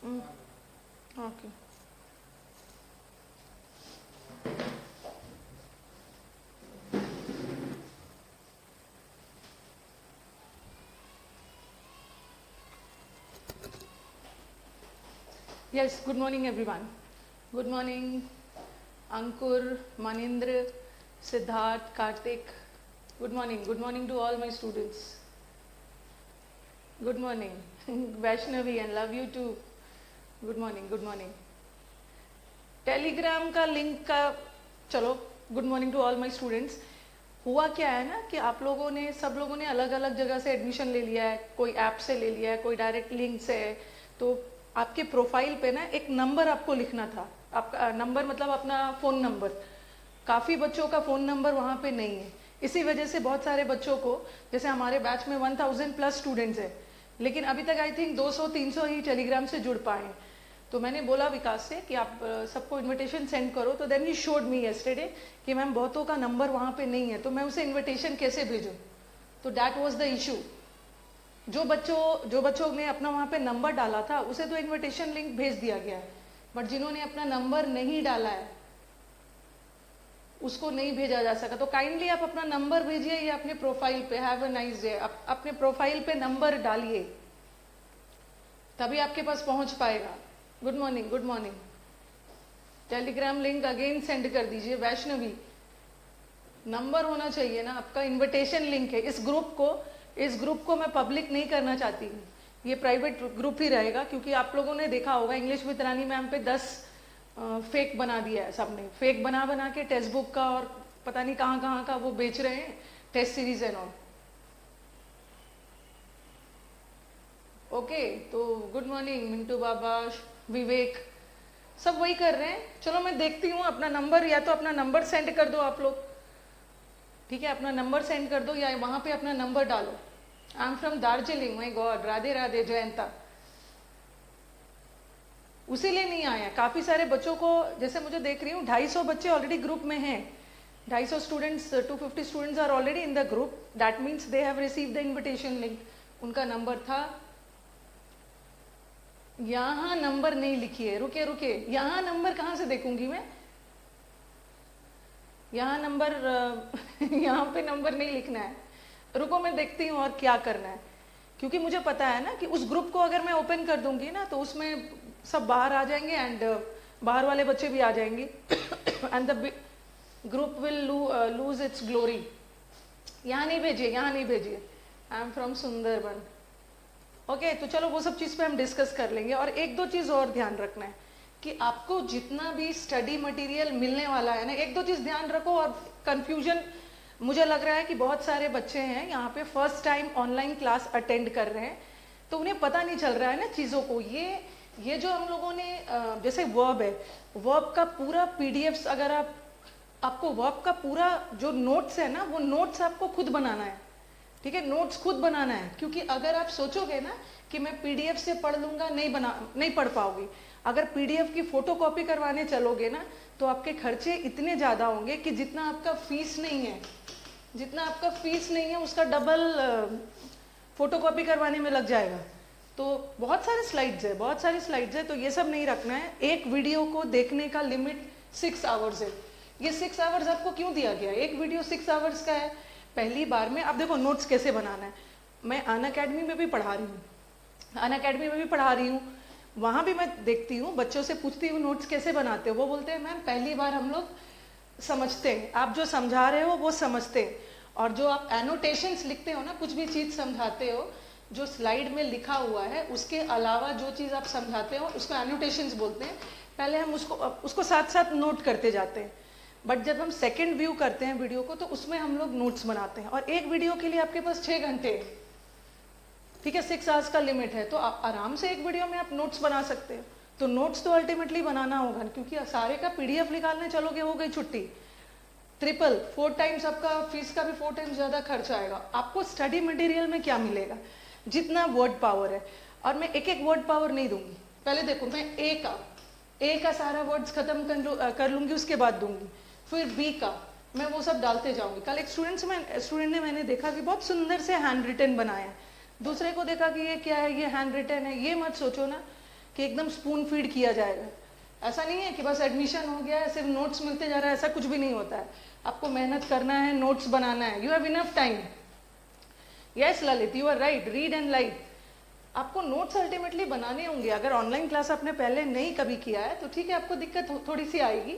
Okay. Yes, good morning everyone. Good morning Ankur, Manindra, Siddharth, Karthik. Good morning to all my students. Good morning. Vaishnavi, and love you too. Good morning. Telegram का link का चलो, good morning to all my students. हुआ क्या है ना कि आप लोगों ने, सब लोगों ने अलग अलग जगह से एडमिशन ले लिया है. कोई ऐप से ले लिया है, कोई डायरेक्ट लिंक से है. तो आपके प्रोफाइल पे ना एक नंबर आपको लिखना था. आपका नंबर मतलब अपना फ़ोन नंबर. काफ़ी बच्चों का फ़ोन नंबर वहाँ पे नहीं है. इसी वजह से बहुत सारे बच्चों को, जैसे हमारे बैच में 1000+ स्टूडेंट्स हैं, लेकिन अभी तक आई थिंक 200-300 ही टेलीग्राम से जुड़ पाए हैं. तो मैंने बोला विकास से कि आप सबको इनविटेशन सेंड करो. तो देन ही शोड मी यस्टरडे कि मैम बहुतों का नंबर वहाँ पे नहीं है, तो मैं उसे इनविटेशन कैसे भेजूँ. तो दैट वाज द इशू. जो बच्चों ने अपना वहाँ पे नंबर डाला था उसे तो इनविटेशन लिंक भेज दिया गया है, बट जिन्होंने अपना नंबर नहीं डाला है उसको नहीं भेजा जा सका. तो काइंडली आप अपना नंबर भेजिए या अपने प्रोफाइल पे, हैव अ नाइस डे, अपने प्रोफाइल पे नंबर डालिए, तभी आपके पास पहुंच पाएगा. Good morning. Telegram link again send कर दीजिए. वैष्णवी, नंबर होना चाहिए ना आपका. इनविटेशन लिंक है. इस ग्रुप को मैं पब्लिक नहीं करना चाहती हूँ. ये प्राइवेट ग्रुप ही रहेगा, क्योंकि आप लोगों ने देखा होगा इंग्लिश विद रानी मैम पे 10 फेक बना दिया है. सबने फेक बना के टेक्स्ट बुक का और पता नहीं कहाँ का वो बेच रहे हैं, test series and all. Okay, तो गुड मॉर्निंग मिंटू बाबा, विवेक, सब वही कर रहे हैं. चलो मैं देखती हूँ अपना नंबर, या तो अपना नंबर सेंड कर दो आप लोग. ठीक है, अपना नंबर सेंड कर दो या वहां पे अपना नंबर डालो. I am from Darjeeling. My God, Radhe Radhe Jayanta. उसीलिए नहीं आया. काफी सारे बच्चों को, जैसे मुझे देख रही हूँ 250 बच्चे ऑलरेडी ग्रुप में हैं. 250 students, 250 students are already in the group. That means they have received the invitation link. उनका नंबर था. यहाँ नंबर नहीं लिखिए. रुके, यहाँ नंबर कहाँ से देखूंगी मैं. यहाँ नंबर यहाँ पे नंबर नहीं लिखना है. रुको, मैं देखती हूँ और क्या करना है, क्योंकि मुझे पता है ना कि उस ग्रुप को अगर मैं ओपन कर दूंगी ना तो उसमें सब बाहर आ जाएंगे एंड बाहर वाले बच्चे भी आ जाएंगे and the group will lose its glory. यहाँ नहीं भेजिए. आई एम फ्रॉम सुंदरबन. ओके, तो चलो वो सब चीज़ पे हम डिस्कस कर लेंगे. और एक दो चीज़ और ध्यान रखना है कि आपको जितना भी स्टडी मटेरियल मिलने वाला है ना, एक दो चीज़ ध्यान रखो. और कंफ्यूजन, मुझे लग रहा है कि बहुत सारे बच्चे हैं यहाँ पे first time online class attend कर रहे हैं, तो उन्हें पता नहीं चल रहा है ना चीज़ों को. ये जो हम लोगों ने, जैसे वर्ब है, वर्ब का पूरा पीडीएफ, अगर आपको वर्ब का पूरा जो नोट्स है ना, वो नोट्स आपको खुद बनाना है. ठीक है, नोट्स खुद बनाना है. क्योंकि अगर आप सोचोगे ना कि मैं पीडीएफ से पढ़ लूंगा, नहीं पढ़ पाओगी. अगर पीडीएफ की फोटो कॉपी करवाने चलोगे ना तो आपके खर्चे इतने ज़्यादा होंगे कि जितना आपका फीस नहीं है उसका डबल फोटो कॉपी करवाने में लग जाएगा. तो बहुत सारी स्लाइड्स है, तो ये सब नहीं रखना है. एक वीडियो को देखने का लिमिट 6 आवर्स है. ये 6 आवर्स आपको क्यों दिया गया? एक वीडियो 6 आवर्स का है. पहली बार में आप देखो नोट्स कैसे बनाना है. मैं अनअकैडमी में भी पढ़ा रही हूँ. वहाँ भी मैं देखती हूँ, बच्चों से पूछती हूँ नोट्स कैसे बनाते हो. वो बोलते हैं मैम पहली बार हम लोग समझते हैं, आप जो समझा रहे हो वो समझते हैं, और जो आप एनोटेशंस लिखते हो ना, कुछ भी चीज़ समझाते हो, जो स्लाइड में लिखा हुआ है उसके अलावा जो चीज़ आप समझाते हो उसको एनोटेशंस बोलते हैं. पहले हम उसको साथ साथ नोट करते जाते हैं, बट जब हम सेकेंड व्यू करते हैं वीडियो को तो उसमें हम लोग नोट्स बनाते हैं. और एक वीडियो के लिए आपके पास 6 घंटे, ठीक है, 6 आवर्स का लिमिट है. तो आप आराम से एक वीडियो में आप नोट्स बना सकते हो. तो नोट्स तो अल्टीमेटली बनाना होगा, क्योंकि सारे का पीडीएफ निकालने चलोगे हो गई छुट्टी. 4 टाइम्स आपका फीस का भी 4 टाइम्स ज़्यादा खर्च आएगा. आपको स्टडी मटेरियल में क्या मिलेगा? जितना वर्ड पावर है. और मैं एक वर्ड पावर नहीं दूंगी. पहले देखो, मैं ए का सारा वर्ड्स खत्म कर लूंगी, उसके बाद दूंगी. फिर बी का मैं वो सब डालते जाऊंगी. कल एक स्टूडेंट ने मैंने देखा कि बहुत सुंदर से हैंड रिटन बनाया है. दूसरे को देखा कि ये क्या है, ये हैंड रिटन है. ये मत सोचो ना कि एकदम स्पून फीड किया जाएगा। ऐसा नहीं है कि बस एडमिशन हो गया है, सिर्फ नोट्स मिलते जा रहा है, ऐसा कुछ भी नहीं होता है। आपको मेहनत करना है, नोट्स बनाना है, you have enough time. Yes Lalit, you are right, read and write. आपको नोट्स अल्टीमेटली बनाने होंगे। अगर ऑनलाइन क्लास आपने पहले नहीं कभी किया है तो ठीक है, आपको दिक्कत थोड़ी सी आएगी,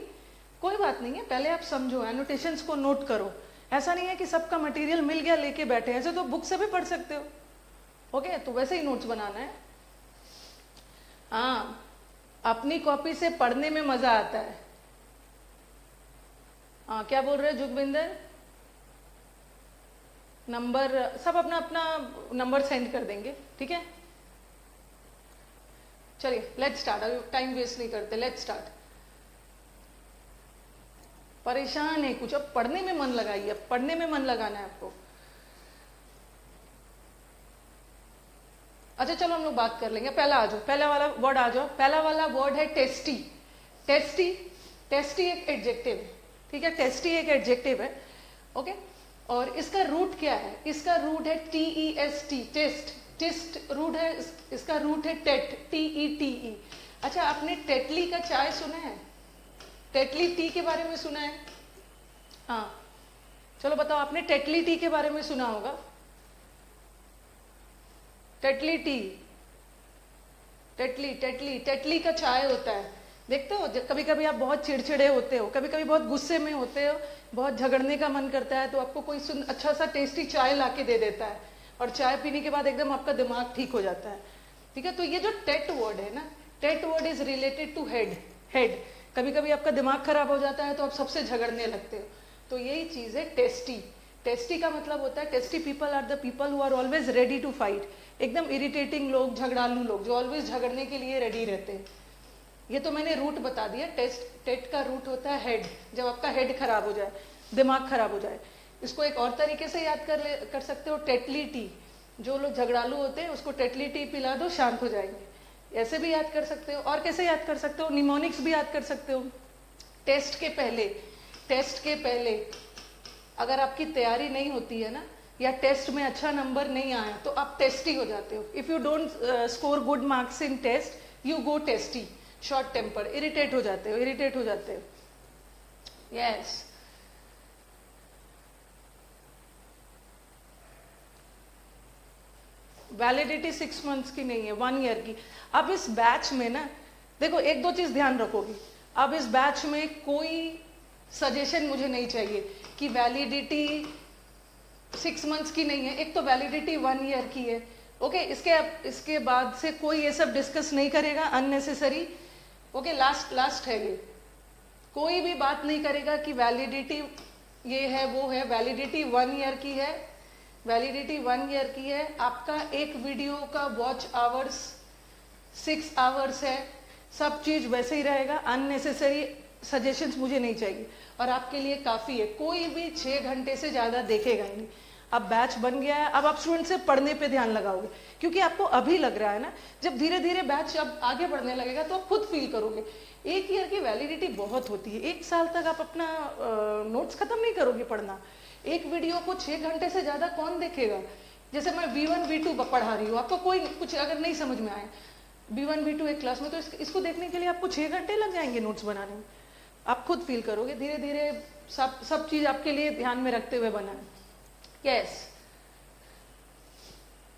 कोई बात नहीं है। पहले आप समझो, एनोटेशंस को नोट करो। ऐसा नहीं है कि सबका मटेरियल मिल गया लेके बैठे, ऐसे तो बुक से भी पढ़ सकते हो। ओके, तो वैसे ही नोट्स बनाना है। हाँ, अपनी कॉपी से पढ़ने में मजा आता है। हाँ, क्या बोल रहे जुगविंदर? नंबर सब अपना अपना नंबर सेंड कर देंगे, ठीक है। चलिए लेट्स स्टार्ट, अभी टाइम वेस्ट नहीं करते, लेट्स स्टार्ट। परेशान है कुछ, अब पढ़ने में मन लगाइए, अब पढ़ने में मन लगाना है आपको। अच्छा चलो हम लोग बात कर लेंगे। पहला आ जाओ, पहला वाला वर्ड आ जाओ। पहला वाला वर्ड है टेस्टी। टेस्टी, टेस्टी एक एडजेक्टिव है, ठीक है। टेस्टी एक एडजेक्टिव है, ओके। और इसका रूट क्या है? इसका रूट है TEST, टेस्ट। टेस्ट रूट है, इसका रूट है टेट, TETE। अच्छा, आपने टेटली का चाय सुना है? टेटली टी के बारे में सुना है? हाँ, चलो बताओ, आपने टेटली टी के बारे में सुना होगा? Tetley tea, Tetley Tetley Tetley का चाय होता है, देखते हो? कभी कभी आप बहुत चिड़चिड़े होते हो, कभी कभी बहुत गुस्से में होते हो, बहुत झगड़ने का मन करता है, तो आपको कोई अच्छा सा टेस्टी चाय लाके दे देता है, और चाय पीने के बाद एकदम आपका दिमाग ठीक हो जाता है, ठीक है। तो ये जो टेट वर्ड है ना, tete word is related to head. Head, कभी कभी आपका दिमाग खराब हो जाता है तो आप सबसे झगड़ने लगते हो, तो यही चीज है टेस्टी। टेस्टी का मतलब होता है, testy people are the people who are always ready to fight. एकदम इरिटेटिंग लोग, झगड़ालू लोग, जो ऑलवेज झगड़ने के लिए रेडी रहते हैं। ये तो मैंने रूट बता दिया। टेट का रूट होता है हेड, जब आपका हेड खराब हो जाए, दिमाग खराब हो जाए। इसको एक और तरीके से याद कर सकते हो, टेटली टी। जो लोग झगड़ालू होते हैं उसको टेटली टी पिला दो, शांत हो जाएंगे। ऐसे भी याद कर सकते हो। और कैसे याद कर सकते हो? निमोनिक्स भी याद कर सकते हो। टेस्ट के पहले अगर आपकी तैयारी नहीं होती है ना, या टेस्ट में अच्छा नंबर नहीं आया, तो आप टेस्टी हो जाते हो। If you don't score good marks in test, you go testy, short temper, irritate हो जाते हो। यस, वैलिडिटी 6 मंथ्स की नहीं है, 1 ईयर की। अब इस बैच में ना, देखो एक दो चीज ध्यान रखोगी। अब इस बैच में कोई सजेशन मुझे नहीं चाहिए कि वैलिडिटी 6 मंथ्स की नहीं है। एक तो वैलिडिटी 1 ईयर की है, ओके। इसके बाद से कोई ये सब डिस्कस नहीं करेगा अननेसेसरी, ओके। लास्ट है ये, कोई भी बात नहीं करेगा कि वैलिडिटी ये है वो है। वैलिडिटी 1 ईयर की है, वैलिडिटी 1 ईयर की है। आपका एक वीडियो का वॉच आवर्स 6 आवर्स है, सब चीज वैसे ही रहेगा। अननेसेसरी सजेशंस मुझे नहीं चाहिए, और आपके लिए काफी है। कोई भी 6 घंटे से ज्यादा देखेगा ही नहीं। अब बैच बन गया है, अब आप स्टूडेंट से पढ़ने पे ध्यान लगाओगे, क्योंकि आपको अभी लग रहा है ना, जब धीरे धीरे बैच अब आगे बढ़ने लगेगा तो आप खुद फील करोगे। 1 ईयर की वैलिडिटी बहुत होती है, 1 साल तक आप अपना नोट्स खत्म नहीं करोगे पढ़ना। एक वीडियो को 6 घंटे से ज्यादा कौन देखेगा? जैसे मैं V1 V2 पढ़ा रही हूँ, आपको कोई कुछ अगर नहीं समझ में आए, V1 V2 एक क्लास में, तो इसको देखने के लिए आपको 6 घंटे लग जाएंगे नोट्स बनाने में। आप खुद फील करोगे, धीरे धीरे सब चीज आपके लिए ध्यान में रखते हुए बना है। यस,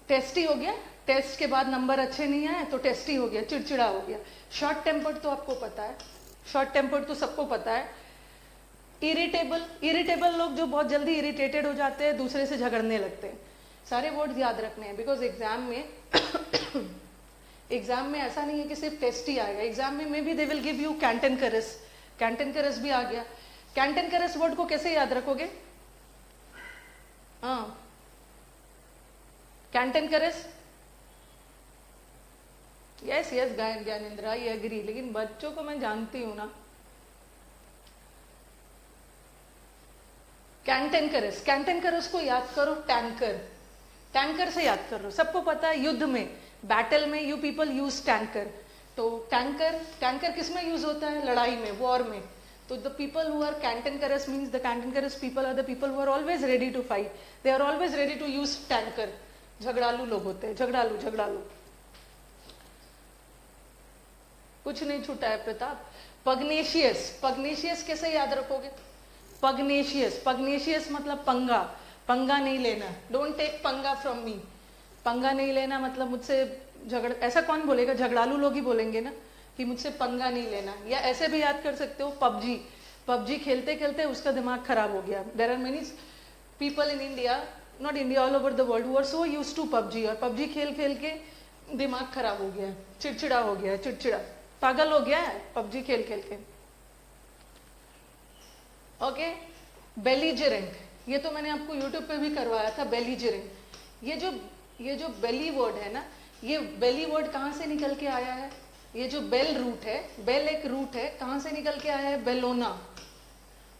टेस्टी हो गया। टेस्ट के बाद नंबर अच्छे नहीं आए तो टेस्टी हो गया, चिड़चिड़ा हो गया। शॉर्ट टेम्पर्ड तो आपको पता है, शॉर्ट टेम्पर्ड तो सबको पता है। इरिटेबल लोग जो बहुत जल्दी इरिटेटेड हो जाते हैं, दूसरे से झगड़ने लगते हैं। सारे वर्ड्स याद रखने हैं, बिकॉज एग्जाम में ऐसा नहीं है कि सिर्फ टेस्ट ही आएगा। एग्जाम में भी दे विल गिव यू कैंटेनकरस। कैंटेनकरस भी आ गया। कैंटेनकरस वर्ड को कैसे याद रखोगे? हाँ, कैंटेनकरस, यस ज्ञानेंद्र, आई एग्री। लेकिन बच्चों को मैं जानती हूं ना। कैंटेनकरस को याद करो, टैंकर से याद कर लो। सबको पता है युद्ध में, बैटल में यू पीपल यूज टैंकर। तो टैंकर किस में यूज होता है? लड़ाई में, वॉर में। तो the people who are cantankerous means the cantankerous people are the people who are always ready to fight. They are always ready to use tanker. झगड़ालू लोग होते हैं, झगड़ालू। कुछ नहीं छूटा है प्रताप। पग्नेशियस, पग्नेशियस कैसे याद रखोगे? पग्नेशियस, पग्नेशियस मतलब पंगा, पंगा नहीं लेना। डोंट टेक पंगा फ्रॉम मी। पंगा नहीं लेना मतलब मुझसे झगड़, ऐसा कौन बोलेगा? झगड़ालू लोग ही बोलेंगे ना कि मुझसे पंगा नहीं लेना। या ऐसे भी याद कर सकते हो पबजी, पबजी खेलते खेलते उसका दिमाग खराब हो गया। There are many people in India, not India, all over the world, who are so used to PUBG, और पबजी खेल खेल के दिमाग खराब हो गया, चिड़चिड़ा हो गया, चिड़चिड़ा पागल हो गया है पबजी खेल खेल के। ओके, बेलीजरेंट, ये तो मैंने आपको यूट्यूब पे भी करवाया था। बेलीजरेंट, ये जो बेली वर्ड है ना, ये बेली वर्ड कहाँ से निकल के आया है? ये जो बेल रूट है, बेल एक रूट है, कहाँ से निकल के आया है? बेलोना।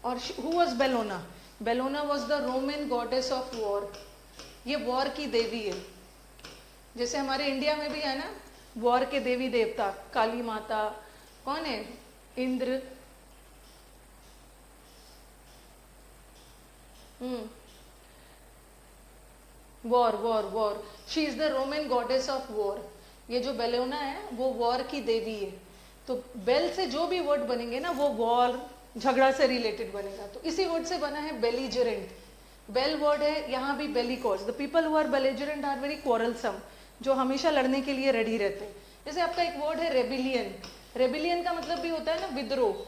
और who was Bellona? Bellona was the Roman goddess of war. ये वॉर की देवी है। जैसे हमारे इंडिया में भी है ना वॉर के देवी देवता, काली माता, कौन है? Indra. War, war, war, she is the Roman goddess of war. ये जो बेलोना है वो वॉर की देवी है। तो बेल से जो भी वर्ड बनेंगे ना वो वॉर, झगड़ा से रिलेटेड बनेगा। तो इसी वर्ड से बना है बेलीजरेंट। बेल वर्ड है, यहाँ भी bellicose. The people who are belligerent are very quarrelsome, जो हमेशा लड़ने के लिए रेडी रहते हैं। जैसे आपका एक वर्ड है रेबिलियन, रेबिलियन का मतलब भी होता है ना विद्रोह,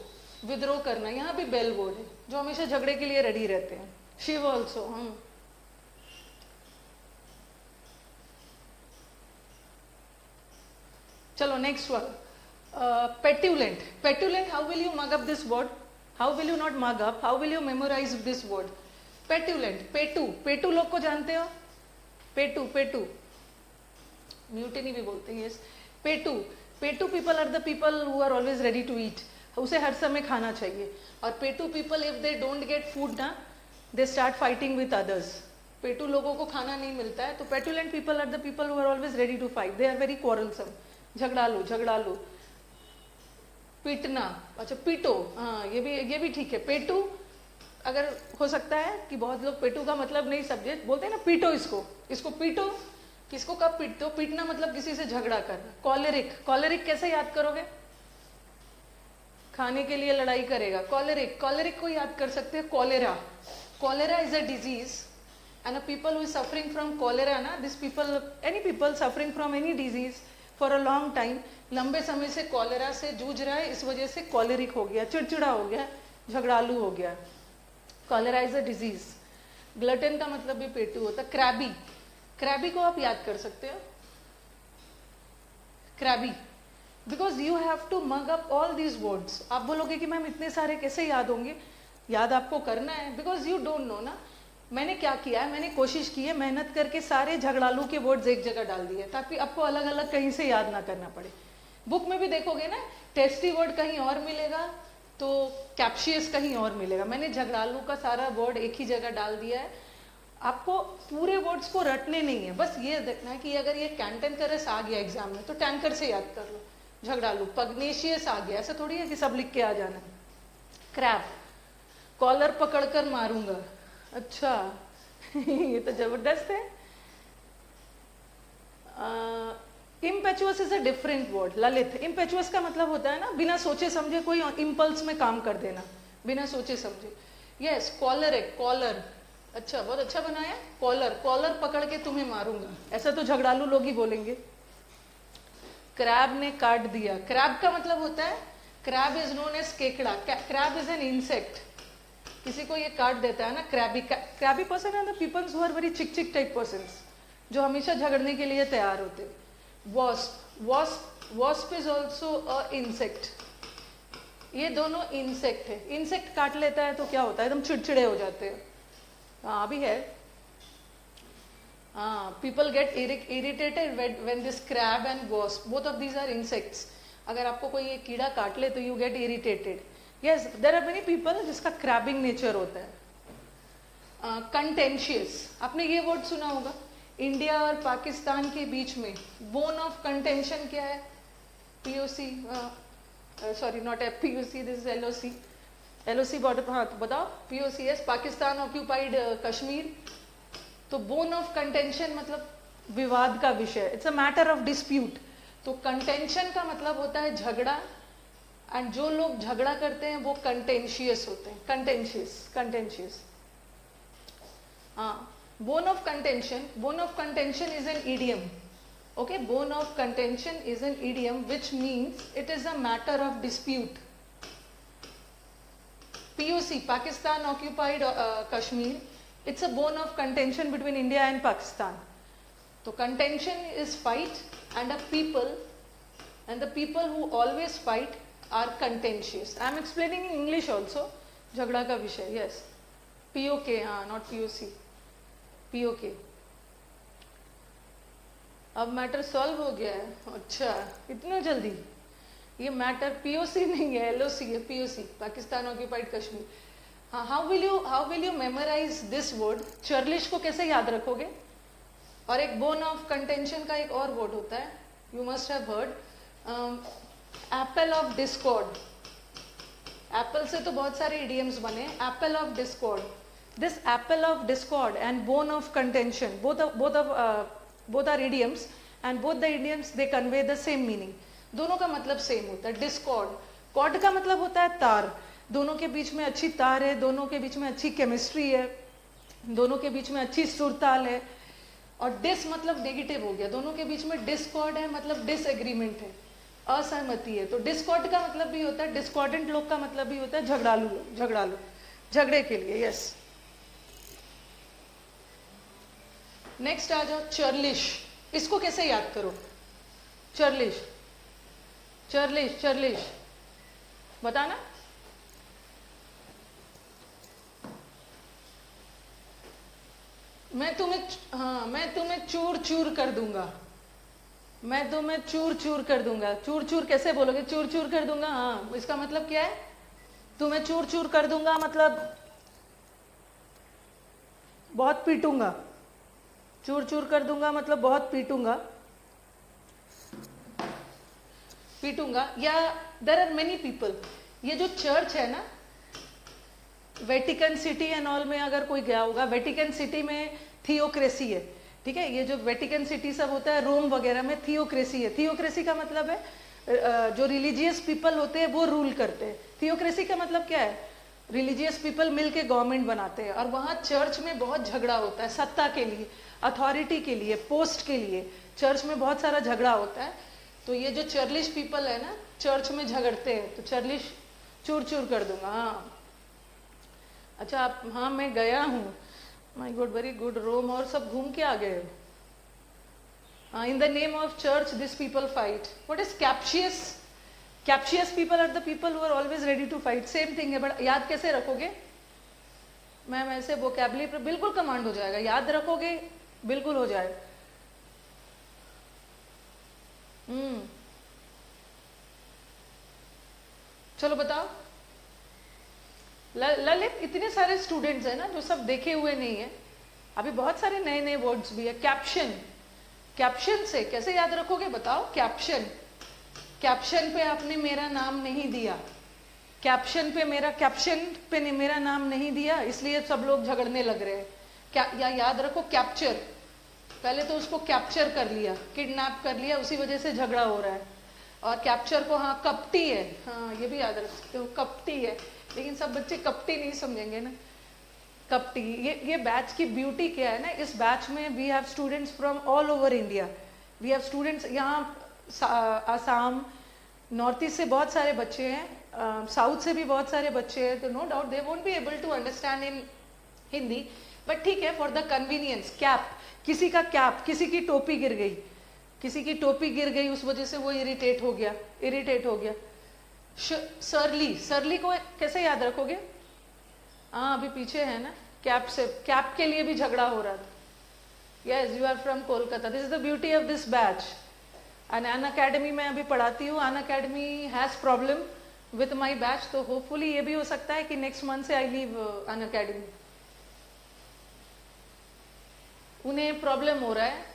विद्रोह करना। यहाँ भी बेल वर्ड है, जो हमेशा झगड़े के लिए रेडी रहते हैं। शिव ऑल्सो। चलो next one, petulant. Petulant, how will you mug up this word? How will you not mug up, how will you memorise this word? Petulant, पेटू, पेटू लोग को जानते हो? पेटू, पेटू, म्यूटिनी भी बोलते हैं। यस, पेटू, पेटू people are the people who are always ready to eat. उसे हर समय खाना चाहिए। और पेटू people, if they don't get food ना, they start fighting with others. पेटू लोगों को खाना नहीं मिलता है तो petulant people are the people who are always ready to fight. They are very quarrelsome, झगड़ालू, झगड़ालू। पीटना, अच्छा पीटो, हाँ ये भी ठीक है। पेटू, अगर हो सकता है कि बहुत लोग पेटू का मतलब नहीं समझे, बोलते हैं ना पीटो इसको, इसको पीटो। किसको कब पीटते हो? पीटना मतलब किसी से झगड़ा करना। कॉलेरिक, कॉलेरिक कैसे याद करोगे? खाने के लिए लड़ाई करेगा। कॉलेरिक, कॉलेरिक को याद कर सकते हैं cholera. Cholera is a disease and a people who is suffering from cholera na, this people, any people suffering from any disease for a long time, लंबे समय से कॉलेरा से जूझ रहा है, इस वजह से कॉलेरिक हो गया, चिड़चिड़ा हो गया, झगड़ालू हो गया। Cholera is a disease. Glutton का मतलब भी पेटू होता है। क्रैबी, क्रैबी को आप याद कर सकते हो? Crabby, because you have to mug up all these words. आप बोलोगे कि मैम इतने सारे कैसे याद होंगे? याद आपको करना है, बिकॉज यू डोंट नो ना। मैंने क्या किया है, मैंने कोशिश की है मेहनत करके सारे झगड़ालू के वर्ड्स एक जगह डाल दिए ताकि आपको अलग अलग कहीं से याद ना करना पड़े। बुक में भी देखोगे ना, टेस्टी वर्ड कहीं और मिलेगा तो कैप्शियस कहीं और मिलेगा। मैंने झगड़ालू का सारा वर्ड एक ही जगह डाल दिया है। आपको पूरे वर्ड्स को रटने नहीं है, बस ये देखना है कि अगर ये कैंटेनकरस आ गया एग्जाम में तो टैंकर से याद कर लो। झगड़ालू, पग्नेशियस आ गया, ऐसा थोड़ी है कि सब लिख के आ जाना। क्रैब, कॉलर पकड़कर मारूंगा। अच्छा ये तो जबरदस्त है। Impetuous is a different word. Lalit, impetuous का मतलब होता है ना बिना सोचे समझे कोई इम्पल्स में काम कर देना, बिना सोचे समझे। यस, कॉलर है, कॉलर, अच्छा बहुत अच्छा बनाया। कॉलर, कॉलर पकड़ के तुम्हें मारूंगा, ऐसा तो झगड़ालू लोग ही बोलेंगे। क्रैब ने काट दिया। क्रैब का मतलब होता है, क्रैब इज नोन एज केकड़ा। Crab is an insect. किसी को ये काट देता है ना, crabby, crabby person are the peoples who are very चिक चिक टाइप पर्सन्स, जो हमेशा झगड़ने के लिए तैयार होते। Wasp, wasp, wasp is also a insect. ये दोनों इंसेक्ट है। इंसेक्ट काट लेता है तो क्या होता है, एकदम चिड़चिड़े हो जाते हैं। हाँ अभी है, people get irritated when this crab and wasp, both of these are insects. अगर आपको कोई ये कीड़ा काट ले तो you get irritated. Yes, there are many people जिसका क्रैबिंग नेचर होता है। कंटेंशियस, आपने ये वर्ड सुना होगा। इंडिया और पाकिस्तान के बीच में बोन ऑफ कंटेंशन क्या है? POC, sorry not POC, this is LOC. LOC border, हाँ तो बताओ। POC, yes, Pakistan occupied Kashmir. तो बोन ऑफ कंटेंशन मतलब विवाद का विषय, it's a matter of dispute. तो कंटेंशन का मतलब होता है झगड़ा, एंड जो लोग झगड़ा करते हैं वो कंटेंशियस होते हैं, कंटेंशियस। हाँ, bone of contention is an idiom. Okay, bone of contention is an idiom which means it is a matter of dispute. POC, Pakistan occupied Kashmir, it's a bone of contention between India and Pakistan. So contention is fight, and the people who always fight are contentious. I am explaining in English also. Jhagda ka vishay, yes. POK, not POC. POK. अब matter solve हो गया है। अच्छा, इतना जल्दी? ये matter POC नहीं है, एलओसी है। POC, Pakistan occupied Kashmir. हाँ, how will you memorise this word? Churlish को कैसे याद रखोगे? और एक बोन ऑफ कंटेंशन का एक और वर्ड होता है, you must have heard, Apple of Discord. Apple से तो बहुत सारे इडियम्स बने, Apple of Discord. This Apple of Discord and bone of contention, both are idioms, and both the idioms they convey the same meaning. दोनों का मतलब same होता है। डिस्कॉर्ड, कॉर्ड का मतलब होता है तार, दोनों के बीच में अच्छी तार है, दोनों के बीच में अच्छी केमिस्ट्री है, दोनों के बीच में अच्छी सुरताल है। और डिस मतलब नेगेटिव हो गया, दोनों के बीच में डिस्कॉर्ड है मतलब डिसएग्रीमेंट है, असहमति है। तो डिस्कॉर्ड का मतलब भी होता है, डिस्कॉर्डेंट लोग का मतलब भी होता है झगड़ालू लोग, झगड़े के लिए। यस, नेक्स्ट आ जाओ, चर्लिश। इसको कैसे याद करो? चर्लिश बताना। मैं तुम्हें चूर चूर कर दूंगा। मैं तुम्हें चूर चूर कर दूंगा। चूर चूर कैसे बोलोगे? चूर चूर कर दूंगा। हाँ, इसका मतलब क्या है? तुम्हें चूर चूर कर दूंगा मतलब बहुत पीटूंगा। चूर चूर कर दूंगा मतलब बहुत पीटूंगा। या देयर आर मेनी पीपल। ये जो चर्च है ना, वेटिकन सिटी एंड ऑल में अगर कोई गया होगा, वेटिकन सिटी में थियोक्रेसी है, ठीक है। ये जो वेटिकन सिटी सब होता है, रोम वगैरह में थियोक्रेसी है। थियोक्रेसी का मतलब है जो रिलीजियस पीपल होते हैं वो रूल करते हैं। थियोक्रेसी का मतलब क्या है? रिलीजियस पीपल मिलके गवर्नमेंट बनाते हैं, और वहाँ चर्च में बहुत झगड़ा होता है सत्ता के लिए, अथॉरिटी के लिए, पोस्ट के लिए। चर्च में बहुत सारा झगड़ा होता है। तो ये जो चर्लिश पीपल है ना, चर्च में झगड़ते हैं, तो चर्लिश चूर चूर कर दूंगा। हाँ, अच्छा आप, हाँ मैं गया हूँ, my God, very good. Rome और सब घूम के आ गए। In the name of church this people fight. What is captious? Captious people are the people who are always ready to fight. Same thing है, बट याद कैसे रखोगे? मैम ऐसे वोकैबुलरी पर बिल्कुल कमांड हो जाएगा, याद रखोगे बिल्कुल हो जाएगा। चलो बताओ। ललित, इतने सारे स्टूडेंट्स हैं ना जो सब देखे हुए नहीं है, अभी बहुत सारे नए नए वर्ड्स भी है। कैप्शन, कैप्शन से कैसे याद रखोगे बताओ? कैप्शन, कैप्शन पे आपने मेरा नाम नहीं दिया, कैप्शन पे ने मेरा नाम नहीं दिया, इसलिए सब लोग झगड़ने लग रहे हैं। या याद रखो कैप्चर, पहले तो उसको कैप्चर कर लिया, किडनैप कर लिया, उसी वजह से झगड़ा हो रहा है। और कैप्चर को, हाँ कपटी है, हाँ ये भी याद रख सकते हो, कपटी है। लेकिन सब बच्चे कपटी नहीं समझेंगे ना, कपटी। ये बैच की ब्यूटी क्या है ना, इस बैच में we have students from all over India. We have students यहाँ आसाम, नॉर्थ ईस्ट से बहुत सारे बच्चे हैं, साउथ से भी बहुत सारे बच्चे हैं। तो no doubt they won't be able to understand in Hindi, but ठीक है, फॉर द कन्वीनियंस। कैप, किसी का कैप, किसी की टोपी गिर गई, किसी की टोपी गिर गई, उस वजह से वो इरिटेट हो गया। सरली, सरली को कैसे याद रखोगे? हाँ अभी पीछे है ना, कैप से, कैप के लिए भी झगड़ा हो रहा था। Yes, you are from Kolkata. This is the beauty of this batch. And Unacademy में अभी पढ़ाती हूँ, Unacademy has problem with my batch, तो होपफुली ये भी हो सकता है कि नेक्स्ट मंथ से आई लीव अन अकेडमी। उन्हें प्रॉब्लम हो रहा है।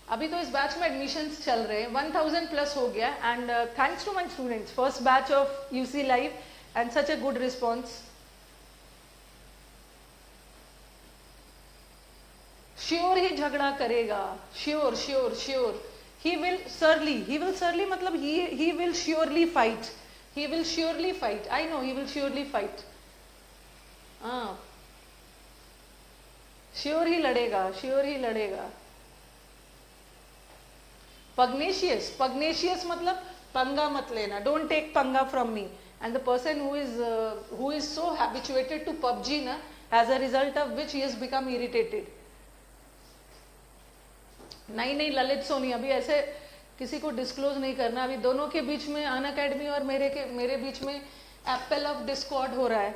अभी तो इस बैच में एडमिशन्स चल रहे हैं, 1000 प्लस हो गया, and thanks to my students, first batch of UC live and such a good response. Sure ही झगड़ा करेगा, श्योर, he will surely मतलब he will surely fight, he will surely fight, I know he will surely fight. हाँ, sure ही लड़ेगा, sure ही लड़ेगा. पग्नेशियस, पग्नेशियस मतलब पंगा मत लेना, डोंट टेक पंगा from me. And the person who is so habituated to PUBG na, as a result of which he has become irritated. नहीं ललित सोनी, अभी ऐसे किसी को डिस्क्लोज नहीं करना. अभी दोनों के बीच में अनअकैडमी और मेरे बीच में एप्पल ऑफ डिस्कॉर्ड हो रहा है.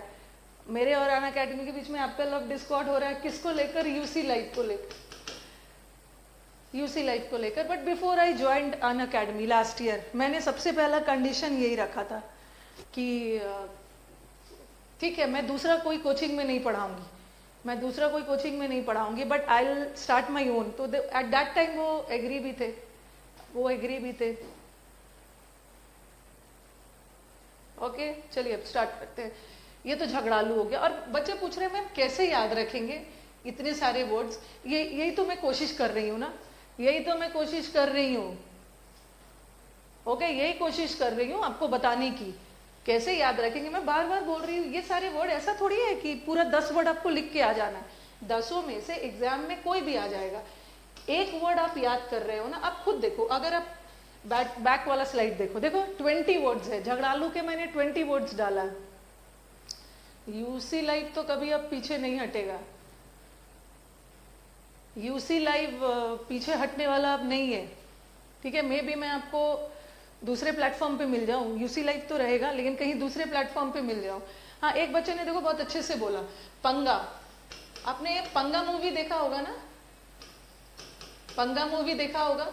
मेरे और अनअकैडमी के बीच में एप्पल ऑफ डिस्कॉर्ड हो रहा है. किसको लेकर? यूसी लाइफ को लेकर, यूसी लाइफ को लेकर. But before I joined Unacademy last year, मैंने सबसे पहला कंडीशन यही रखा था कि ठीक है, मैं दूसरा कोई कोचिंग में नहीं पढ़ाऊंगी, मैं दूसरा कोई कोचिंग में नहीं पढ़ाऊंगी, but I will start my own. तो एट दैट टाइम वो एग्री भी थे, वो एग्री भी थे. ओके, चलिए अब स्टार्ट करते हैं. ये तो झगड़ालू हो गया. और बच्चे पूछ रहे हैं मैम कैसे याद रखेंगे इतने सारे वर्ड्स. यही तो मैं कोशिश कर रही हूँ ना, यही तो मैं कोशिश कर रही हूँ. ओके, यही कोशिश कर रही हूँ आपको बताने की कैसे याद रखेंगे. मैं बार बार बोल रही हूँ ये सारे वर्ड. ऐसा थोड़ी है कि पूरा 10 वर्ड आपको लिख के आ जाना है. 10 में से एग्जाम में कोई भी आ जाएगा. एक वर्ड आप याद कर रहे हो ना, आप खुद देखो. अगर आप बैक वाला स्लाइड देखो, देखो 20 वर्ड्स है. झगड़ालू के मैंने 20 वर्ड्स डाला. यूसी लाइव तो कभी अब पीछे नहीं हटेगा. यूसी लाइव पीछे हटने वाला अब नहीं है. ठीक है, मे भी मैं आपको दूसरे प्लेटफॉर्म पे मिल जाऊं. यूसी लाइव तो रहेगा लेकिन कहीं दूसरे प्लेटफॉर्म पे मिल जाऊं. हाँ, एक बच्चे ने देखो बहुत अच्छे से बोला पंगा. आपने पंगा मूवी देखा होगा ना, पंगा मूवी देखा होगा.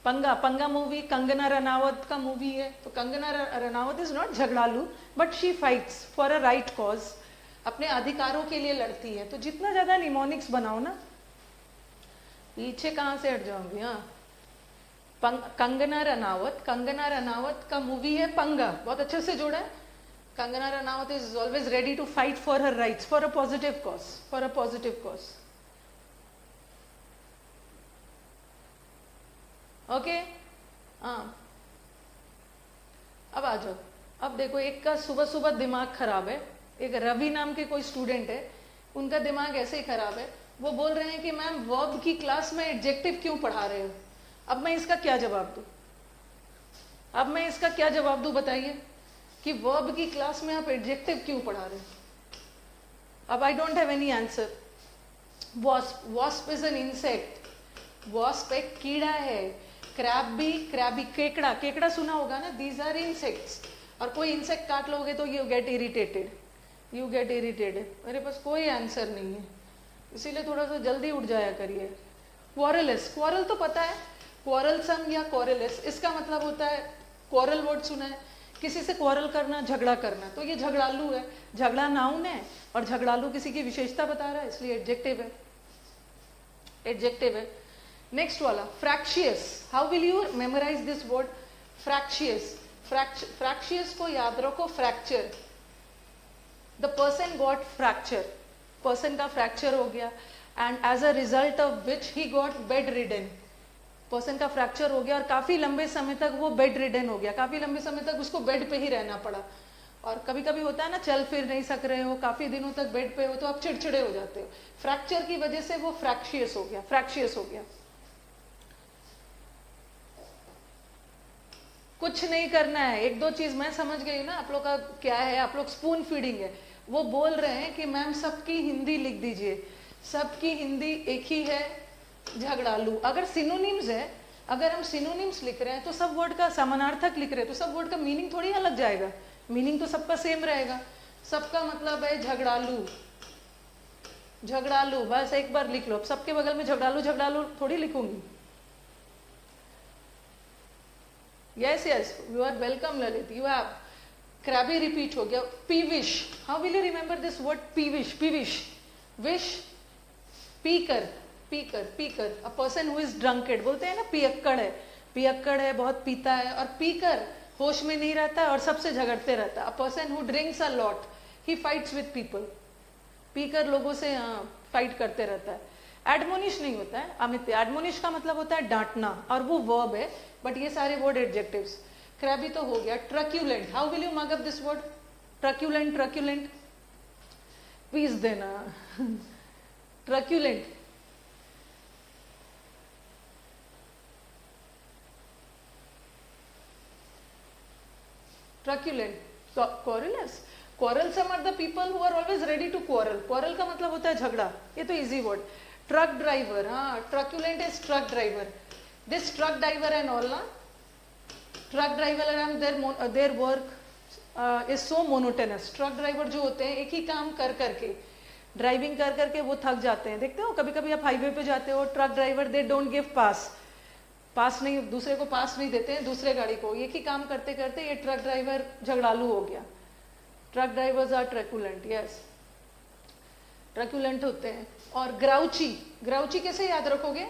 पंगा मूवी कंगना रनावत का मूवी है. तो कंगना रनावत इज नॉट झगड़ालू, but she fights for a right cause. अपने अधिकारों के लिए लड़ती है. तो जितना ज्यादा निमोनिक्स बनाओ ना, पीछे कहां से हट जाऊंगी. हाँ, कंगना रनावत का मूवी है पंगा. बहुत अच्छे से जोड़ा है. Kangana Ranaut is always ready to fight for her rights, for a positive cause, for a positive cause. Okay, हाँ, अब आ जाओ. अब देखो, एक का सुबह सुबह दिमाग खराब है. एक रवि नाम के कोई स्टूडेंट है, उनका दिमाग ऐसे ही खराब है. वो बोल रहे हैं कि मैम वर्ब की क्लास में एडजेक्टिव क्यों पढ़ा रहे हो. अब मैं इसका क्या जवाब दूं, अब मैं इसका क्या जवाब दूं बताइए कि वर्ब की क्लास में आप एडजेक्टिव क्यों पढ़ा रहे हो. अब I don't have any answer. Wasp is an insect. Wasp एक कीड़ा है. क्रैबी केकड़ा सुना होगा ना. These are insects. और कोई इंसेक्ट काट लोगे तो यू गेट इरिटेटेड. मेरे पास कोई आंसर नहीं है, इसीलिए थोड़ा सा जल्दी उठ जाया करिए. क्वारलेस, क्वारल तो पता है, क्वारलसम या क्वारलेस, इसका मतलब होता है, क्वारल वर्ड सुना है, किसी से क्वारल करना, झगड़ा करना. तो ये झगड़ालू है. झगड़ा नाउन है और झगड़ालू किसी की विशेषता बता रहा है, इसलिए एडजेक्टिव है. एडजेक्टिव है. नेक्स्ट वाला fractious. How will you memorise this word fractious. Fractious को याद रखो. Fracture, the person got fracture. Person का फ्रैक्चर हो गया and as a result of which he got bedridden. Person का फ्रैक्चर हो गया और काफी लंबे समय तक वो बेड रिडन हो गया. काफी लंबे समय तक उसको बेड पे ही रहना पड़ा. और कभी कभी होता है ना, चल फिर नहीं सक रहे हो, काफी दिनों तक बेड पे हो, तो आप चिड़चिड़े हो जाते हो. फ्रैक्चर की वजह से वो फ्रैक्शियस हो गया, फ्रैक्शियस हो गया. कुछ नहीं करना है. एक दो चीज मैं समझ गई ना आप लोग का क्या है. आप लोग स्पून फीडिंग है. वो बोल रहे हैं कि मैम सबकी हिंदी लिख दीजिए. सबकी हिंदी एक ही है, झगड़ालू. अगर सिनोनिम्स है, अगर हम सिनोनिम्स लिख रहे हैं तो सब वर्ड का समानार्थक लिख रहे हैं, तो सब वर्ड का मीनिंग थोड़ी अलग जाएगा. मीनिंग तो सबका सेम रहेगा. सबका मतलब है झगड़ालू. झगड़ालू बस एक बार लिख लो. अब सबके बगल में झगड़ालू थोड़ी लिखूंगी. Yes you are welcome Lalit. You have crabby repeat हो गया. Peevish. How will you remember this word peevish. Wish, पीकर. A person who is drunked. बोलते हैं ना पियक्कड़ है, बहुत पीता है. और पीकर होश में नहीं रहता है और सबसे झगड़ते रहता है. अ person who drinks a lot, he fights with people. पीकर लोगों से फाइट करते रहता है. एडमोनिश नहीं होता है अमित, एडमोनिश का मतलब होता है डांटना, और वो वर्ब है, बट ये सारे वर्ड एडजेक्टिव्स। क्रैबी तो हो गया। Truculent, how will you mark up this word? Truculent, truculent पीस देना। Truculent, ट्रक्यूलेंट, क्वारलस, quarrelsome are the people who are always ready to quarrel. quarrel का मतलब होता है झगड़ा, ये तो इजी वर्ड। ट्रक ड्राइवर, हाँ, truculent is truck driver. This truck driver and all ना, truck driver and their work is so monotonous. Truck driver जो होते हैं एक ही काम कर करके, ड्राइविंग कर करके वो थक जाते हैं। देखते हो कभी कभी आप हाईवे पे जाते हो, truck driver they don't give pass, pass नहीं, दूसरे को पास नहीं देते हैं, दूसरे गाड़ी को, एक ही काम करते करते ये ट्रक ड्राइवर झगड़ालू हो गया। ट्रक ड्राइवर्स आर ट्रैकुलेंट, यस, ट्रैकुलेंट होते हैं। और ग्राउची, ग्राउची कैसे याद रखोगे?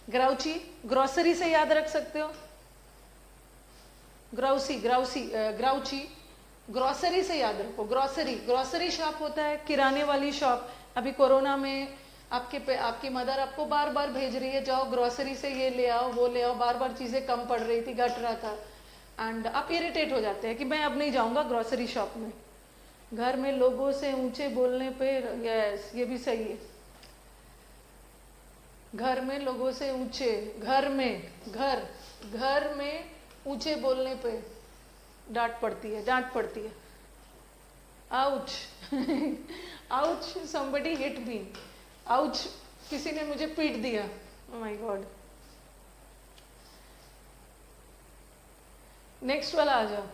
ग्राउची ग्रोसरी से याद रख सकते हो, ग्राउसी, ग्राउसी, ग्राउची ग्रोसरी से याद रखो। ग्रोसरी, ग्रोसरी शॉप होता है किराने वाली शॉप। अभी कोरोना में आपकी मदर आपको बार बार भेज रही है, जाओ ग्रोसरी से ये ले आओ, वो ले आओ, बार बार चीजें कम पड़ रही थी, घट रहा था, एंड आप इरिटेट हो जाते हैं कि मैं अब नहीं जाऊंगा ग्रोसरी शॉप में। घर में लोगों से ऊंचे बोलने पे, यस ये भी सही है, घर में लोगों से ऊंचे, घर में ऊंचे बोलने पे डांट पड़ती है, डांट पड़ती है। Ouch, ouch, somebody hit me, ouch, किसी ने मुझे पीट दिया, oh my god। नेक्स्ट वाला आ जाओ,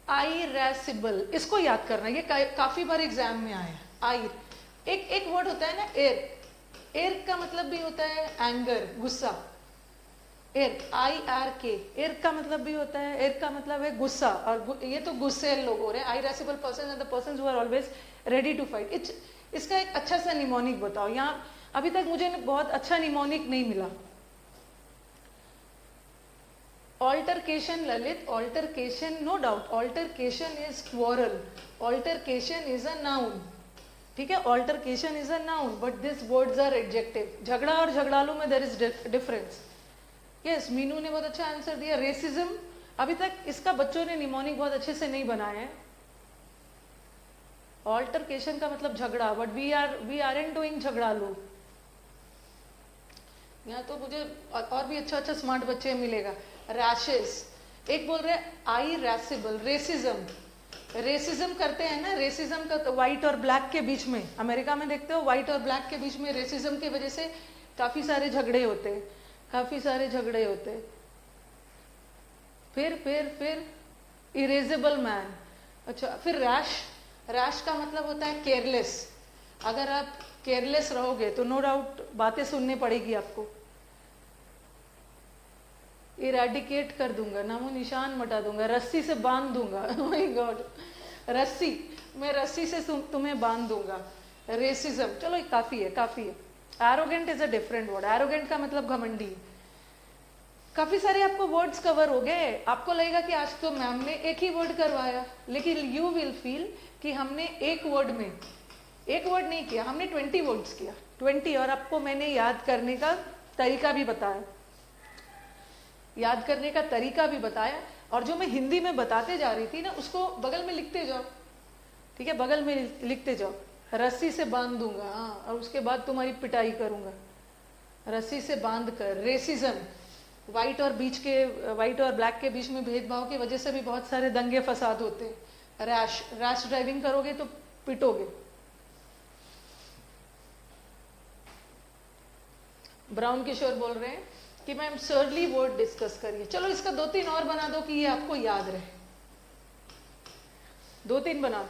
आइरेसिबल, इसको याद करना, ये काफी बार एग्जाम में आया। आइर, एक वर्ड होता है ना एर, एर का मतलब भी होता है एंगर, गुस्सा। एर, IRK, एर का मतलब भी होता है, एर का मतलब है गुस्सा, और ये तो गुस्से लोग हो रहे हैं। Irascible person are the persons who are always ready to fight. इसका एक अच्छा सा निमोनिक बताओ। यहाँ अभी तक मुझे बहुत अच्छा निमोनिक नहीं मिला। Altercation Lalit, altercation no doubt, altercation is quarrel, altercation is a noun, ठीक है, altercation is a noun, but this words are adjective. झगड़ा और झगड़ालू में there is difference. Yes, Meenu ने बहुत अच्छा आंसर दिया। रेसिज्म, अभी तक इसका बच्चों ने निमोनिक बहुत अच्छे से नहीं बनाया है। ऑल्टरकेशन का मतलब झगड़ा, but we are in doing झगड़ालू। यहाँ तो मुझे और भी अच्छा अच्छा स्मार्ट बच्चे मिलेगा। रैशेस, एक बोल रहे आइरेसिबल, रेसिज्म, रेसिज्म करते हैं ना, रेसिज्म का तो व्हाइट और ब्लैक के बीच में, अमेरिका में देखते हो व्हाइट और ब्लैक के बीच में रेसिज्म की वजह से काफी सारे झगड़े होते हैं, काफी सारे झगड़े होते हैं। फिर इरेजेबल मैन, अच्छा, फिर रैश, रैश का मतलब होता है केयरलेस। अगर आप केयरलेस रहोगे तो नो डाउट बातें सुननी पड़ेगी आपको। इरेडिकेट कर दूंगा, नामो निशान मिटा दूंगा, रस्सी से बांध दूंगा, माय गॉड, रस्सी, मैं रस्सी से तुम्हें बांध दूंगा। रेसिज्म, चलो ये काफी है, काफी है। Arrogant is a different word, arrogant का मतलब घमंडी। काफी सारे आपको वर्ड्स कवर हो गए। आपको लगेगा कि आज तो मैम ने एक ही वर्ड करवाया, लेकिन यू विल फील कि हमने एक वर्ड में, एक वर्ड नहीं किया, हमने 20 वर्ड्स किया, 20, और आपको मैंने याद करने का तरीका भी बताया, याद करने का तरीका भी बताया। और जो मैं हिंदी में बताते जा रही थी ना, उसको बगल में लिखते जाओ, ठीक है, बगल में लिखते जाओ। रस्सी से बांध दूंगा, हाँ, और उसके बाद तुम्हारी पिटाई करूंगा, रस्सी से बांध कर। रेसिज्म, व्हाइट और ब्लैक के बीच में भेदभाव की वजह से भी बहुत सारे दंगे फसाद होते हैं। रैश, रैश ड्राइविंग करोगे तो पिटोगे। ब्राउन किशोर बोल रहे हैं कि मैम सर्ली वर्ड डिस्कस करिए। चलो इसका 2-3 और बना दो कि ये आपको याद रहे, 2-3 बना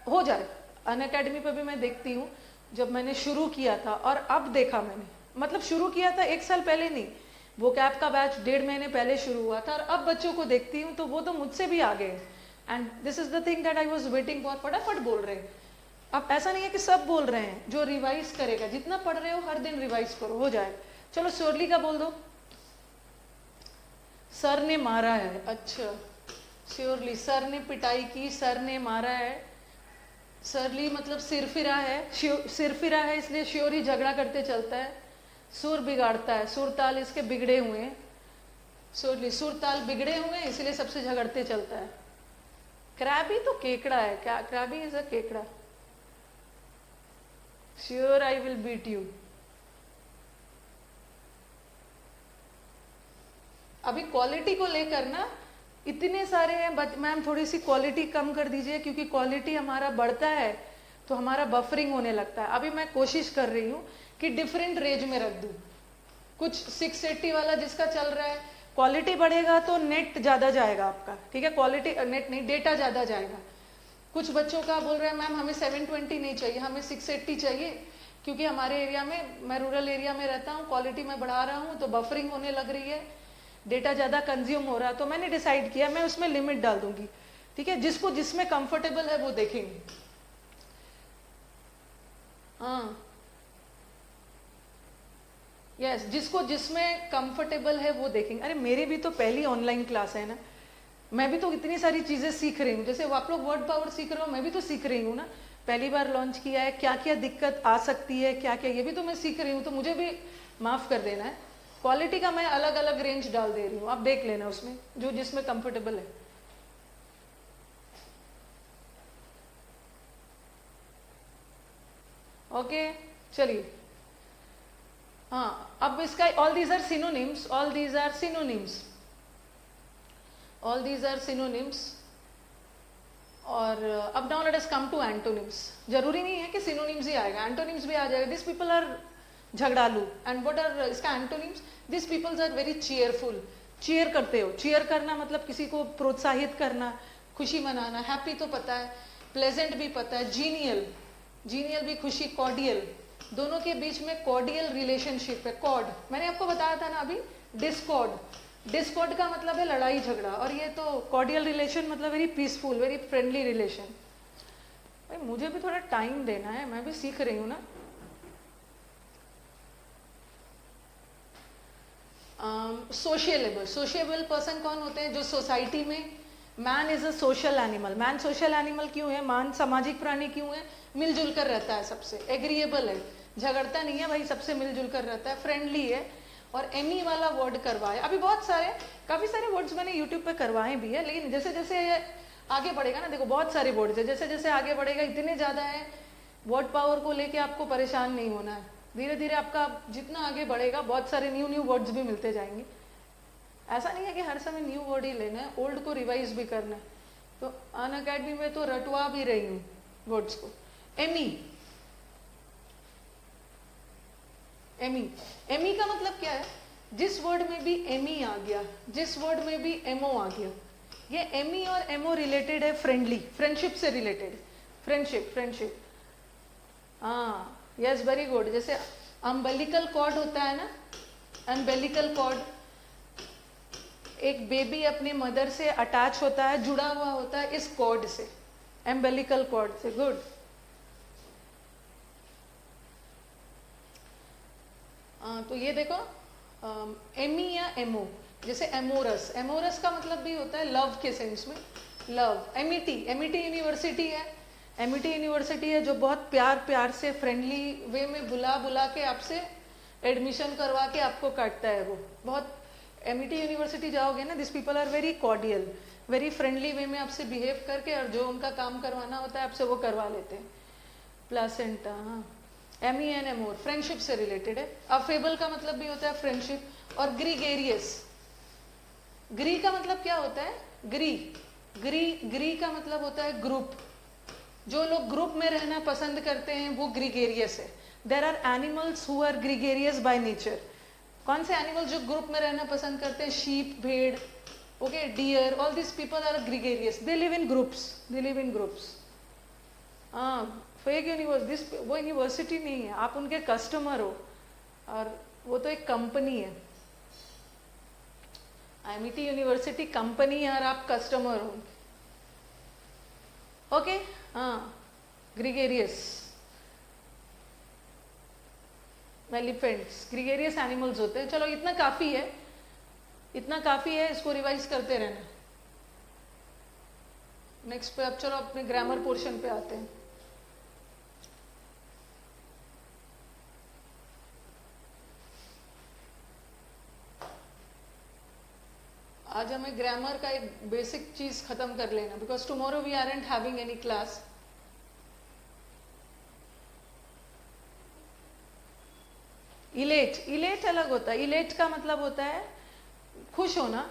हो जाए। अनअकैडमी पे भी मैं देखती हूँ, जब मैंने शुरू किया था और अब देखा मैंने, मतलब शुरू किया था 1 साल पहले नहीं, वो कैप का बैच 1.5 महीने पहले शुरू हुआ था, और अब बच्चों को देखती हूँ तो वो तो मुझसे भी आगे है। And this is the thing that I was waiting for. फटाफट बोल रहे हैं। अब ऐसा नहीं है कि सब बोल रहे हैं, जो रिवाइज करेगा, जितना पढ़ रहे हो हर दिन रिवाइज करो, हो जाए। चलो श्योरली का बोल दो, सर ने मारा है। अच्छा, श्योरली, सर ने पिटाई की, सर ने मारा है। सरली मतलब सिरफिरा है, सिरफिरा है इसलिए श्योर ही झगड़ा करते चलता है। सुर बिगाड़ता है, सुर ताल इसके बिगड़े हुए हैं, सुर ताल बिगड़े हुए हैं इसलिए सबसे झगड़ते चलता है। क्रैबी तो केकड़ा है, क्या क्रैबी इज अ केकड़ा। Sure I will beat you. अभी क्वालिटी को लेकर ना इतने सारे हैं, मैम थोड़ी सी क्वालिटी कम कर दीजिए, क्योंकि क्वालिटी हमारा बढ़ता है तो हमारा बफरिंग होने लगता है। अभी मैं कोशिश कर रही हूँ कि डिफरेंट रेंज में रख दूँ। कुछ 680 वाला जिसका चल रहा है, क्वालिटी बढ़ेगा तो नेट ज़्यादा जाएगा आपका, ठीक है, क्वालिटी नेट नहीं, डेटा ज़्यादा जाएगा। कुछ बच्चों का बोल रहे हैं मैम हमें 720 नहीं चाहिए, हमें 680 चाहिए, क्योंकि हमारे एरिया में, मैं रूरल एरिया में रहता हूँ, क्वालिटी मैं बढ़ा रहा हूँ तो बफरिंग होने लग रही है, डेटा ज़्यादा कंज्यूम हो रहा है। तो मैंने डिसाइड किया मैं उसमें लिमिट डाल दूंगी, ठीक है, जिसको जिसमें कंफर्टेबल है वो देखेंगे। हाँ यस, जिसको जिसमें कंफर्टेबल है वो देखेंगे। अरे मेरी भी तो पहली ऑनलाइन क्लास है ना, मैं भी तो इतनी सारी चीज़ें सीख रही हूँ। जैसे आप लोग वर्ड पावर सीख रहे हो, मैं भी तो सीख रही हूँ ना, पहली बार लॉन्च किया है, क्या क्या दिक्कत आ सकती है, क्या क्या, ये भी तो मैं सीख रही हूँ, तो मुझे भी माफ़ कर देना है। क्वालिटी का मैं अलग अलग रेंज डाल दे रही हूँ, आप देख लेना उसमें जो जिसमें कंफर्टेबल है। ओके चलिए, हाँ अब इसका all these are synonyms, all these are synonyms, all these are synonyms. और अब now let us come to antonyms. जरूरी नहीं है कि सिनोनिम्स ही आएगा, एंटोनिम्स भी आ जाएगा। दिस पीपल आर झगड़ालू, एंड व्हाट आर इसका antonyms, this peoples are very cheerful. Cheer करते हो, चीयर करना मतलब किसी को प्रोत्साहित करना, खुशी मनाना। हैप्पी तो पता है, प्लेजेंट भी पता है, जीनियल, जीनियल भी खुशी, कॉर्डियल, दोनों के बीच में कॉर्डियल रिलेशनशिप है। कॉर्ड मैंने आपको बताया था ना अभी, डिस्कॉर्ड, डिस्कॉर्ड का मतलब है लड़ाई झगड़ा, और ये तो कॉर्डियल रिलेशन मतलब very peaceful, very friendly relation. भाई मुझे भी थोड़ा टाइम देना है, मैं भी सीख रही हूँ ना। सोशियलेबल, सोशियबल पर्सन कौन होते हैं, जो सोसाइटी में, man is a social animal. Man social animal क्यों है, मैन सामाजिक प्राणी क्यों है, मिलजुल कर रहता है सबसे, एग्रीएबल है, झगड़ता नहीं है भाई, सबसे मिलजुल कर रहता है, फ्रेंडली है। और एमी वाला वर्ड करवाए, अभी बहुत सारे, काफ़ी सारे वर्ड्स मैंने यूट्यूब पे करवाए भी है, लेकिन जैसे जैसे आगे बढ़ेगा ना, देखो बहुत सारे वर्ड्स है, जैसे जैसे आगे बढ़ेगा इतने ज़्यादा है, वर्ड पावर को लेके आपको परेशान नहीं होना है। धीरे धीरे आपका जितना आगे बढ़ेगा बहुत सारे न्यू न्यू वर्ड्स भी मिलते जाएंगे। ऐसा नहीं है कि हर समय न्यू वर्ड ही लेना है, ओल्ड को रिवाइज भी करना है। तो अन अकेडमी में तो रटवा भी रही हूँ वर्ड्स को। एमी, एमी, एमी का मतलब क्या है, जिस वर्ड में भी एमी आ गया, जिस वर्ड में भी एमओ आ गया, ये एमी और एमओ रिलेटेड है फ्रेंडली, फ्रेंडशिप से रिलेटेड, फ्रेंडशिप, फ्रेंडशिप। हाँ यस वेरी गुड। जैसे अम्बेलिकल कॉर्ड होता है ना, अम्बेलिकल कॉर्ड, एक बेबी अपनी मदर से अटैच होता है, जुड़ा हुआ होता है इस कॉर्ड से, अम्बेलिकल कॉर्ड से। गुड। तो ये देखो एमी या एमओ, जैसे एमोरस, एमोरस का मतलब भी होता है लव के सेंस में, लव। एमिटी, एमिटी यूनिवर्सिटी है, एमिटी यूनिवर्सिटी है जो बहुत प्यार प्यार से फ्रेंडली वे में बुला बुला के आपसे एडमिशन करवा के आपको काटता है। वो बहुत, एमिटी यूनिवर्सिटी जाओगे ना, this people are very cordial, very friendly way में आपसे बिहेव करके, और जो उनका काम करवाना होता है आपसे वो करवा लेते हैं। प्लासेंटा, हाँ, एमी एंड एमोर, फ्रेंडशिप से रिलेटेड है। अफेबल का मतलब भी होता है फ्रेंडशिप। और ग्रीगेरियस, ग्री का मतलब क्या होता है, ग्री, ग्री, ग्री का मतलब होता है ग्रुप। जो लोग ग्रुप में रहना पसंद करते हैं वो ग्रीगेरियस है। There are animals who are gregarious by nature. कौन से एनिमल जो ग्रुप में रहना पसंद करते हैं, शीप, भेड़, okay, dear, all this people are gregarious, they live in groups, they live in groups. हाँ, फेक यूनिवर्सिटी, वो यूनिवर्सिटी नहीं है, आप उनके कस्टमर हो, और वो तो एक कंपनी है। एमिटी यूनिवर्सिटी कंपनी है और आप कस्टमर हो। ओके, हाँ, ग्रीगेरियस, एलिफेंट्स ग्रीगेरियस एनिमल्स होते हैं। चलो इतना काफी है, इतना काफी है, इसको रिवाइज करते रहना। नेक्स्ट पे अब चलो अपने ग्रामर पोर्शन पे आते हैं। आज हमें ग्रामर का एक बेसिक चीज खत्म कर लेना, because tomorrow we aren't having any class. Elate अलग होता है. इलेट का मतलब होता है खुश होना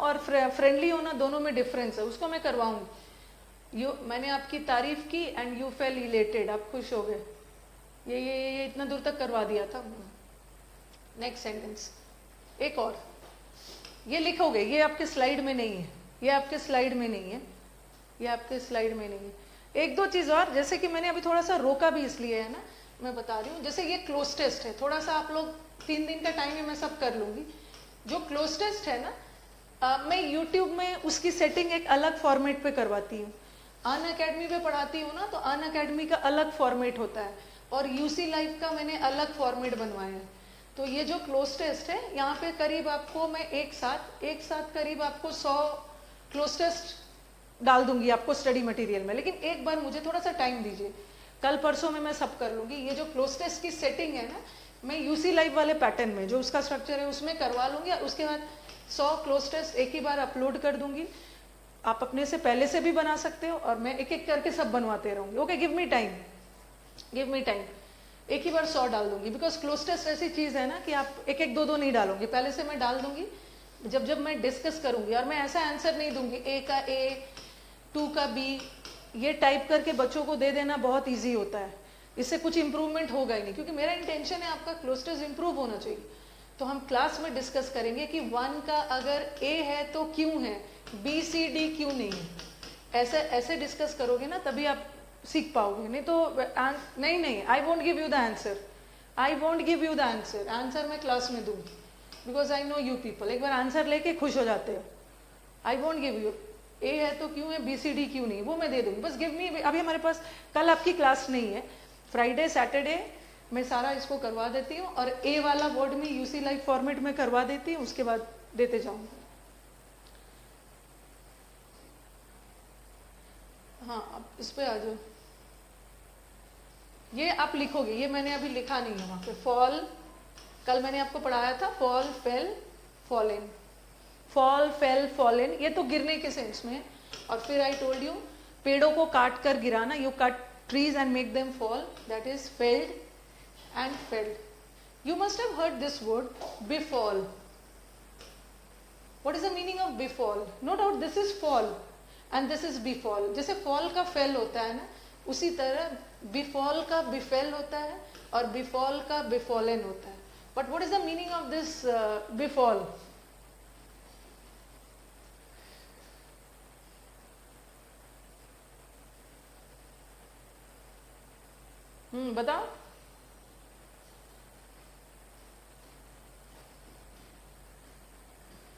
और फ्रेंडली होना, दोनों में डिफरेंस है. उसको मैं करवाऊंगी. मैंने आपकी तारीफ की एंड यू फेल इलेटेड, आप खुश हो गए. ये इतना दूर तक करवा दिया था. नेक्स्ट सेंटेंस, एक और. ये लिखोगे, ये आपके स्लाइड में नहीं है, ये आपके स्लाइड में नहीं है, ये आपके स्लाइड में नहीं है. एक दो चीज और, जैसे कि मैंने अभी थोड़ा सा रोका भी इसलिए है ना, मैं बता रही हूँ. जैसे ये क्लोज टेस्ट है, थोड़ा सा आप लोग 3 दिन का टाइम है, मैं सब कर लूंगी. जो क्लोज टेस्ट है ना, मैं यूट्यूब में उसकी सेटिंग एक अलग फॉर्मेट पे करवाती हूँ. अन अकेडमी पे पढ़ाती हूँ ना, तो अन अकेडमी का अलग फॉर्मेट होता है और यूसी लाइव का मैंने अलग फॉर्मेट बनवाया है. तो ये जो क्लोज टेस्ट है, यहाँ पे करीब आपको मैं एक साथ करीब आपको 100 क्लोज टेस्ट डाल दूंगी आपको स्टडी मटेरियल में. लेकिन एक बार मुझे थोड़ा सा टाइम दीजिए, कल परसों में मैं सब कर लूंगी. ये जो क्लोज टेस्ट की सेटिंग है ना, मैं यूसी लाइव वाले पैटर्न में जो उसका स्ट्रक्चर है उसमें करवा लूंगी. और उसके बाद 100 क्लोज टेस्ट एक ही बार अपलोड कर दूंगी. आप अपने से पहले से भी बना सकते हो और मैं एक एक करके सब बनवाते रहूंगी. Okay, give me time. एक ही बार 100 डाल दूंगी, बिकॉज क्लोज टेस्ट ऐसी चीज है ना कि आप एक एक दो नहीं डालोगे. पहले से मैं डाल दूंगी. जब मैं डिस्कस करूंगी, और मैं ऐसा आंसर नहीं दूंगी ए का ए, 2 का बी. ये टाइप करके बच्चों को दे देना बहुत ईजी होता है. इससे कुछ इंप्रूवमेंट होगा ही नहीं, क्योंकि मेरा इंटेंशन है आपका क्लोज टेस्ट इंप्रूव होना चाहिए. तो हम क्लास में डिस्कस करेंगे कि 1 का अगर ए है तो क्यों है, बी सी डी क्यों नहीं है. ऐसे डिस्कस करोगे ना, तभी आप सीख पाओगे. नहीं तो नहीं, I won't give you the answer. Answer मैं क्लास में दूंगी, because I know you people. एक बार आंसर लेके खुश हो जाते हो. I won't give you. ए है तो क्यों है, बी सी डी क्यों नहीं, वो मैं दे दूंगी. बस गिव मी. अभी हमारे पास कल आपकी क्लास नहीं है, फ्राइडे सैटरडे मैं सारा इसको करवा देती हूँ. और ए वाला वर्ड में यूसी लाइव फॉर्मेट में करवा देती हूँ, उसके बाद देते जाऊंगी. हाँ, अब इस पे आ जाओ. ये आप लिखोगे, ये मैंने अभी लिखा नहीं है वहां पे. फॉल, कल मैंने आपको पढ़ाया था. Fall, fail, fallen. Fall, fail, fallen, ये तो गिरने के सेंस में. और फिर आई टोल्ड यू, पेड़ों को काट कर गिराना. You cut trees and make them fall, that is felled and felled. You must have heard this word, befall. What is the meaning of befall? No doubt this is fall and this is befall. जैसे fall का fell होता है ना, उसी तरह befall का befell होता है और befall का befallen होता है. But what is the meaning of this befall? बताओ.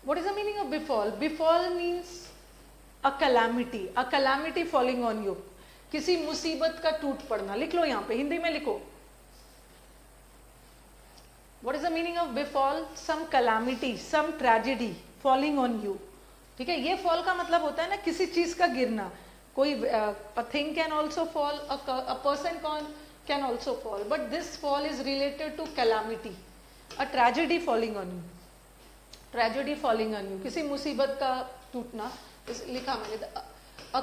What is the meaning of befall? Befall means a calamity falling on you. किसी मुसीबत का टूट पड़ना. लिख लो यहाँ पे, हिंदी में लिखो. What is the meaning of befall? Some calamity, some tragedy falling on you. ठीक है, ये fall का मतलब होता है ना किसी चीज का गिरना. कोई a thing can also fall, a person can also fall, but this fall is related to calamity, a tragedy falling on you. किसी मुसीबत का टूटना. लिखा मैंने, a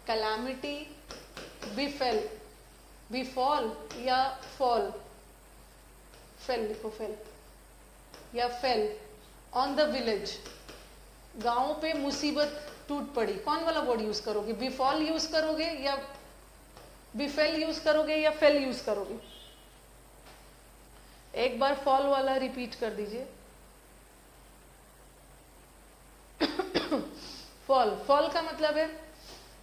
calamity befall या fall, fell लिखो, fell या fell on the village. गांव पे मुसीबत टूट पड़ी. कौन वाला वर्ड यूज करोगे, befall यूज करोगे या befell यूज करोगे या fell यूज करोगे? एक बार fall वाला रिपीट कर दीजिए. fall का मतलब है,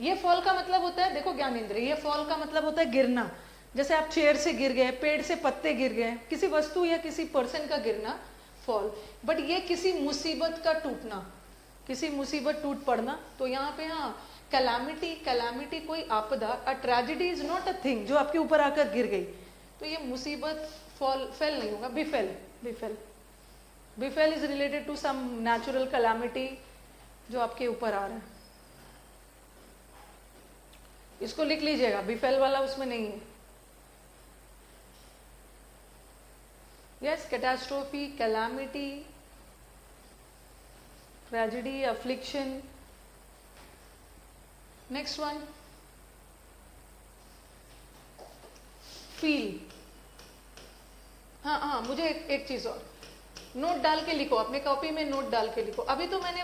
ये fall का मतलब होता है, देखो ज्ञानेंद्र, ये fall का मतलब होता है गिरना. जैसे आप चेयर से गिर गए, पेड़ से पत्ते गिर गए, किसी वस्तु या किसी पर्सन का गिरना, fall. बट ये किसी मुसीबत का टूटना, किसी मुसीबत टूट पड़ना. तो यहाँ पे हाँ, कैलामिटी कोई आपदा. अ tragedy is not a thing जो आपके ऊपर आकर गिर गई. तो ये मुसीबत फेल नहीं होगा, befall is related to some natural calamity जो आपके ऊपर आ रहा है. इसको लिख लीजिएगा, बिफेल वाला उसमें नहीं है. Yes, catastrophe, calamity, tragedy, affliction. Next one, feel. हाँ, मुझे एक चीज और, नोट डाल के लिखो, अपने कॉपी में नोट डाल के लिखो. अभी तो मैंने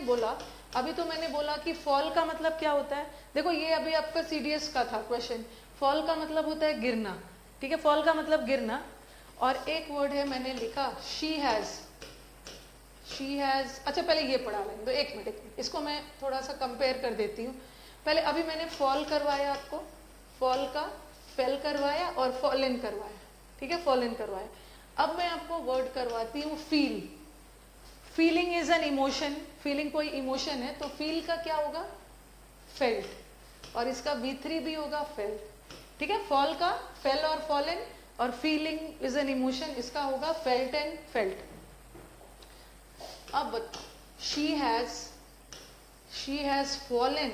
बोला कि फॉल का मतलब क्या होता है. देखो ये अभी आपका सीडीएस का था क्वेश्चन. फॉल का मतलब होता है गिरना. ठीक है, फॉल का मतलब गिरना. और एक वर्ड है मैंने लिखा, शी हैज. अच्छा पहले ये पढ़ा लेंगे तो एक मिनट, इसको मैं थोड़ा सा कंपेयर कर देती हूँ. पहले अभी मैंने फॉल करवाया आपको, फॉल का फेल करवाया और फॉलन करवाया. ठीक है, फॉलन करवाया. अब मैं आपको वर्ड करवाती हूँ feel. Feeling is an emotion. Feeling कोई इमोशन है, तो फील का क्या होगा, फेल्ट. और इसका V3 भी होगा फेल्ट. ठीक है, फॉल का फेल और फॉलन, और फीलिंग इज एन इमोशन, इसका होगा फेल्ट एंड फेल्ट. अब शी हैज फॉलन,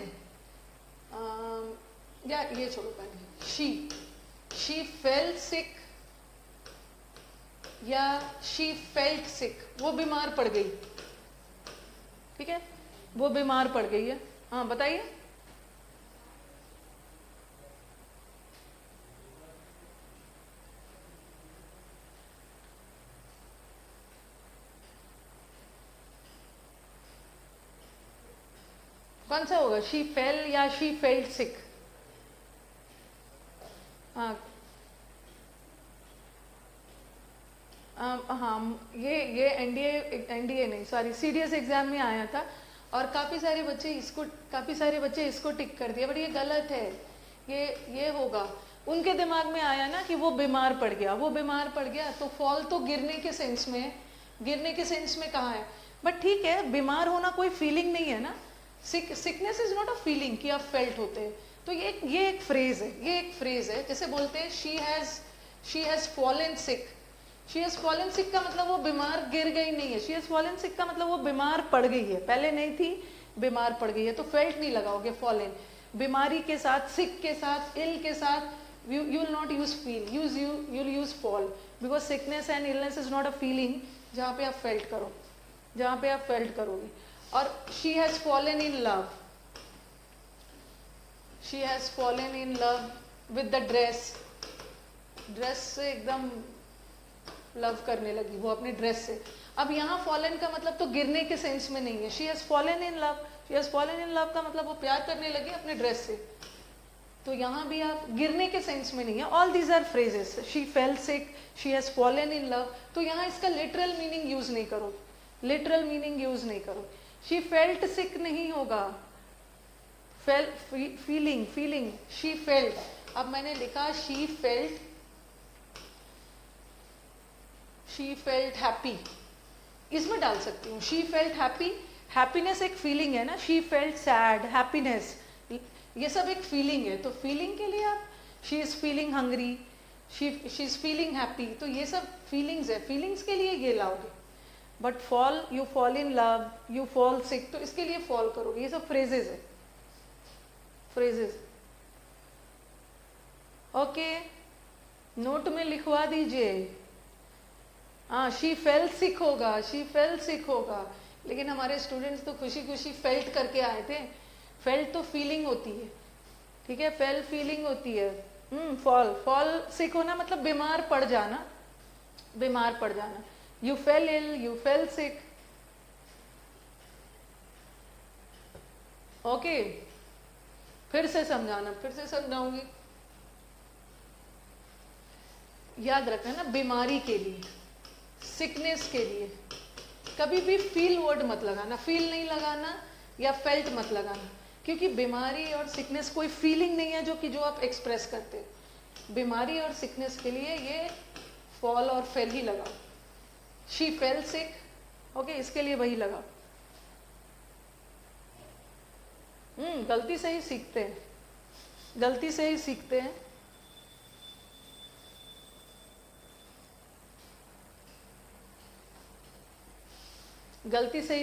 या ये छोड़ो पहले, शी फेल सिक या शी फेल्ट सिक, वो बीमार पड़ गई. ठीक है, वो बीमार पड़ गई है. हाँ बताइए. कौन सा होगा, शी फेल या शी फेल्ट सिक? हाँ ये एनडीए नहीं, सॉरी, सीडीएस एग्जाम में आया था. और काफी सारे बच्चे इसको टिक कर दिया, बट ये गलत है. ये होगा, उनके दिमाग में आया ना कि वो बीमार पड़ गया. तो फॉल तो गिरने के सेंस में कहाँ है. बट ठीक है, बीमार होना कोई फीलिंग नहीं है ना. Sickness is not a feeling कि आप फेल्ट होते हैं. तो ये एक फ्रेज है, जैसे बोलते हैं she has fallen sick. She has fallen sick का मतलब वो बीमार गिर गई नहीं है. शी हैज फॉलन सिक का मतलब वो बीमार पड़ गई है, पहले नहीं थी, बीमार पड़ गई है. तो फेल्ट नहीं लगाओगे, फॉलन. बीमारी के साथ, सिक के साथ, इल के साथ you will not use feel, you will use fall, because sickness and illness is not a feeling जहाँ पे आप फेल्ट करोगे. और she has fallen in love. She has fallen in love with the dress से एकदम love करने लगी वो अपने ड्रेस से. अब यहाँ फॉलन का मतलब तो गिरने के सेंस में नहीं है. She has fallen in love का मतलब वो प्यार करने लगी अपने ड्रेस से. तो यहाँ भी आप गिरने के सेंस में नहीं है. All these are phrases. She fell sick, she has fallen in love. तो यहाँ इसका लिटरल मीनिंग यूज नहीं करो. शी फेल्ट सिक नहीं होगा. Feeling she felt. अब मैंने लिखा शी फेल्ट हैप्पी, इसमें डाल सकती हूँ. शी फेल्ट हैप्पी, हैप्पीनेस एक फीलिंग है ना. शी फेल्ट सैड, हैप्पीनेस, ये सब एक फीलिंग है. तो फीलिंग के लिए आप she is feeling hungry, she is feeling happy, तो ये सब फीलिंग्स है. फीलिंग्स के लिए ये लाओगे. But fall, you fall in love, you fall sick, तो इसके लिए फॉल करोगे. ये सब फ्रेजेस है, ओके. नोट में लिखवा दीजिए. हाँ, शी फेल सिक होगा. लेकिन हमारे स्टूडेंट्स तो खुशी फेल्ट करके आए थे. फेल्ट तो फीलिंग होती है. ठीक है, फेल फीलिंग होती है. फॉल सिक होना मतलब बीमार पड़ जाना. You fell ill, you fell sick. Okay, फिर से समझाऊंगी. याद रखना ना, बीमारी के लिए, सिकनेस के लिए कभी भी फील वर्ड मत लगाना. फील नहीं लगाना या फेल्ट मत लगाना, क्योंकि बीमारी और सिकनेस कोई फीलिंग नहीं है जो आप एक्सप्रेस करते हो. बीमारी और सिकनेस के लिए ये फॉल और फेल ही लगाओ. शी फेल सिक, ओके, इसके लिए वही लगाओ. गलती से ही सीखते हैं. गलती से ही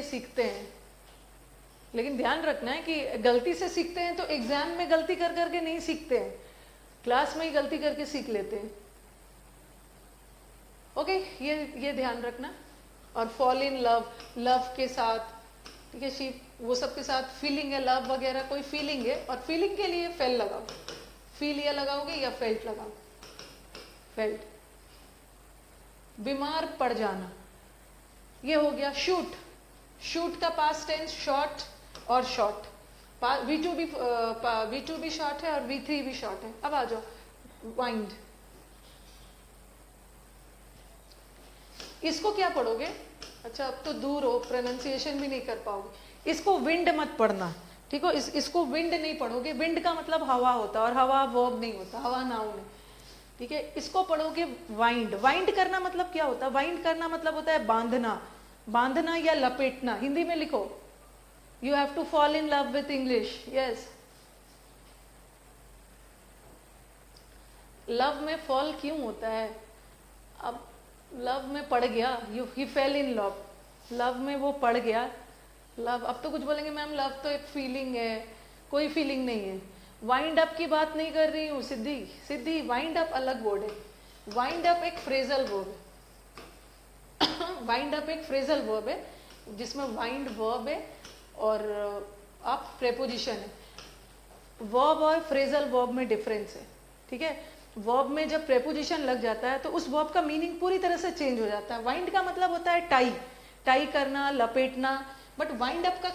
सीखते हैं. लेकिन ध्यान रखना है कि गलती से सीखते हैं तो एग्जाम में गलती कर करके नहीं सीखते हैं, क्लास में ही गलती करके सीख लेते हैं. ओके, ये ध्यान रखना. और फॉल इन लव, लव के साथ ठीक है, शी वो सब के साथ फीलिंग है, लव वगैरह कोई फीलिंग है, और फीलिंग के लिए फेल लगाओ, फील या लगाओगे या फेल्ट लगाओ, फेल्ट। बीमार पड़ जाना, ये हो गया शूट, शूट का पास्ट टेंस शॉट और शॉट, V2 भी शॉर्ट है और V3 भी शॉर्ट है। अब आ जाओ वाइंड, इसको क्या पढ़ोगे? अच्छा अब तो दूर हो, प्रोनाउंसिएशन भी नहीं कर पाओगे। इसको विंड मत पढ़ना, ठीक हो, इसको विंड नहीं पढ़ोगे। विंड का मतलब हवा होता है और हवा वर्ब नहीं होता, हवा नाउन है, ठीक है। इसको पढ़ोगे वाइंड। वाइंड करना मतलब क्या होता है? वाइंड करना मतलब होता है बांधना, बांधना या लपेटना। हिंदी में लिखो, you have to fall in love with English, yes. Love में फॉल क्यों होता है? अब लव में पड़ गया, he fell in love, love में वो पड़ गया। लव, अब तो कुछ बोलेंगे मैम लव तो एक फीलिंग है, कोई फीलिंग नहीं है। वाइंड अप की बात नहीं कर रही हूँ सिद्धि, सिद्धि वाइंड अप अलग वर्ड है। वाइंड अप एक फ्रेजल वर्ब है। वाइंड अप एक फ्रेजल वर्ब है जिसमें वाइंड वर्ब है और अप प्रेपोजिशन है। वर्ब और फ्रेजल वर्ब में डिफरेंस है, ठीक है। वर्ब में जब प्रेपोजिशन लग जाता है तो उस वर्ब का मीनिंग पूरी तरह से चेंज हो जाता है। वाइंड का मतलब होता है टाई, टाई करना, लपेटना। बट वाइंड अप का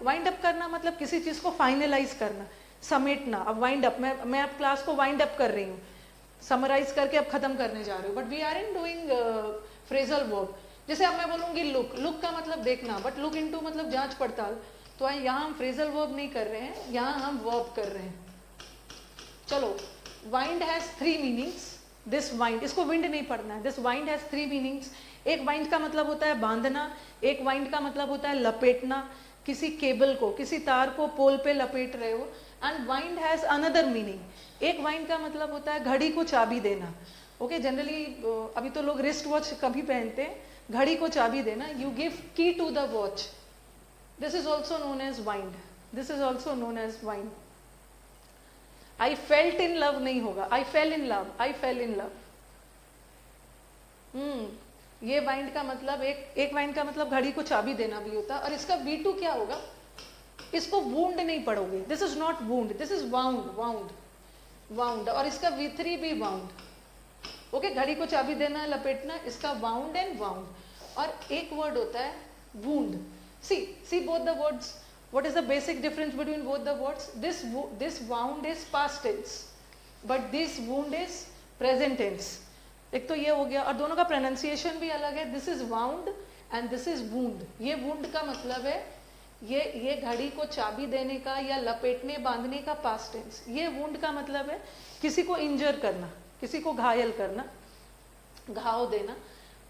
वाइंड अप करना मतलब किसी चीज को फाइनलाइज करना, समेटना। अब वाइंड अप, मैं अब क्लास को वाइंड अप कर रही हूँ, समराइज करके अब खत्म करने जा रही हूँ। But we are in doing phrasal verb. जैसे अब मैं बोलूंगी लुक, लुक का मतलब देखना, बट लुक इनटू मतलब जांच पड़ताल। तो यहाँ हम फ्रेजल वर्ब नहीं कर रहे हैं, यहाँ हम वर्ब कर रहे हैं। चलो, wind has 3 meanings. This wind, इसको विंड नहीं पढ़ना है। This wind has 3 meanings. एक वाइंड का मतलब होता है बांधना, एक वाइंड का मतलब होता है लपेटना, किसी केबल को, किसी तार को पोल पे लपेट रहे हो। And wind has another meaning, एक वाइंड का मतलब होता है घड़ी को चाबी देना। ओके, जनरली अभी तो लोग रिस्ट वॉच कभी पहनते हैं, घड़ी को चाबी देना, you give key to the watch, this is also known as wind, this is also known as wind. I felt in love नहीं होगा, I fell in love, I fell in love. ये वाइंड का मतलब एक wind का मतलब घड़ी को चाबी देना भी होता है। और इसका V2 क्या होगा? इसको वूंड नहीं पढ़ोगे, this is not wound, this is wound, wound, wound. और इसका V3 भी वाउंड। ओके, घड़ी को चाबी देना, लपेटना, इसका वाउंड एंड वाउंड। और एक वर्ड होता है wound. See both the words, what is the basic difference between both the words? This wound is past tense but this wound is present tense। एक तो ये हो गया, और दोनों का प्रोनाउंसिएशन भी अलग है। This is wound and this is wound. ये वूंड का मतलब है ये घड़ी को चाबी देने का या लपेटने बांधने का पास्ट टेंस। ये वूंड का मतलब है किसी को इंजर करना, किसी को घायल करना, घाव देना।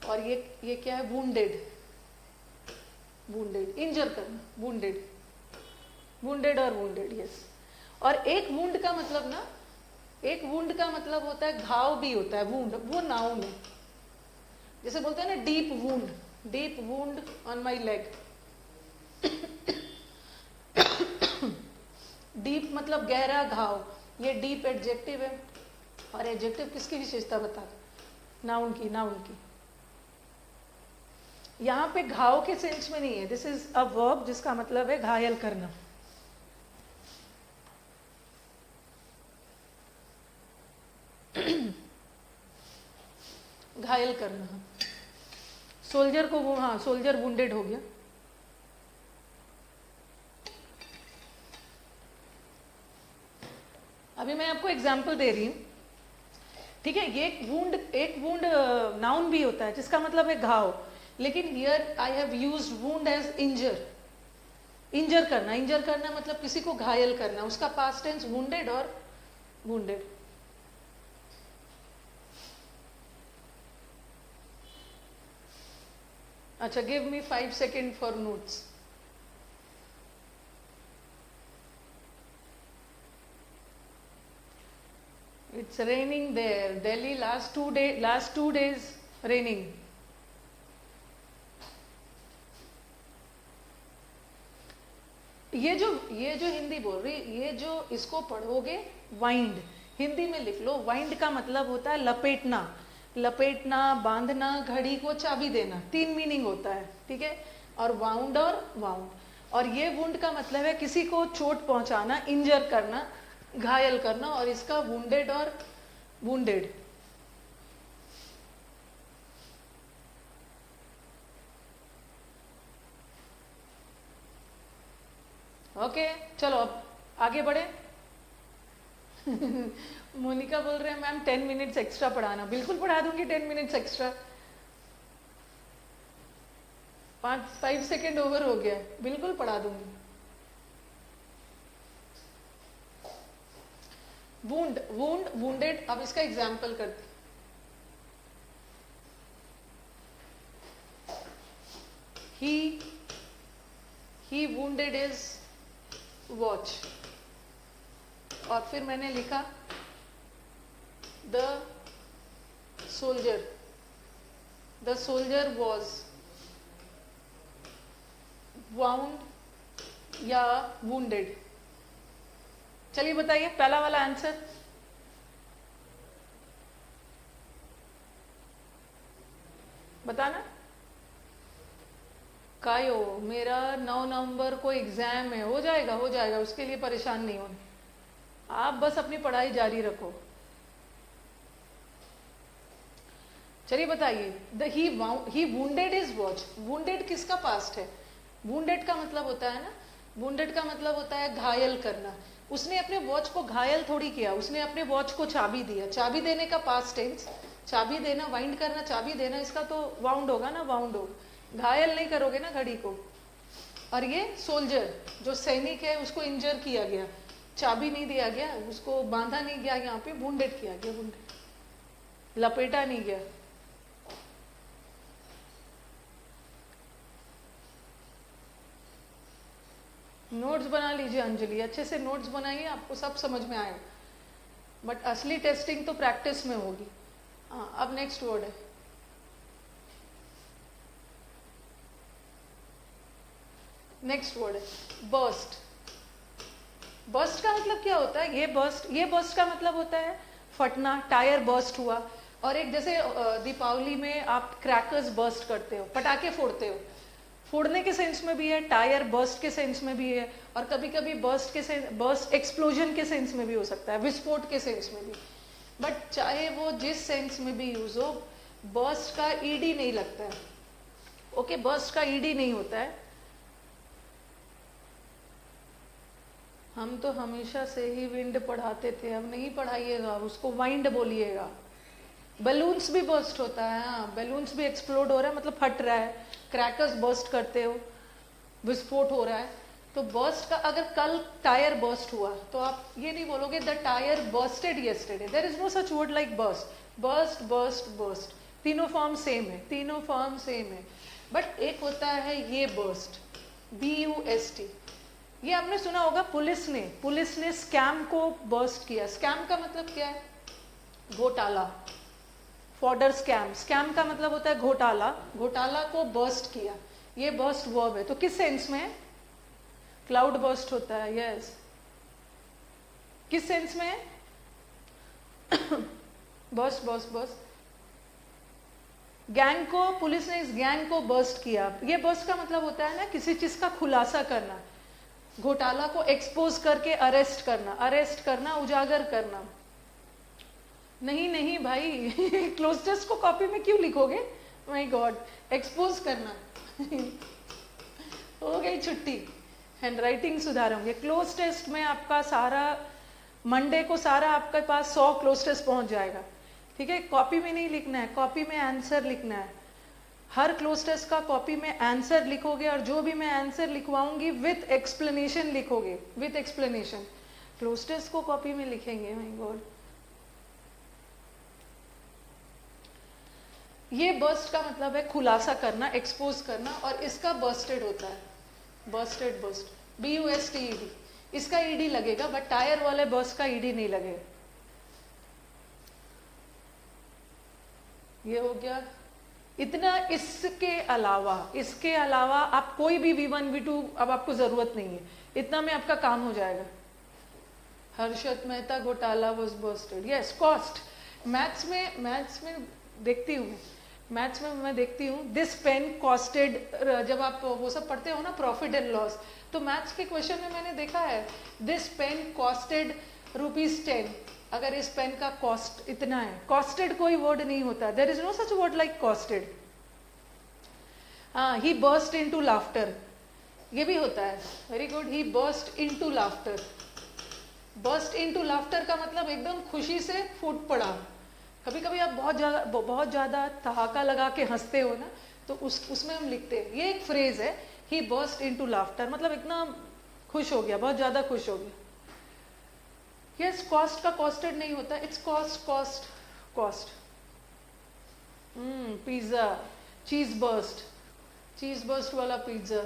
और ये क्या है? वुंडेड, वुंडेड, इंजर करना, वुंडेड, वुंडेड और वुंडेड, यस। और एक वुंड का मतलब ना, एक वुंड का मतलब होता है घाव भी होता है। वुंड वो नाउन है। जैसे बोलते हैं ना deep wound, deep wound on my leg. Deep मतलब गहरा घाव, ये डीप एडजेक्टिव है। और एडजेक्टिव किसकी विशेषता बता? नाउन की, नाउन की। यहाँ पे घाव के सेंस में नहीं है, दिस इज अ वर्ब जिसका मतलब है घायल करना। घायल करना। सोल्जर को वो, हाँ, सोल्जर वुंडेड हो गया। अभी मैं आपको एग्जाम्पल दे रही हूं, ठीक है। ये एक वुंड नाउन भी होता है जिसका मतलब है घाव, लेकिन here I have used wound as injure. Injure करना, इंजर करना मतलब किसी को घायल करना, उसका पास्ट टेंस वुंडेड और वुंडेड। अच्छा, give me 5 second for notes. It's raining there, Delhi last 2 days raining। ये जो हिंदी बोल रही, ये जो इसको पढ़ोगे वाइंड, हिंदी में लिख लो। वाइंड का मतलब होता है लपेटना, लपेटना, बांधना, घड़ी को चाबी देना। 3 मीनिंग होता है, ठीक है। और वाउंड और वाउंड। और ये वुंड का मतलब है किसी को चोट पहुंचाना, इंजर करना, घायल करना, और इसका वुंडेड और वुंडेड। ओके चलो अब आगे बढ़े। मोनिका बोल रहे हैं मैम 10 मिनट्स एक्स्ट्रा पढ़ाना। बिल्कुल पढ़ा दूंगी 10 मिनट्स एक्स्ट्रा। 5 सेकेंड ओवर हो गया, बिल्कुल पढ़ा दूंगी। Wound, wound, wounded. अब इसका एग्जाम्पल करते। ही वुंडेड इज वॉच, और फिर मैंने लिखा द सोल्जर वॉज वाउंड या वुंडेड। चलिए बताइए पहला वाला आंसर। बताना। कायो, मेरा 9 नवंबर को एग्जाम है। हो जाएगा हो जाएगा, उसके लिए परेशान नहीं होना, आप बस अपनी पढ़ाई जारी रखो। चलिए बताइए, ही वुंडेड इज वॉच। वुंडेड किसका पास्ट है? वुंडेड का मतलब होता है ना, वुंडेड का मतलब होता है घायल करना। उसने अपने वॉच को घायल थोड़ी किया, उसने अपने वॉच को चाबी दिया। चाबी देने का पास्ट टेंस, चाबी देना, वाइंड करना, चाबी देना, इसका तो वाउंड होगा ना, वाउंड होगा। घायल नहीं करोगे ना घड़ी को। और ये सोल्जर जो सैनिक है उसको इंजर किया गया, चाबी नहीं दिया गया, उसको बांधा नहीं गया, यहाँ पे वुंडेड किया गया, वुंडेड, लपेटा नहीं गया। नोट्स बना लीजिए अंजलि, अच्छे से नोट्स बनाइए, आपको सब समझ में आएगा। बट असली टेस्टिंग तो प्रैक्टिस में होगी। हाँ, अब नेक्स्ट वर्ड है बर्स्ट। बर्स्ट का मतलब क्या होता है? ये बर्स्ट का मतलब होता है फटना, टायर बर्स्ट हुआ। और एक जैसे दीपावली में आप क्रैकर्स बर्स्ट करते हो, पटाखे फोड़ते हो, फोड़ने के सेंस में भी है, टायर बर्स्ट के सेंस में भी है, और कभी कभी बर्स्ट एक्सप्लोजन के सेंस में भी हो सकता है, विस्फोट के सेंस में भी। बट चाहे वो जिस सेंस में भी यूज हो, बर्स्ट का ईडी नहीं लगता है। ओके, बर्स्ट का ईडी नहीं होता है। हम तो हमेशा से ही विंड पढ़ाते थे, अब नहीं पढ़ाइएगा, उसको वाइंड बोलिएगा। बलून्स भी बर्स्ट होता है, हाँ, बलून्स भी एक्सप्लोड हो रहा है, मतलब फट रहा है। क्रैकर्स बर्स्ट करते हो, विस्फोट हो रहा है। तो बर्स्ट का, अगर कल टायर बर्स्ट हुआ तो आप ये नहीं बोलोगे the tyre bursted yesterday. There is no such word like burst. Burst, burst, burst, तीनों फॉर्म सेम है, तीनों फॉर्म सेम है। बट एक होता है ये बर्स्ट, BUST। ये आपने सुना होगा, पुलिस ने स्कैम को बर्स्ट किया। स्कैम का मतलब क्या है? घोटाला, फॉर्डर स्कैम। स्कैम का मतलब होता है घोटाला, घोटाला को बर्स्ट किया। ये बर्स्ट वर्ब है। तो किस सेंस में? क्लाउड बर्स्ट होता है, यस। किस सेंस में? Burst, burst, burst. गैंग को, पुलिस ने इस गैंग को बर्स्ट किया। ये बर्स्ट का मतलब होता है ना किसी चीज का खुलासा करना, घोटाला को एक्सपोज करके अरेस्ट करना, उजागर करना। नहीं नहीं भाई, क्लोज टेस्ट को कॉपी में क्यों लिखोगे? माय गॉड, एक्सपोज करना। हो गई छुट्टी, हैंडराइटिंग सुधारोगे। क्लोज टेस्ट में आपका सारा, मंडे को सारा आपके पास 100 क्लोज टेस्ट पहुंच जाएगा। ठीक है, कॉपी में नहीं लिखना है, कॉपी में आंसर लिखना है। हर क्लोज टेस्ट का कॉपी में आंसर लिखोगे, और जो भी मैं आंसर लिखवाऊंगी विथ एक्सप्लेनेशन लिखोगे, विथ एक्सप्लेनेशन। क्लोज टेस्ट को कॉपी में लिखेंगे, माय गॉड। ये बर्स्ट का मतलब है खुलासा करना, एक्सपोज करना, और इसका बर्स्टेड होता है, बर्स्टेड, बर्स्ट, BUSTED। इसका ईडी लगेगा, बट टायर वाले बर्स्ट का ईडी नहीं लगेगा। ये हो गया इतना। इसके अलावा आप कोई भी V1 V2 अब आपको जरूरत नहीं है, इतना में आपका काम हो जाएगा। हर्षद मेहता घोटाला was bursted, yes. Cost, maths में देखती हूँ, मैथ्स में मैं देखती हूँ दिस पेन कॉस्टेड, जब आप वो सब पढ़ते हो ना प्रॉफिट एंड लॉस, तो मैथ्स के क्वेश्चन में मैंने देखा है दिस पेन कॉस्टेड ₹10। अगर इस पेन का कॉस्ट इतना है, कॉस्टेड कोई वर्ड नहीं होता, there is no such word like costed. हाँ, ही बर्स्ट इनटू लाफ्टर, ये भी होता है, very good, he burst into laughter. Burst into laughter का मतलब एकदम खुशी से फूट पड़ा। कभी कभी आप बहुत ज्यादा ठहाका लगा के हंसते हो ना, तो उसमें हम लिखते हैं, ये एक फ्रेज है, ही बर्स्ट इनटू लाफ्टर, मतलब इतना खुश हो गया, बहुत ज्यादा खुश हो गया। यस, कॉस्ट का कॉस्टेड नहीं होता, it's cost cost cost. Pizza, cheese burst वाला पिज्जा।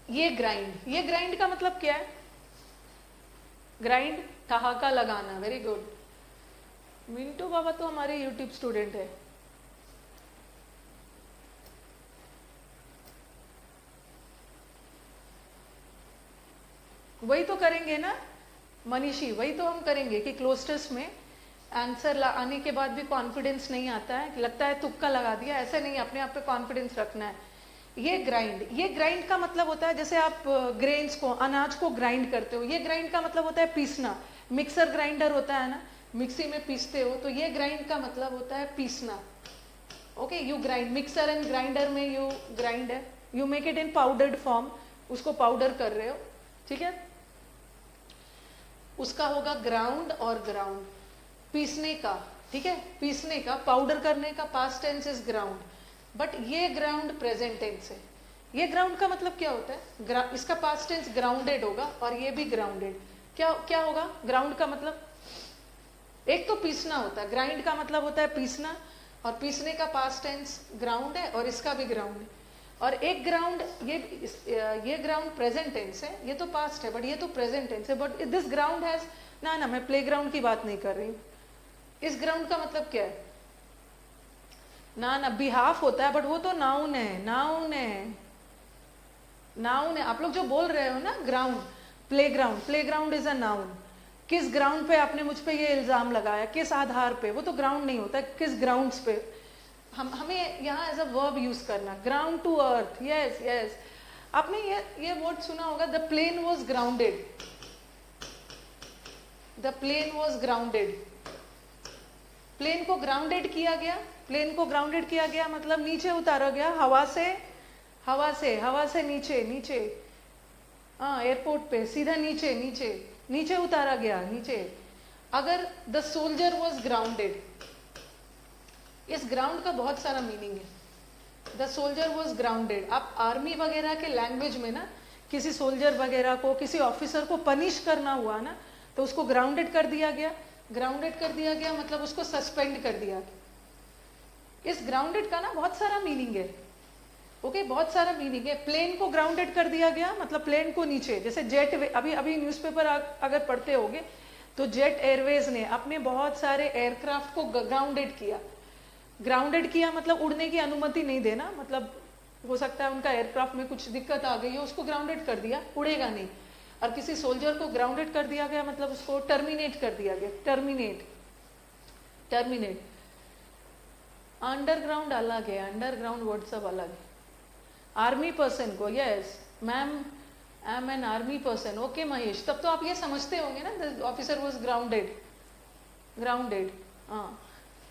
ये ग्राइंड का मतलब क्या है? ग्राइंड, ठहाका लगाना, वेरी गुड। मिंटू बाबा तो हमारे यूट्यूब स्टूडेंट है। वही तो करेंगे ना मनीषी, वही तो हम करेंगे कि क्लोस्टर्स में आंसर आने के बाद भी कॉन्फिडेंस नहीं आता है, लगता है तुक्का लगा दिया, ऐसे नहीं, अपने आप पे कॉन्फिडेंस रखना है। ये ग्राइंड का मतलब होता है, जैसे आप ग्रेन्स को, अनाज को ग्राइंड करते हो, ये ग्राइंड का मतलब होता है पीसना। मिक्सर ग्राइंडर होता है ना, मिक्सी में पीसते हो, तो ये ग्राइंड का मतलब होता है पीसना। Okay, you grind, mixer and grinder में यू ग्राइंड है, you make it in powdered form, उसको पाउडर कर रहे हो, ठीक है। उसका होगा ग्राउंड और ग्राउंड, पीसने का, ठीक है, पीसने का, पाउडर करने का past tense is ground, but ये ग्राउंड प्रेजेंट टेंस है। ये ग्राउंड का मतलब क्या होता है? इसका पास्ट टेंस ग्राउंडेड होगा और ये भी ग्राउंडेड। क्या होगा ग्राउंड का मतलब? एक तो पीसना होता है, ग्राइंड का मतलब होता है पीसना, और पीसने का पास्ट टेंस ग्राउंड है और इसका भी ग्राउंड है। और एक ग्राउंड, ये ग्राउंड प्रेजेंट टेंस है, ये तो पास्ट है बट ये तो प्रेजेंट टेंस है, बट दिस ग्राउंड हैज, ना मैं प्ले ग्राउंड की बात नहीं कर रही हूँ। इस ग्राउंड का मतलब क्या है? ना बिहाफ होता है, बट वो तो नाउन है, नाउन है। आप लोग जो बोल रहे हो ना ground, play ground is a noun. किस ग्राउंड पे आपने मुझ पे ये इल्जाम लगाया, किस आधार पे, वो तो ग्राउंड नहीं होता, किस ग्राउंड्स पे। हमें यहाँ एज अ वर्ब यूज करना, ग्राउंड टू अर्थ। यस, आपने ये वर्ड सुना होगा, the plane was grounded, the plane was grounded. Plane को ग्राउंडेड किया गया, प्लेन को ग्राउंडेड किया गया मतलब नीचे उतारा गया, हवा से नीचे, हाँ, एयरपोर्ट पे सीधा नीचे उतारा गया, नीचे। अगर द सोल्जर वॉज ग्राउंडेड, इस ग्राउंड का बहुत सारा मीनिंग है। द सोल्जर वॉज ग्राउंडेड, आप आर्मी वगैरह के लैंग्वेज में ना, किसी सोल्जर वगैरह को, किसी ऑफिसर को पनिश करना हुआ ना, तो उसको ग्राउंडेड कर दिया गया। मतलब उसको सस्पेंड कर दिया। इस ग्राउंडेड का ना बहुत सारा मीनिंग है, ओके, बहुत सारा मीनिंग है। प्लेन को ग्राउंडेड कर दिया गया मतलब प्लेन को नीचे, जैसे जेट, अभी न्यूज़पेपर अगर पढ़ते होगे तो जेट एयरवेज ने अपने बहुत सारे एयरक्राफ्ट को ग्राउंडेड किया मतलब उड़ने की अनुमति नहीं देना, मतलब हो सकता है उनका एयरक्राफ्ट में कुछ दिक्कत आ गई हो, उसको ग्राउंडेड कर दिया, उड़ेगा नहीं। और किसी सोल्जर को ग्राउंडेड कर दिया गया मतलब उसको टर्मिनेट कर दिया गया, टर्मिनेट। अंडरग्राउंड अलग है, अंडरग्राउंड वर्ड सब अलग है। आर्मी पर्सन को, yes ma'am, I am an army person, okay Mahesh, तब तो आप ये समझते होंगे ना, द ऑफिसर वॉज ग्राउंडेड। हाँ,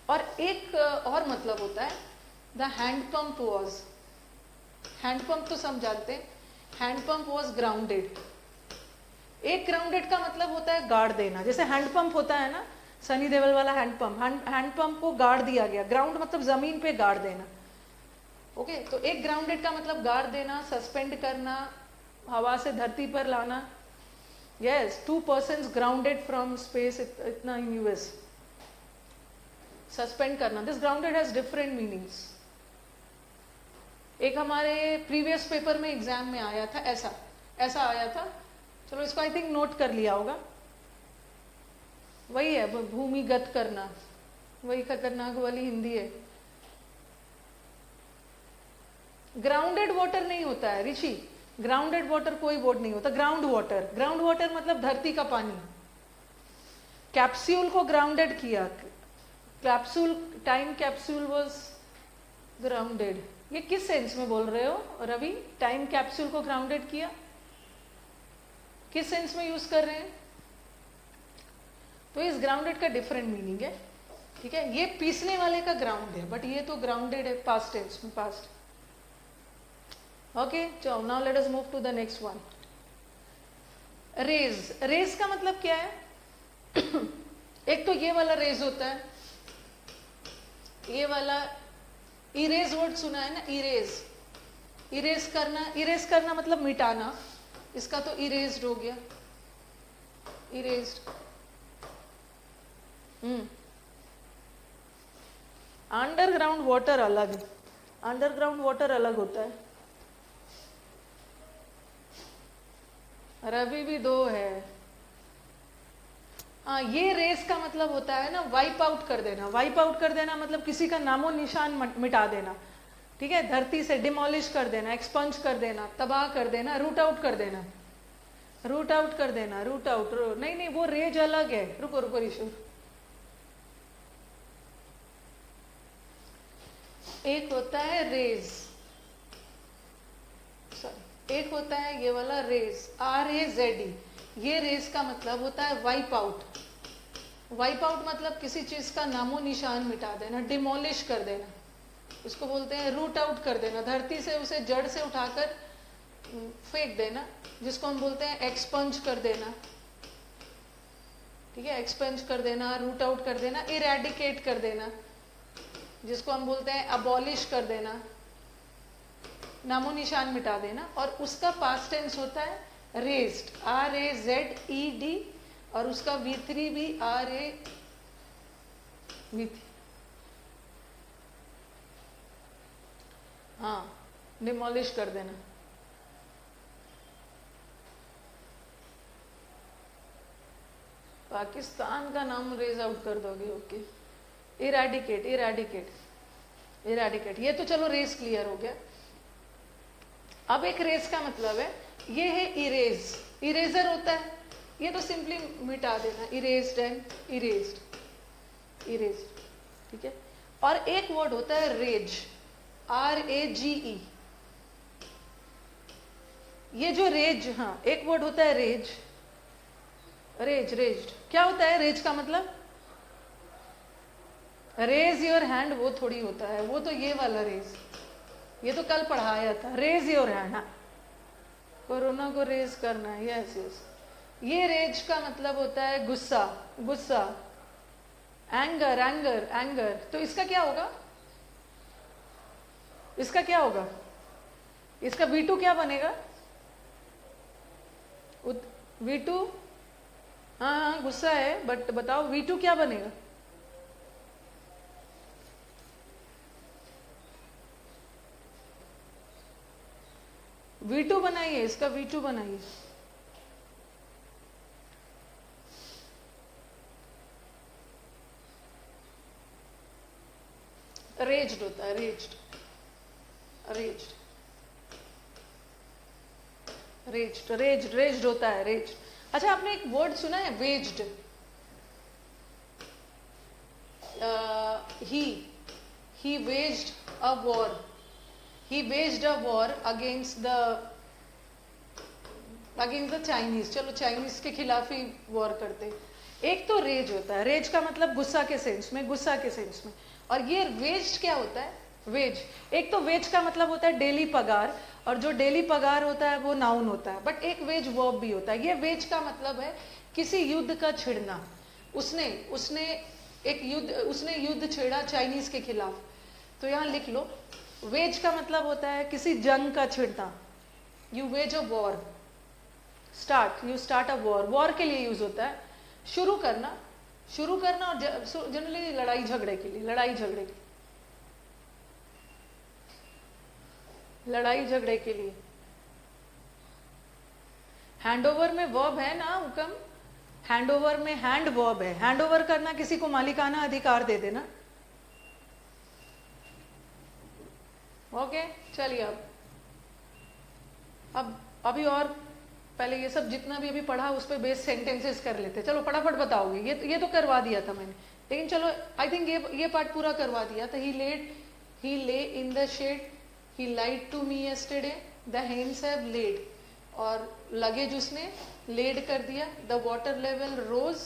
और एक और मतलब होता है, द हैंडपंप वॉज, हैंडपंप तो सब जानते हैं, हैंडपंप वॉज ग्राउंडेड। एक ग्राउंडेड का मतलब होता है गाड़ देना, जैसे हैंडपंप होता है ना, सनी देओल वाला हैंडपंप को गाड़ दिया गया। ग्राउंड मतलब जमीन पे गाड़ देना, ओके। तो एक ग्राउंडेड का मतलब गाड़ देना, सस्पेंड करना, हवा से धरती पर लाना। Yes, 2 persons grounded from space, इतना इन यूएस, सस्पेंड करना। This grounded has different meanings. एक हमारे प्रीवियस पेपर में एग्जाम में आया था, ऐसा आया था, चलो इसको आई थिंक नोट कर लिया होगा। वही है, भूमिगत करना, वही खतरनाक वाली हिंदी है। ग्राउंडेड वाटर नहीं होता है ऋषि, ग्राउंडेड वाटर कोई वर्ड नहीं होता। ग्राउंड वाटर मतलब धरती का पानी। कैप्सूल को ग्राउंडेड किया, capsule, time capsule was grounded, ये किस सेंस में बोल रहे हो रवि? टाइम कैप्सूल को ग्राउंडेड किया, किस सेंस में यूज कर रहे हैं? तो इस ग्राउंडेड का डिफरेंट मीनिंग है, ठीक है। ये पीसने वाले का ग्राउंड है, बट ये तो ग्राउंडेड है पास्ट टेंस में, पास्ट। ओके, चलो now let us move to the next one. Raise, raise का मतलब क्या है? एक तो ये वाला रेज होता है, ये वाला इरेज वर्ड सुना है ना, इरेज, इरेज करना, इरेज करना मतलब मिटाना, इसका तो इरेज्ड हो गया, इरेज्ड। अंडरग्राउंड वाटर अलग है, अंडरग्राउंड वाटर अलग होता है। रवि भी दो है। हाँ, ये रेस का मतलब होता है ना वाइप आउट कर देना, वाइप आउट कर देना मतलब किसी का नामो निशान मिटा देना, ठीक है। धरती से डिमोलिश कर देना, एक्सपंज कर देना, तबाह कर देना, रूट आउट कर देना, रूट आउट कर देना, रूट आउट। नहीं नहीं, वो रेज अलग है। रुको रुको ऋषु, एक होता है रेज, सॉरी, एक होता है ये वाला रेज, RAZE। ये रेज का मतलब होता है वाइप आउट। वाइप आउट मतलब किसी चीज का नामो निशान मिटा देना, डिमोलिश कर देना, इसको बोलते हैं रूट आउट कर देना, धरती से उसे जड़ से उठाकर फेंक देना, जिसको हम बोलते हैं एक्सपंज कर देना, ठीक है। एक्सपंज कर देना, रूट आउट कर देना, इरेडिकेट कर देना, जिसको हम बोलते हैं अबॉलिश कर देना, नामो निशान मिटा देना। और उसका पास्ट टेंस होता है रेज्ड, RAZED, और उसका V3 भी V3, हाँ, डिमोलिश कर देना। पाकिस्तान का नाम रेज आउट कर दोगे, ओके। इरेडिकेट, इरेडिकेट, इरेडिकेट, ये तो चलो रेस क्लियर हो गया। अब एक रेस का मतलब है, ये है इरेज, इरेजर होता है, ये तो सिंपली मिटा देना, इरेज्ड एंड इरेज्ड, इरेज्ड, ठीक है। और एक वर्ड होता है रेज, RAGE। ये जो रेज, हाँ, एक वर्ड होता है रेज, रेज, रेज्ड, क्या होता है रेज का मतलब? रेज योर हैंड वो थोड़ी होता है, वो तो ये वाला रेज, ये तो कल पढ़ाया था, रेज योर हैंड, कोरोना को रेज करना है, यस यस। ये रेज का मतलब होता है गुस्सा, गुस्सा, एंगर, एंगर, एंगर। तो इसका क्या होगा? इसका क्या होगा? इसका V2 क्या बनेगा? V2, हाँ हाँ गुस्सा है, बट बताओ V2 क्या बनेगा? V2 बनाइए, इसका V2 बनाइए। रेज्ड होता है, raised, raised, raised, raised, raised होता है, रेज्ड। अच्छा, आपने एक वर्ड सुना है वेज्ड? he waged a war, he waged a war against the Chinese. चलो चाइनीज के खिलाफ ही वॉर करते। एक तो रेज होता है, रेज का मतलब गुस्सा के सेंस में, गुस्सा के सेंस में। और ये वेज क्या होता है? वेज, एक तो वेज का मतलब होता है डेली पगार, और जो डेली पगार होता है वो नाउन होता है, बट एक वेज वर्ब भी होता है। ये वेज का मतलब है किसी युद्ध का छिड़ना। उसने युद्ध छेड़ा चाइनीज के खिलाफ, तो यहाँ लिख लो, वेज का मतलब होता है किसी जंग का छिड़ना। You wage a war, start, you start a war, war के लिए यूज होता है, शुरू करना, शुरू करना, और जनरली लड़ाई झगड़े के लिए, लड़ाई झगड़े के लिए, लड़ाई झगड़े के लिए। हैंडओवर में वर्ब है ना हुक्म, हैंडओवर में हैंड वर्ब है, हैंडओवर करना, किसी को मालिकाना अधिकार दे देना। ओके, चलिए अब अभी और पहले ये सब जितना भी अभी पढ़ा उस पर बेस सेंटेंसेस कर लेते। चलो फटाफट बताओगे, ये तो करवा दिया था मैंने, लेकिन चलो आई थिंक ये पार्ट पूरा करवा दिया था। He lay in the shade, he lied to me yesterday, the hens have laid, और लगेज उसने लेड कर दिया, द वाटर लेवल रोज,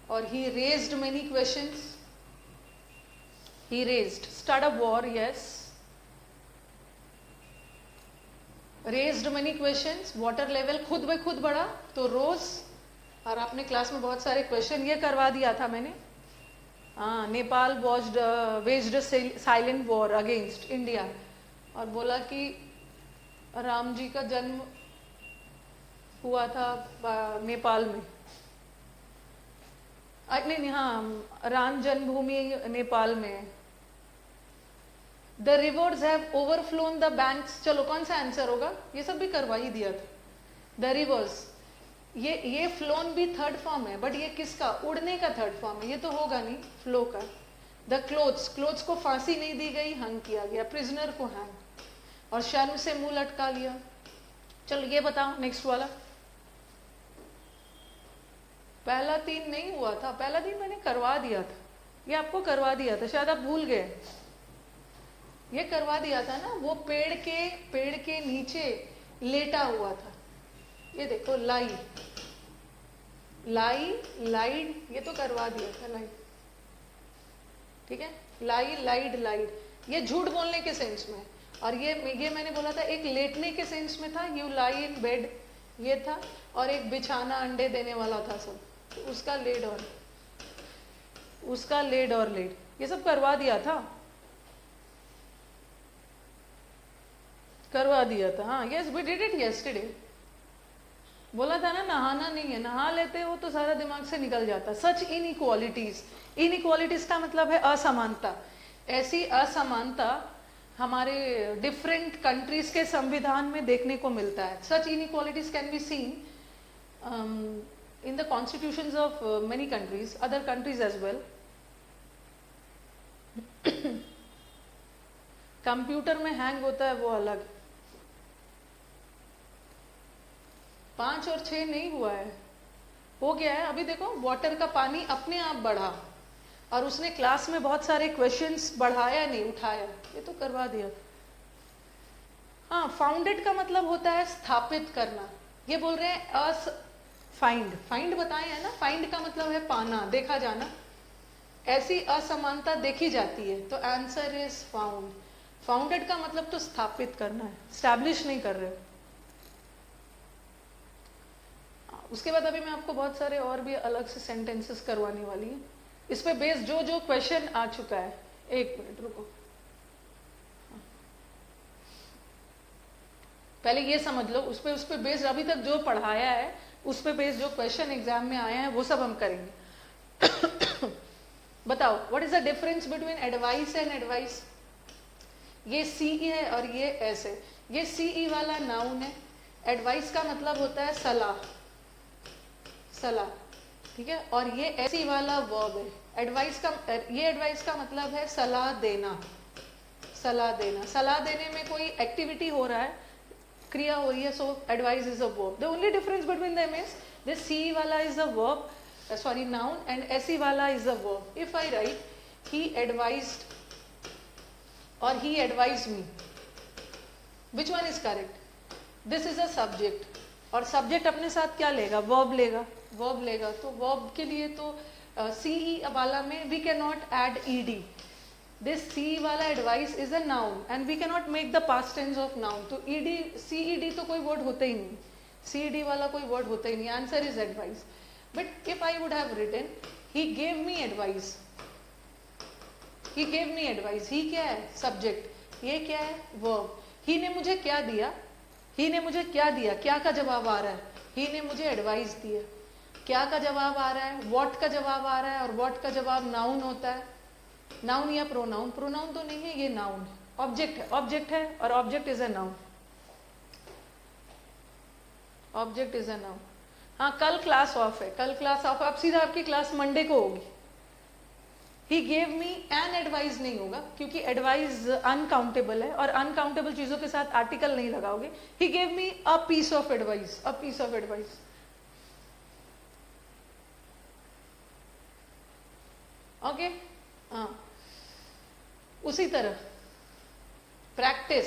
और he raised many questions, he raised, start a war, yes, raised many questions, water level खुद ब खुद बढ़ा तो रोज, और आपने क्लास में बहुत सारे क्वेश्चन ये करवा दिया था मैंने। हाँ, Nepal waged silent war against India, और बोला कि राम जी का जन्म हुआ था नेपाल में, नहीं, हाँ, राम जन्मभूमि नेपाल में। The rivers have overflown the banks, चलो कौन सा आंसर होगा, ये सब भी करवा ही दिया था। द रिवर्स, ये फ्लोन भी थर्ड फॉर्म है, बट ये किसका, उड़ने का थर्ड फॉर्म है, ये तो होगा नहीं फ्लो का। द क्लोथ्स को फांसी नहीं दी गई, हंग किया गया, प्रिजनर को हैंग, और शर्म से मुंह लटका लिया। चलो ये बताओ नेक्स्ट वाला। पहला 3 नहीं हुआ था, पहला 3 मैंने करवा दिया था, ये आपको करवा दिया था, शायद आप भूल गए। ये करवा दिया था ना, वो पेड़ के नीचे लेटा हुआ था, ये देखो, लाइड, ये तो करवा दिया था, लाइड, ठीक है, लाइड, ये झूठ बोलने के सेंस में, और ये मैंने बोला था एक लेटने के सेंस में था, यू लाई इन बेड, ये था, और एक बिछाना अंडे देने वाला था सब, तो उसका लेड और लेड, ये सब करवा दिया था, हाँ, yes we did it yesterday. बोला था ना, नहाना नहीं है, नहा लेते हो तो सारा दिमाग से निकल जाता। सच इनइक्वालिटीज का मतलब है असमानता। ऐसी असमानता हमारे डिफरेंट कंट्रीज के संविधान में देखने को मिलता है। Such inequalities can be seen in the constitutions of many countries, other countries as well. Computer में हैंग होता है वो अलग। 5 और 6 नहीं हुआ है, हो गया है। अभी देखो, वाटर का पानी अपने आप बढ़ा, और उसने क्लास में बहुत सारे क्वेश्चंस बढ़ाया नहीं, उठाया, ये तो करवा दिया। हाँ, फाउंडेड का मतलब होता है स्थापित करना। ये बोल रहे हैं फाइंड बताए है ना, फाइंड का मतलब है पाना, देखा जाना। ऐसी असमानता देखी जाती है, तो आंसर इज फाउंड। फाउंडेड का मतलब तो स्थापित करना है, स्टैब्लिश नहीं कर रहे हो। उसके बाद अभी मैं आपको बहुत सारे और भी अलग से सेंटेंसेस करवाने वाली हूँ, इस पे बेस्ड जो क्वेश्चन आ चुका है। एक मिनट रुको, पहले ये समझ लो, उस पे बेस्ड अभी तक जो पढ़ाया है, उस पे बेस्ड जो क्वेश्चन एग्जाम में आए हैं, वो सब हम करेंगे। बताओ, what is the difference between advice and advice? ये सीई है और ये एस है। ये सीई वाला नाउन है, एडवाइस का मतलब होता है सलाह, ठीक है, और ये एसी वाला वर्ब है। एडवाइस का मतलब है सलाह देना। सलाह देने में कोई एक्टिविटी हो रहा है, क्रिया हो रही है, so advice is a verb. The only difference between them is this C वाला is a verb, noun, and S E वाला is a verb. If I write he advised और he advised me, which one is correct? This is a subject, और subject अपने साथ क्या लेगा? verb लेगा। तो verb के लिए तो CE वाला में we cannot add ed. This CE वाला advice is a noun and we cannot make the past tense of noun. तो CED तो कोई word होता ही नहीं, CED वाला कोई word होता ही नहीं। Answer is advice. But if I would have written he gave me advice, he gave me advice, he क्या है? सब्जेक्ट, ये क्या है? वर्ब। ही ने मुझे क्या दिया? क्या का जवाब आ रहा है? ही ने मुझे एडवाइस दिया। क्या का जवाब आ रहा है? व्हाट का जवाब आ रहा है, और व्हाट का जवाब नाउन होता है। नाउन या प्रोनाउन? प्रोनाउन तो नहीं है, ये नाउन है। ऑब्जेक्ट है और ऑब्जेक्ट इज अ नाउन। हाँ, कल क्लास ऑफ है, अब सीधा आपकी क्लास मंडे को होगी। He gave me an advice नहीं होगा, क्योंकि एडवाइस अनकाउंटेबल है, और अनकाउंटेबल चीजों के साथ आर्टिकल नहीं लगाओगे। He gave me a piece of advice, okay, हाँ। उसी तरह प्रैक्टिस,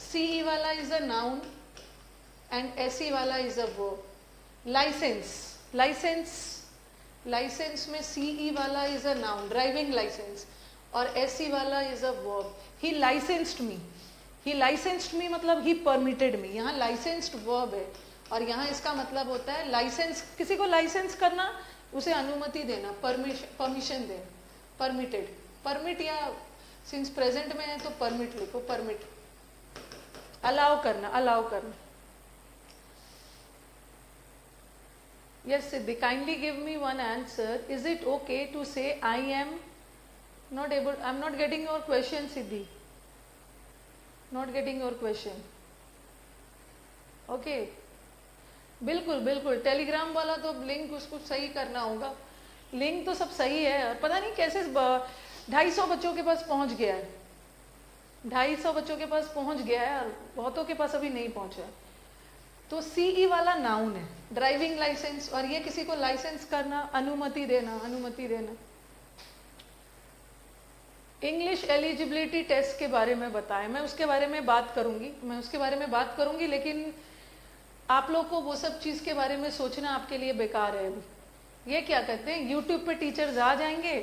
सीई वाला is a noun and S E वाला is a verb. Licence, licence, licence में सीई वाला is a noun, driving licence, और एसई वाला is a verb. He licensed me, he licensed me मतलब ही परमिटेड मी। यहाँ licensed verb है और यहाँ इसका मतलब होता है लाइसेंस, किसी को लाइसेंस करना, उसे अनुमति देना, परमिशन देना, परमिटेड। परमिट या सिंस प्रेजेंट में है तो परमिट लिखो, परमिट, अलाउ करना, अलाउ करना। Yes Siddhi, kindly give me one answer, is it okay to say I am not able, I am not getting your question Siddhi, not getting your question. Okay, बिल्कुल बिल्कुल, Telegram वाला तो link उसको सही करना होगा, लिंक तो सब सही है, और पता नहीं कैसे 250 बच्चों के पास पहुंच गया है, 250 बच्चों के पास पहुंच गया है और बहुतों के पास अभी नहीं पहुंचा है। तो सीई वाला नाउन है, ड्राइविंग लाइसेंस, और ये किसी को लाइसेंस करना, अनुमति देना, अनुमति देना। इंग्लिश एलिजिबिलिटी टेस्ट के बारे में बताएं, मैं उसके बारे में बात करूंगी, मैं उसके बारे में बात करूंगी, लेकिन आप लोग को वो सब चीज के बारे में सोचना आपके लिए बेकार है अभी। ये क्या कहते हैं, यूट्यूब पे टीचर्स आ जाएंगे,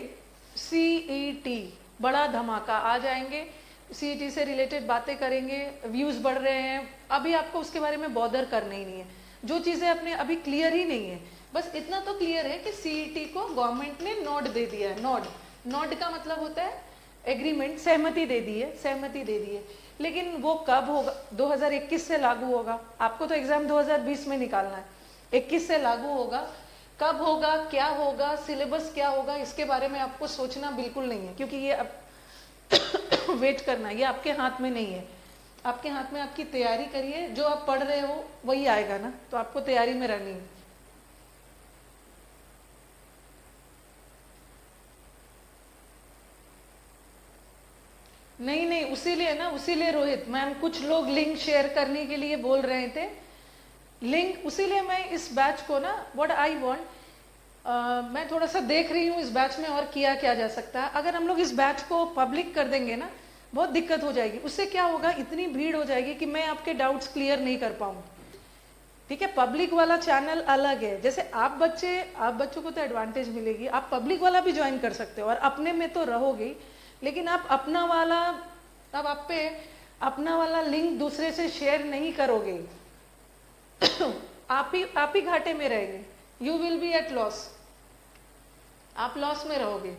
सीईटी बड़ा धमाका आ जाएंगे, सीईटी से रिलेटेड बातें करेंगे, व्यूज बढ़ रहे हैं, अभी आपको उसके बारे में बॉदर करना ही नहीं है। जो चीजें अपने अभी क्लियर ही नहीं है, बस इतना तो क्लियर है कि सीईटी को गवर्नमेंट ने नोड दे दिया है। नोड, नोड का मतलब होता है एग्रीमेंट, सहमति दे दी है, सहमति दे दी है, लेकिन वो कब होगा, 2021 से लागू होगा। आपको तो एग्जाम 2020 में निकालना है, 21 से लागू होगा, कब होगा, क्या होगा, सिलेबस क्या होगा, इसके बारे में आपको सोचना बिल्कुल नहीं है, क्योंकि ये अब वेट करना, ये आपके हाथ में नहीं है। आपके हाथ में आपकी तैयारी करिए, जो आप पढ़ रहे हो वही आएगा ना, तो आपको तैयारी में रहनी है। नहीं नहीं, उसीलिए ना, उसीलिए रोहित मैम, कुछ लोग लिंक शेयर करने के लिए बोल रहे थे, लिंक, उसीलिए मैं इस बैच को ना, व्हाट आई वांट, मैं थोड़ा सा देख रही हूँ इस बैच में और किया क्या जा सकता है। अगर हम लोग इस बैच को पब्लिक कर देंगे ना, बहुत दिक्कत हो जाएगी। उससे क्या होगा, इतनी भीड़ हो जाएगी कि मैं आपके डाउट्स क्लियर नहीं कर पाऊंगी। ठीक है, पब्लिक वाला चैनल अलग है, जैसे आप बच्चों को तो एडवांटेज मिलेगी, आप पब्लिक वाला भी ज्वाइन कर सकते हो और अपने में तो रहोगे, लेकिन आप अपना वाला, अब आप पे अपना वाला लिंक दूसरे से शेयर नहीं करोगे आप ही घाटे में रहेंगे, you will be at loss, आप लॉस में रहोगे।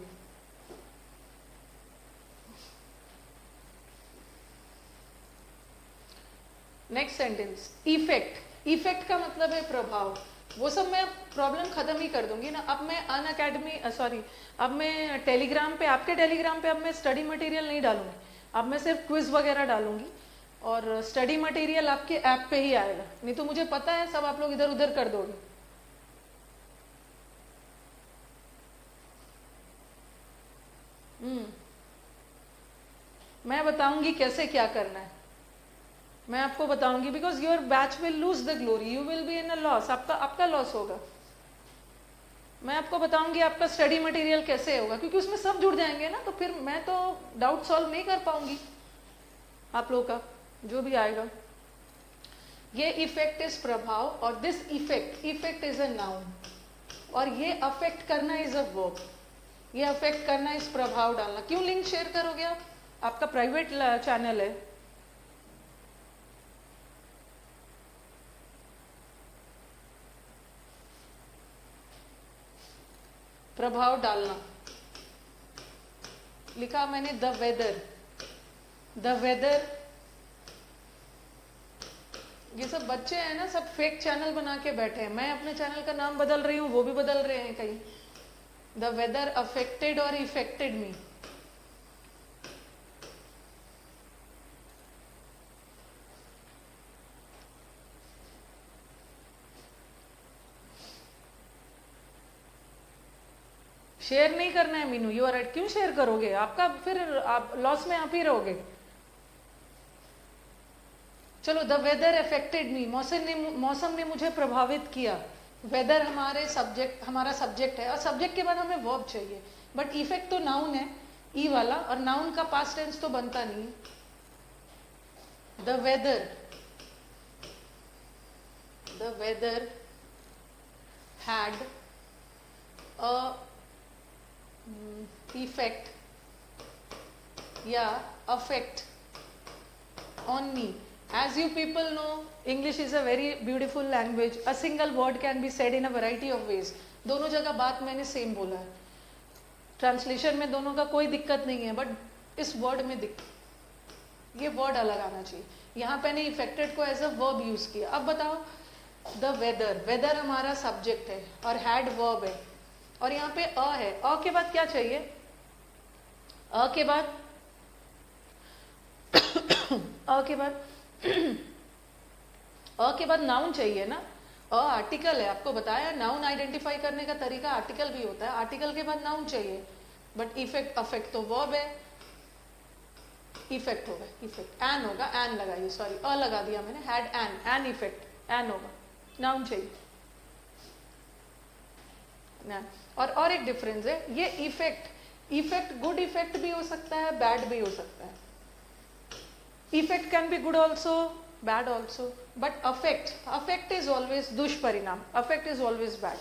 नेक्स्ट सेंटेंस, इफेक्ट, इफेक्ट का मतलब है प्रभाव। वो सब मैं प्रॉब्लम खत्म ही कर दूंगी ना। अब मैं अब मैं टेलीग्राम पे, आपके टेलीग्राम पे अब मैं स्टडी मटेरियल नहीं डालूंगी, अब मैं सिर्फ क्विज वगैरह डालूंगी, और स्टडी मटेरियल आपके ऐप पे ही आएगा, नहीं तो मुझे पता है सब आप लोग इधर उधर कर दोगे। मैं बताऊंगी कैसे क्या करना है, मैं आपको बताऊंगी, because your batch will lose the glory, you will be in a loss, आपका लॉस होगा। मैं आपको बताऊंगी आपका स्टडी मटेरियल कैसे होगा, क्योंकि उसमें सब जुड़ जाएंगे ना, तो फिर मैं तो डाउट सॉल्व नहीं कर पाऊंगी आप लोगों का, जो भी आएगा। ये इफेक्ट इज प्रभाव, और this effect is a noun, और ये अफेक्ट करना इज अ वर्ब, ये अफेक्ट करना इस प्रभाव डालना। क्यों लिंक शेयर करोगे आप, आपका प्राइवेट चैनल है। प्रभाव डालना लिखा मैंने, द वेदर, द वेदर। ये सब बच्चे हैं ना, सब फेक चैनल बना के बैठे हैं, मैं अपने चैनल का नाम बदल रही हूँ, वो भी बदल रहे हैं कहीं। द वेदर अफेक्टेड और इफेक्टेड मी। शेयर नहीं करना है मीनू, यू आर राइट। क्यों शेयर करोगे, आपका फिर आप लॉस में आप ही रहोगे। चलो, द वेदर अफेक्टेड मी, मौसम ने मुझे प्रभावित किया। वेदर हमारा सब्जेक्ट है, और सब्जेक्ट के बाद हमें वर्ब चाहिए, बट इफेक्ट तो नाउन है, ई वाला, और नाउन का पास्ट टेंस तो बनता नहीं है। The weather had a effect या affect on me. As you people know, English is a very beautiful language. A single word can be said in a variety of ways. दोनों जगह बात मैंने same बोला है, ट्रांसलेशन में दोनों का कोई दिक्कत नहीं है, बट इस वर्ड में ये वर्ड अलग आना चाहिए। यहाँ पे ने इफेक्टेड को एज अ वर्ब यूज किया। अब बताओ, द वेदर हमारा सब्जेक्ट है और हैड वर्ब है, और यहाँ पे अ है। अ के बाद क्या चाहिए? अ के बाद अ के बाद नाउन चाहिए ना। अ आर्टिकल है, आपको बताया नाउन आइडेंटिफाई करने का तरीका आर्टिकल भी होता है। आर्टिकल के बाद नाउन चाहिए, बट इफेक्ट अफेक्ट तो वर्ब है, इफेक्ट होगा, इफेक्ट एन होगा, एन लगाइए, सॉरी अ लगा दिया मैंने, हैड एन इफेक्ट, एन होगा, नाउन चाहिए ना। और एक डिफरेंस है, ये इफेक्ट गुड इफेक्ट भी हो सकता है, बैड भी हो सकता है। Effect can be good also, bad also, but affect is always दुष्परिणाम, affect is always bad.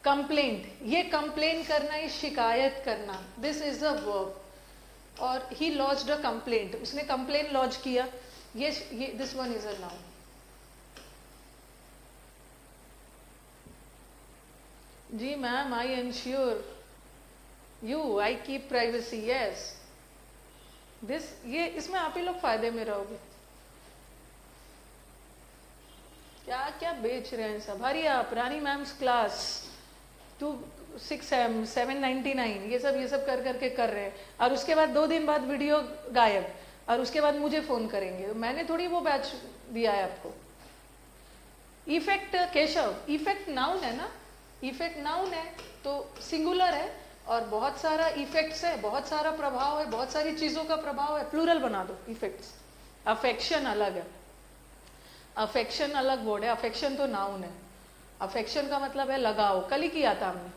Complaint, ये कंप्लेन करना, ये शिकायत करना, दिस इज अ वर्ब। और ही लॉज्ड अ कंप्लेंट, उसने कंप्लेन लॉन्च किया, ये this one is a noun. जी ma'am, I ensure you, I keep privacy, yes this, ये इसमें आप ही लोग फायदे में रहोगे। क्या क्या बेच रहे हैं सब, हरी आप, रानी मैम्स क्लास 26M 799, ये सब कर करके कर रहे हैं, और उसके बाद 2 दिन बाद वीडियो गायब, और उसके बाद मुझे फोन करेंगे। मैंने थोड़ी वो बैच दिया है आपको। इफेक्ट केशव, इफेक्ट नाउन है ना, इफेक्ट नाउन है तो सिंगुलर है, और बहुत सारा इफेक्ट्स है, बहुत सारा प्रभाव है, बहुत सारी चीजों का प्रभाव है, प्लूरल बना दो इफेक्ट्स। अफेक्शन अलग है, अफेक्शन अलग वर्ड है, अफेक्शन तो नाउन है। अफेक्शन का मतलब है लगाव, कल ही किया था हमने।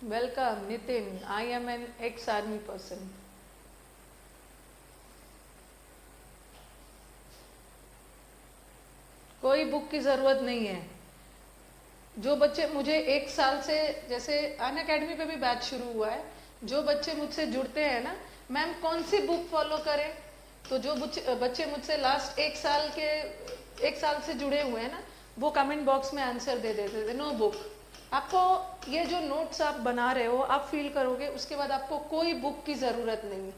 Welcome Nitin, I am an ex army person. कोई बुक की जरूरत नहीं है। जो बच्चे मुझे 1 साल से, जैसे अन अकेडमी पे भी बैच शुरू हुआ है, जो बच्चे मुझसे जुड़ते हैं ना, मैम कौन सी बुक फॉलो करें, तो जो बच्चे मुझसे लास्ट 1 साल से जुड़े हुए हैं ना, वो कमेंट बॉक्स में आंसर दे देते थे, नो बुक। आपको ये जो नोट्स आप बना रहे हो, आप फील करोगे, उसके बाद आपको कोई बुक की जरूरत नहीं है,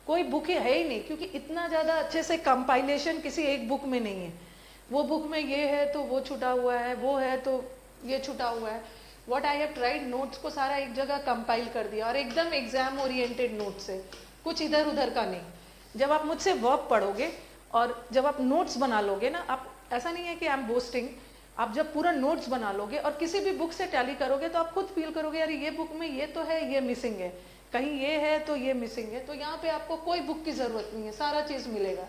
कोई बुक है ही नहीं, क्योंकि इतना ज्यादा अच्छे से कंपाइलेशन किसी एक बुक में नहीं है। वो बुक में ये है तो वो छुटा हुआ है, वो है तो ये छुटा हुआ है। What I have tried, notes को सारा एक जगह कंपाइल कर दिया, और एकदम एग्जाम ओरिएंटेड नोट्स है, कुछ इधर उधर का नहीं। जब आप मुझसे वर्ब पढ़ोगे और जब आप नोट्स बना लोगे ना, आप, ऐसा नहीं है कि आई एम बोस्टिंग, आप जब पूरा नोट्स बना लोगे और किसी भी बुक से टैली करोगे, तो आप खुद फील करोगे यार ये बुक में ये तो है, ये मिसिंग है, कहीं ये है तो ये मिसिंग है। तो यहाँ पे आपको कोई बुक की जरूरत नहीं है, सारा चीज मिलेगा।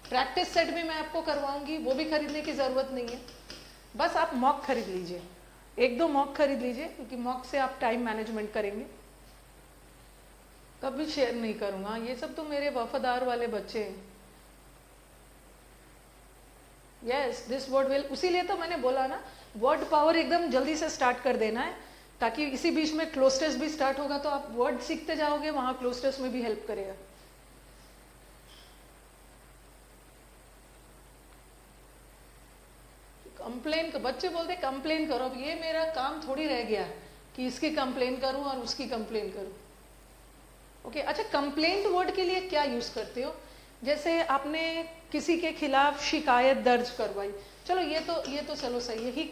प्रैक्टिस सेट भी मैं आपको करवाऊंगी, वो भी खरीदने की जरूरत नहीं है, बस आप मॉक खरीद लीजिए, 1-2 मॉक खरीद लीजिए, क्योंकि मॉक से आप टाइम मैनेजमेंट करेंगे। कभी शेयर नहीं करूंगा, ये सब तो मेरे वफादार वाले बच्चे हैं। यस दिस वर्ड विल, उसीलिए तो मैंने बोला ना, वर्ड पावर एकदम जल्दी से स्टार्ट कर देना है, ताकि इसी बीच में क्लोज टेस्ट भी स्टार्ट होगा, तो आप वर्ड सीखते जाओगे, वहां क्लोज टेस्ट में भी हेल्प करेगा। कंप्लेन, बच्चे बोलते कंप्लेन करो, अब ये मेरा काम थोड़ी रह गया कि इसकी कंप्लेन करूं और उसकी कंप्लेन करूं। ओके, अच्छा कंप्लेंट वर्ड के लिए क्या यूज करते हो? जैसे आपने किसी के खिलाफ शिकायत दर्ज करवाई, चलो ये तो चलो सही है, ही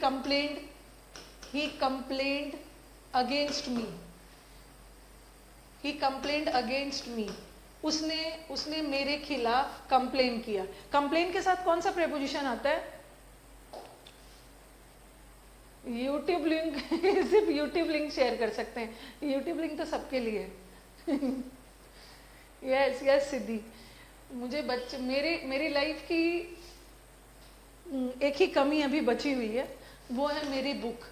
कंप्लेंड अगेंस्ट मी, ही कंप्लेंड अगेंस्ट मी, उसने मेरे खिलाफ कंप्लेन किया। कंप्लेन के साथ कौन सा प्रेपोजिशन आता है? यूट्यूब लिंक सिर्फ यूट्यूब लिंक शेयर कर सकते हैं, यूट्यूब लिंक तो सबके लिए है। यस सिद्धि, मुझे बच्चे, मेरी लाइफ की एक ही कमी अभी बची हुई है, वो है मेरी बुक।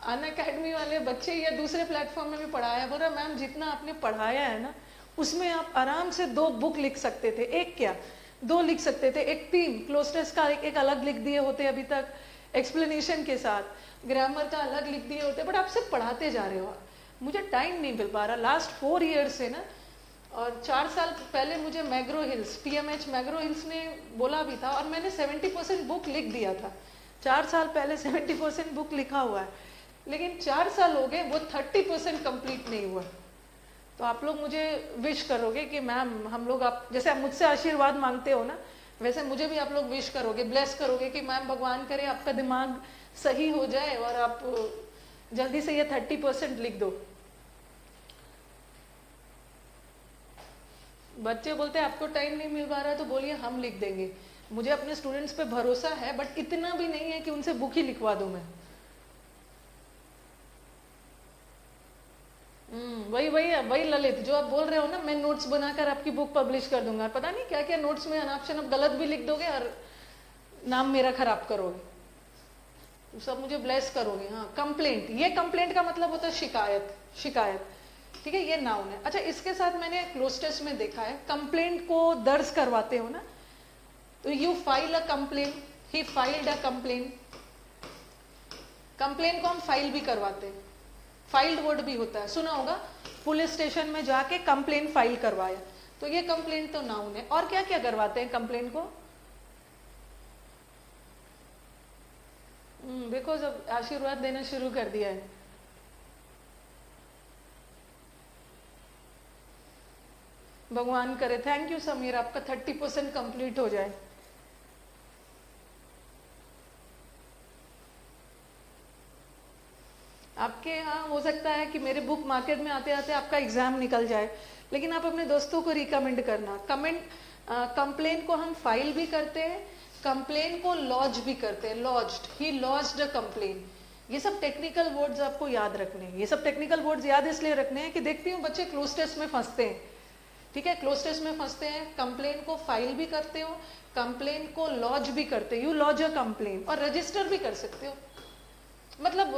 अन अकेडमी वाले बच्चे या दूसरे प्लेटफॉर्म में भी पढ़ाया, बोल रहा मैम जितना आपने पढ़ाया है ना उसमें आप आराम से 2 बुक लिख सकते थे, एक क्या 2 लिख सकते थे, एक 3 क्लोज टेस्ट का एक अलग लिख दिए होते अभी तक एक्सप्लेनेशन के साथ, ग्रामर का अलग लिख दिए होते, बट आप सिर्फ पढ़ाते जा रहे हो। मुझे टाइम नहीं मिल पा रहा लास्ट 4 ईयर्स से ना। और 4 साल पहले मुझे मैग्रो हिल्स, PMH मैग्रो हिल्स ने बोला भी था और मैंने 70% बुक लिख दिया था। 4 साल पहले 70% बुक लिखा हुआ है, लेकिन 4 साल हो गए, वो 30% कंप्लीट नहीं हुआ। तो आप लोग मुझे विश करोगे कि मैम हम लोग, आप जैसे आप मुझसे आशीर्वाद मांगते हो ना, वैसे मुझे भी आप लोग विश करोगे, ब्लेस करोगे कि मैम भगवान करे आपका दिमाग सही हो जाए और आप जल्दी से ये 30% लिख दो। बच्चे बोलते हैं आपको टाइम नहीं मिल पा रहा, तो बोलिए हम लिख देंगे। मुझे अपने स्टूडेंट्स पे भरोसा है, बट इतना भी नहीं है कि उनसे बुक ही लिखवा दूं मैं। वही ललित जो आप बोल रहे हो ना, मैं नोट्स बनाकर आपकी बुक पब्लिश कर दूंगा, पता नहीं क्या क्या नोट्स में अनाप शनाप गलत भी लिख दोगे और नाम मेरा खराब करोगे, सब मुझे ब्लेस करोगे। हाँ, कंप्लेंट, ये कंप्लेंट का मतलब होता है शिकायत, शिकायत, ठीक है, ये नाउन है। अच्छा, इसके साथ मैंने क्लोज टेस्ट में देखा है, कंप्लेंट को दर्ज करवाते हो ना, तो you file a complain, he filed a complain. Complain को हम फाइल भी करवाते हैं, फाइल्ड वर्ड भी होता है, सुना होगा, पुलिस स्टेशन में जाके कंप्लेन फाइल करवाया, तो ये कंप्लेंट तो नाउन है। और क्या क्या करवाते हैं कंप्लेन को? देखो जब आशीर्वाद देना शुरू कर दिया है। भगवान करे, थैंक यू समीर, आपका 30% कंप्लीट हो जाए। आपके यहाँ हो सकता है कि मेरे बुक मार्केट में आते आते आपका एग्जाम निकल जाए, लेकिन आप अपने दोस्तों को रिकमेंड करना। कंप्लेन को हम फाइल भी करते हैं, कंप्लेन को लॉज भी करते हैं, लॉज्ड, ही लॉज्ड अ कंप्लेन। ये सब टेक्निकल वर्ड्स आपको याद रखने हैं। ये सब टेक्निकल वर्ड्स याद इसलिए रखने हैं कि देखती हूँ बच्चे क्लोज टेस्ट में फंसते हैं, ठीक है, क्लोज टेस्ट में फंसते हैं। कंप्लेन को फाइल भी करते हो, कंप्लेन को लॉज भी करते हो, यू लॉज अ कंप्लेन, और रजिस्टर भी कर सकते हो। मतलब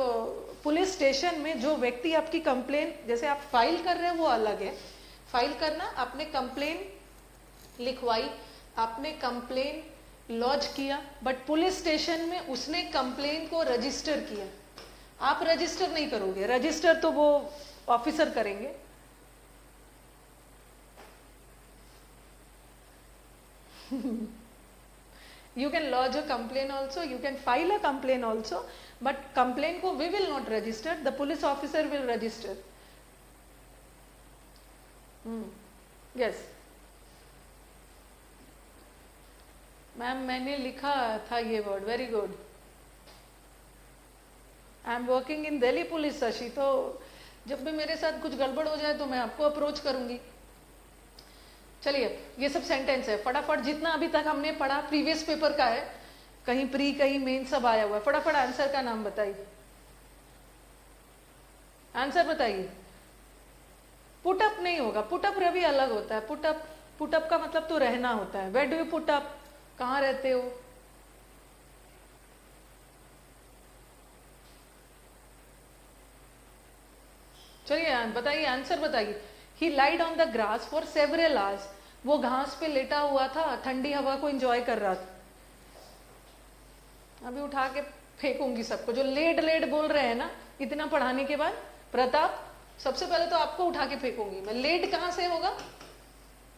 पुलिस स्टेशन में जो व्यक्ति आपकी कंप्लेन, जैसे आप फाइल कर रहे हैं वो अलग है, फाइल करना, आपने कंप्लेन लिखवाई, आपने कंप्लेन लॉज किया, बट पुलिस स्टेशन में उसने कंप्लेन को रजिस्टर किया। आप रजिस्टर नहीं करोगे, रजिस्टर तो वो ऑफिसर करेंगे। You can lodge a complaint also, you can file a complaint also, but complaint को we will not register, the police officer will register. Yes. Ma'am मैंने लिखा था ये word, very good. I am working in Delhi police Shashi, तो जब भी मेरे साथ कुछ गड़बड़ हो जाए तो मैं आपको अप्रोच करूंगी। चलिए, ये सब सेंटेंस है, फटाफट जितना अभी तक हमने पढ़ा प्रीवियस पेपर का है, कहीं प्री कहीं मेन सब आया हुआ है। फटाफट आंसर का नाम बताइए, आंसर बताइए। पुटअप नहीं होगा, पुटअप रवि अलग होता है। पुटअप, पुटअप का मतलब तो रहना होता है। Where do you put up, कहाँ रहते हो? चलिए बताइए, आंसर बताइए। He lied on the grass for several hours, वो घास पे लेटा हुआ था, ठंडी हवा को एंजॉय कर रहा था। अभी उठा के फेंकूंगी सबको जो लेड लेड बोल रहे हैं ना इतना पढ़ाने के बाद। प्रताप, सबसे पहले तो आपको उठा के फेंकूंगी मैं। लेड कहां से होगा?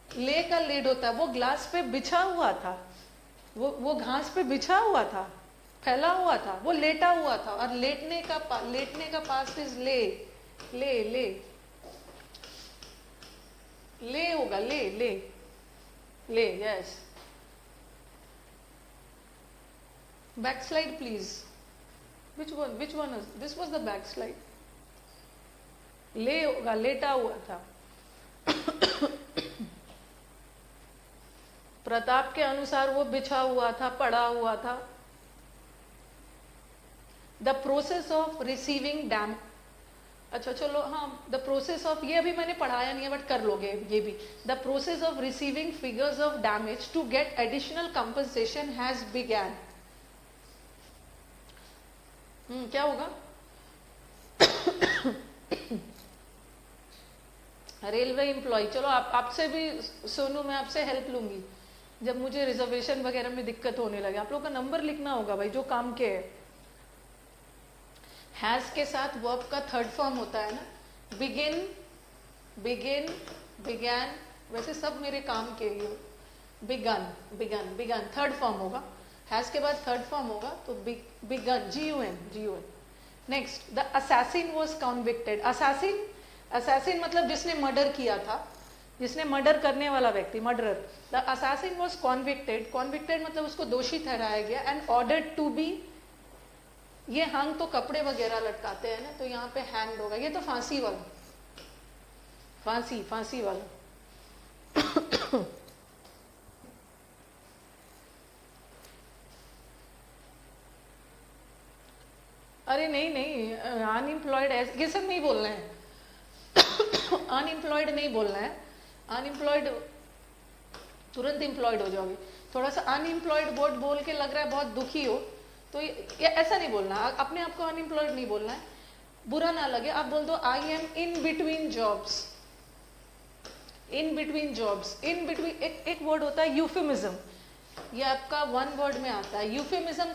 ले का लेड होता है, वो ग्लास पे बिछा हुआ था, वो घास पे बिछा हुआ था, फैला हुआ था, वो लेटा हुआ था। और लेटने का पास्ट इज ले, ले ले ले होगा, ले ले ले, yes. Backslide please, which one this was the backslide. ले होगा, लेटा हुआ था। प्रताप के अनुसार वो बिछा हुआ था, पड़ा हुआ था। The process of receiving dam, अच्छा चलो, हाँ, द प्रोसेस ऑफ, ये अभी मैंने पढ़ाया नहीं है बट कर लोगे ये भी। The process of receiving figures of damage to get additional compensation has begun. क्या होगा? रेलवे एम्प्लॉय, चलो आपसे भी सोनू, मैं आपसे हेल्प लूंगी जब मुझे रिजर्वेशन वगैरह में दिक्कत होने लगे। आप लोग का नंबर लिखना होगा भाई, जो काम के है। हैज के साथ वर्ब का थर्ड फॉर्म होता है ना, बिगिन, बिगिन, बिगैन, वैसे सब मेरे काम के ही हो। Begin, began, begun third form होगा, हैज के बाद थर्ड फॉर्म होगा तो begun, GUN, GUN। Next, the assassin was convicted. Assassin, assassin मतलब जिसने मर्डर किया था, जिसने मर्डर करने वाला व्यक्ति, murderer. The assassin was convicted, convicted मतलब उसको दोषी ठहराया गया, एंड ऑर्डर्ड टू बी, ये हंग तो कपड़े वगैरह लटकाते हैं ना, तो यहाँ पे हैंग्ड होगा, ये तो फांसी वाला, फांसी, फांसी वाला। अरे नहीं नहीं, अनएम्प्लॉयड ये सब नहीं बोलना है। अनएम्प्लॉयड नहीं बोलना है, अनएम्प्लॉयड तुरंत एम्प्लॉयड हो जाओगे। थोड़ा सा अनएम्प्लॉयड वर्ड बोल के लग रहा है बहुत दुखी हो, तो ये ऐसा नहीं बोलना, अपने आप को अनएम्प्लॉयड नहीं बोलना है, बुरा ना लगे। आप बोल दो I am in between jobs, in between jobs. In between एक वर्ड होता है यूफेमिज्म, ये आपका वन वर्ड में आता है। यूफेमिज्म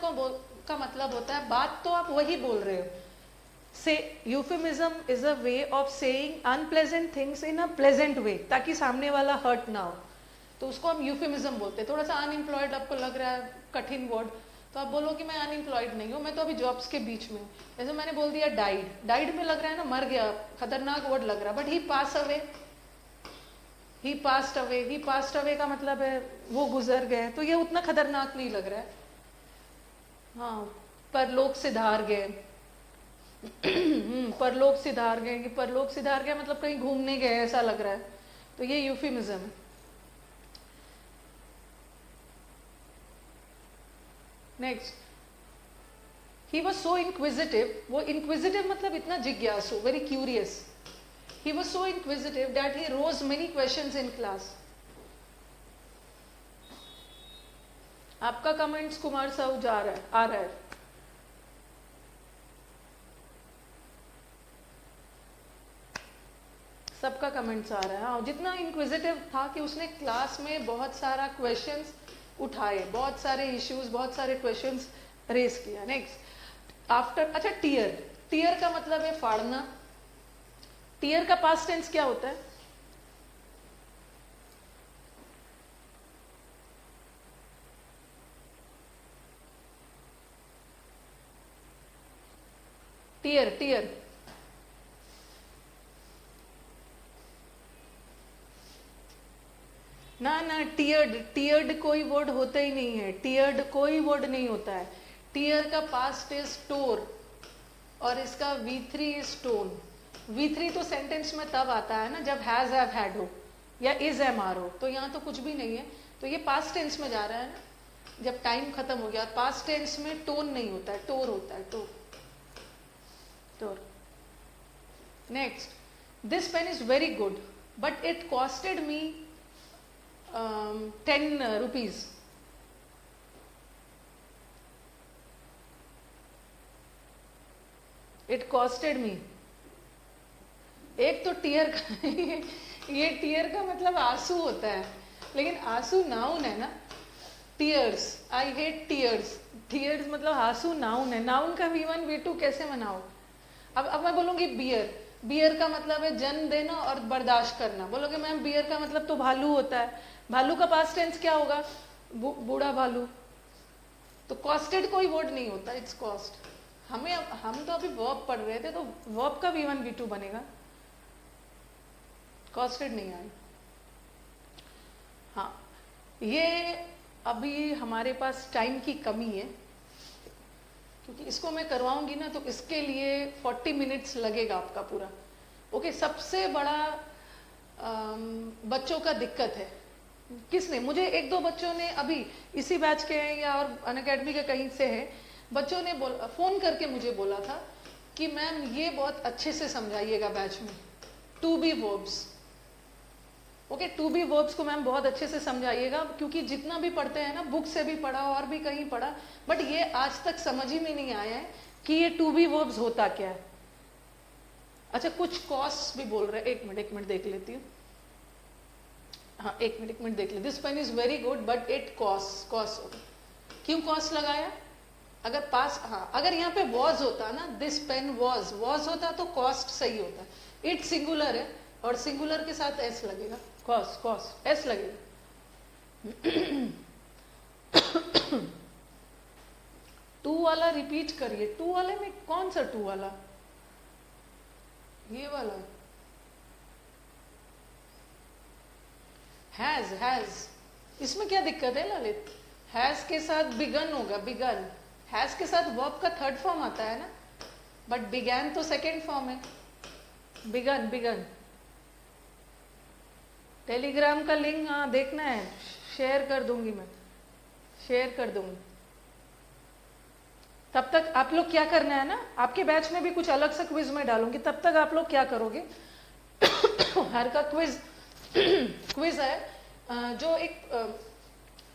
का मतलब होता है बात तो आप वही बोल रहे हो, say euphemism is a way of saying unpleasant things in a pleasant way, ताकि सामने वाला हर्ट ना हो, तो उसको हम यूफेमिज्म बोलते हैं। थोड़ा सा अनएम्प्लॉयड आपको लग रहा है कठिन वर्ड, तो आप बोलो कि मैं अनएम्प्लॉयड नहीं हूँ, मैं तो अभी जॉब्स के बीच में हूँ। जैसे मैंने बोल दिया डाइड, डाइड में लग रहा है ना मर गया, खतरनाक वर्ड लग रहा है, but he pass away, he passed away, he passed away का मतलब है वो गुजर गए, तो ये उतना खतरनाक नहीं लग रहा है। हाँ, परलोक सिधार गए, परलोक सिधार गए, कि परलोक सिधार गए मतलब कहीं घूमने गए ऐसा लग रहा है, तो ये यूफेमिज्म है। Next, he was so inquisitive, वो इंक्विजिटिव मतलब इतना जिज्ञासु, very curious. He was so inquisitive that he rose many questions in class. आपका कमेंट्स कुमार साहू जा रहा है, आ रहा है। सबका कमेंट्स आ रहा है। हाँ, जितना इंक्विजिटिव था कि उसने क्लास में बहुत सारा क्वेश्चंस उठाए, बहुत सारे इश्यूज, बहुत सारे क्वेश्चंस रेस किया। नेक्स्ट, आफ्टर, अच्छा टीयर, टीयर का मतलब है फाड़ना। टीयर का पास्ट टेंस क्या होता है? टीयर, टीयर, ना ना, टीयर्ड, टीयर्ड कोई वर्ड होता ही नहीं है, टीयर्ड कोई वर्ड नहीं होता है। टीयर का पास्ट इज टोर, और इसका V3 इज टोन। V3 तो सेंटेंस में तब आता है ना जब हैज हैव हैड हो या इज एम आर हो, तो यहाँ तो कुछ भी नहीं है, तो ये पास्ट टेंस में जा रहा है ना, जब टाइम खत्म हो गया। पास्ट टेंस में टोन नहीं होता है, टोर होता है, tore, tore. Next, this pen is very good but it costed me 10 rupees. It costed me. एक तो टीयर का ये टीयर का मतलब आंसू होता है, लेकिन आंसू नाउन है ना, tears, I hate tears, tears मतलब आंसू नाउन है, नाउन का V1 V2 कैसे बनाओ? अब मैं बोलूंगी बियर, बियर का मतलब है जन्म देना और बर्दाश्त करना। बोलोगे मैम बियर का मतलब तो भालू होता है, भालू का पास्ट टेंस क्या होगा? बूढ़ा भालू। तो कॉस्टेड कोई वर्ड नहीं होता, इट्स कॉस्ट। हम तो अभी वर्ब पढ़ रहे थे, तो वर्ब का V1 V2 बनेगा, कॉस्टेड नहीं आए। हाँ, ये अभी हमारे पास टाइम की कमी है, क्योंकि इसको मैं करवाऊंगी ना, तो इसके लिए 40 मिनट्स लगेगा आपका पूरा। ओके, सबसे बड़ा बच्चों का दिक्कत है, किसने, मुझे एक दो बच्चों ने अभी इसी बैच के हैं या और अनअकैडमी के कहीं से हैं, बच्चों ने फोन करके मुझे बोला था कि मैम ये बहुत अच्छे से समझाइएगा बैच में, to be verbs. Okay, to be verbs को मैम बहुत अच्छे से समझाइएगा, क्योंकि जितना भी पढ़ते हैं ना, बुक से भी पढ़ा और भी कहीं पढ़ा, बट ये आज तक समझ ही में नहीं आया है कि ये टू बी वर्ब्स होता क्या है। अच्छा कुछ कॉस भी बोल रहे हैं, एक मिनट देख लेती हूँ। हाँ एक मिनट देख ले। This pen is very good but it cost. क्यों कॉस्ट लगाया? अगर पास, हाँ अगर यहाँ पे वॉज होता ना, दिस पेन वॉज होता तो कॉस्ट सही होता। इट सिंगुलर है और सिंगुलर के साथ एस लगेगा, कॉस्ट एस लगेगा। टू वाला रिपीट करिए। टू वाले में कौन सा टू वाला? ये वाला हैज। इसमें क्या दिक्कत है ललित? हैज के साथ बिगन होगा, बिगन। हैज के साथ वर्ब का थर्ड फॉर्म आता है ना, बट बिगैन तो सेकेंड फॉर्म है। बिगन। टेलीग्राम का लिंक हाँ देखना है, शेयर कर दूंगी मैं, शेयर कर दूंगी। तब तक आप लोग क्या करना है ना, आपके बैच में भी कुछ अलग सा क्विज में डालूंगी, तब तक आप लोग क्या करोगे? हर का क्विज है जो एक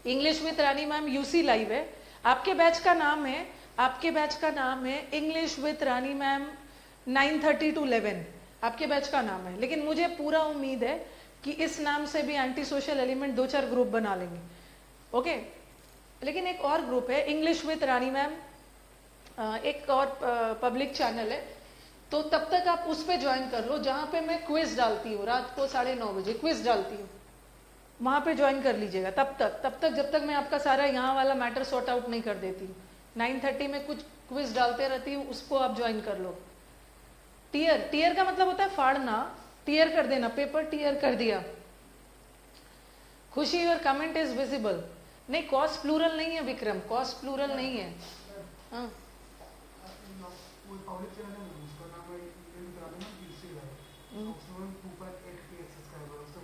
English with Rani ma'am UC live है। आपके बैच का नाम है English with Rani ma'am 9:30 to 11 आपके बैच का नाम है। लेकिन मुझे पूरा उम्मीद है कि इस नाम से भी एंटी सोशल एलिमेंट 2-4 ग्रुप बना लेंगे, ओके। लेकिन एक और ग्रुप है इंग्लिश विद रानी मैम, एक और पब्लिक चैनल है, तो तब तक आप उस पर ज्वाइन कर लो जहां पे मैं क्विज डालती हूँ, रात को 9:30 बजे क्विज डालती हूँ, वहां पे ज्वाइन कर लीजिएगा। तब तक जब तक मैं आपका सारा यहाँ वाला मैटर सॉर्ट आउट नहीं कर देती हूँ। 9:30 में कुछ क्विज डालते रहती हूँ, उसको आप ज्वाइन कर लो। टीयर का मतलब होता है फाड़ना, टीयर कर देना, पेपर टीयर कर दिया। खुशी योर कमेंट इज विजिबल। नहीं कॉस प्लूरल नहीं है विक्रम, कॉस प्लूरल नहीं है। हाँ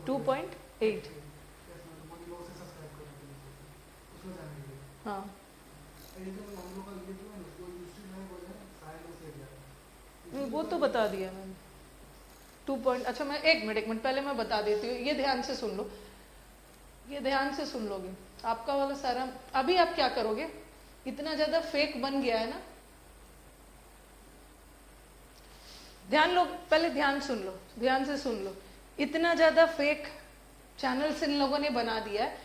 2.8। हाँ वो तो बता दिया मैंने 2 अच्छा मैं एक मिनट पहले मैं बता देती हूँ, ये ध्यान से सुन लो, ये ध्यान से सुन लोगे आपका वाला सारा। अभी आप क्या करोगे, इतना ज्यादा फेक बन गया है ना, पहले ध्यान से सुन लो, इतना ज्यादा फेक चैनल्स इन लोगों ने बना दिया है।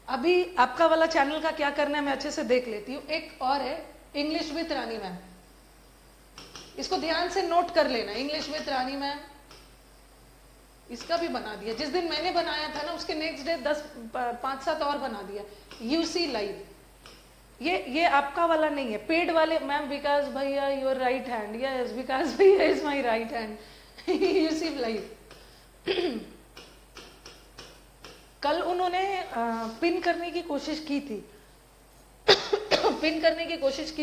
अभी आपका वाला चैनल का क्या करना है मैं अच्छे से देख लेती हूँ। एक और है इंग्लिश विद रानी मैम, इसको ध्यान से नोट कर लेना, इंग्लिश विद रानी मैम, इसका भी बना दिया। जिस दिन मैंने बनाया था ना उसके नेक्स्ट डे 5-7 और बना दिया। यूसी लाइव, ये आपका वाला नहीं है, पेड वाले। मैम विकास भैया योर राइट हैंड, यस विकास भैया is my right hand. UC live कल उन्होंने पिन करने की कोशिश की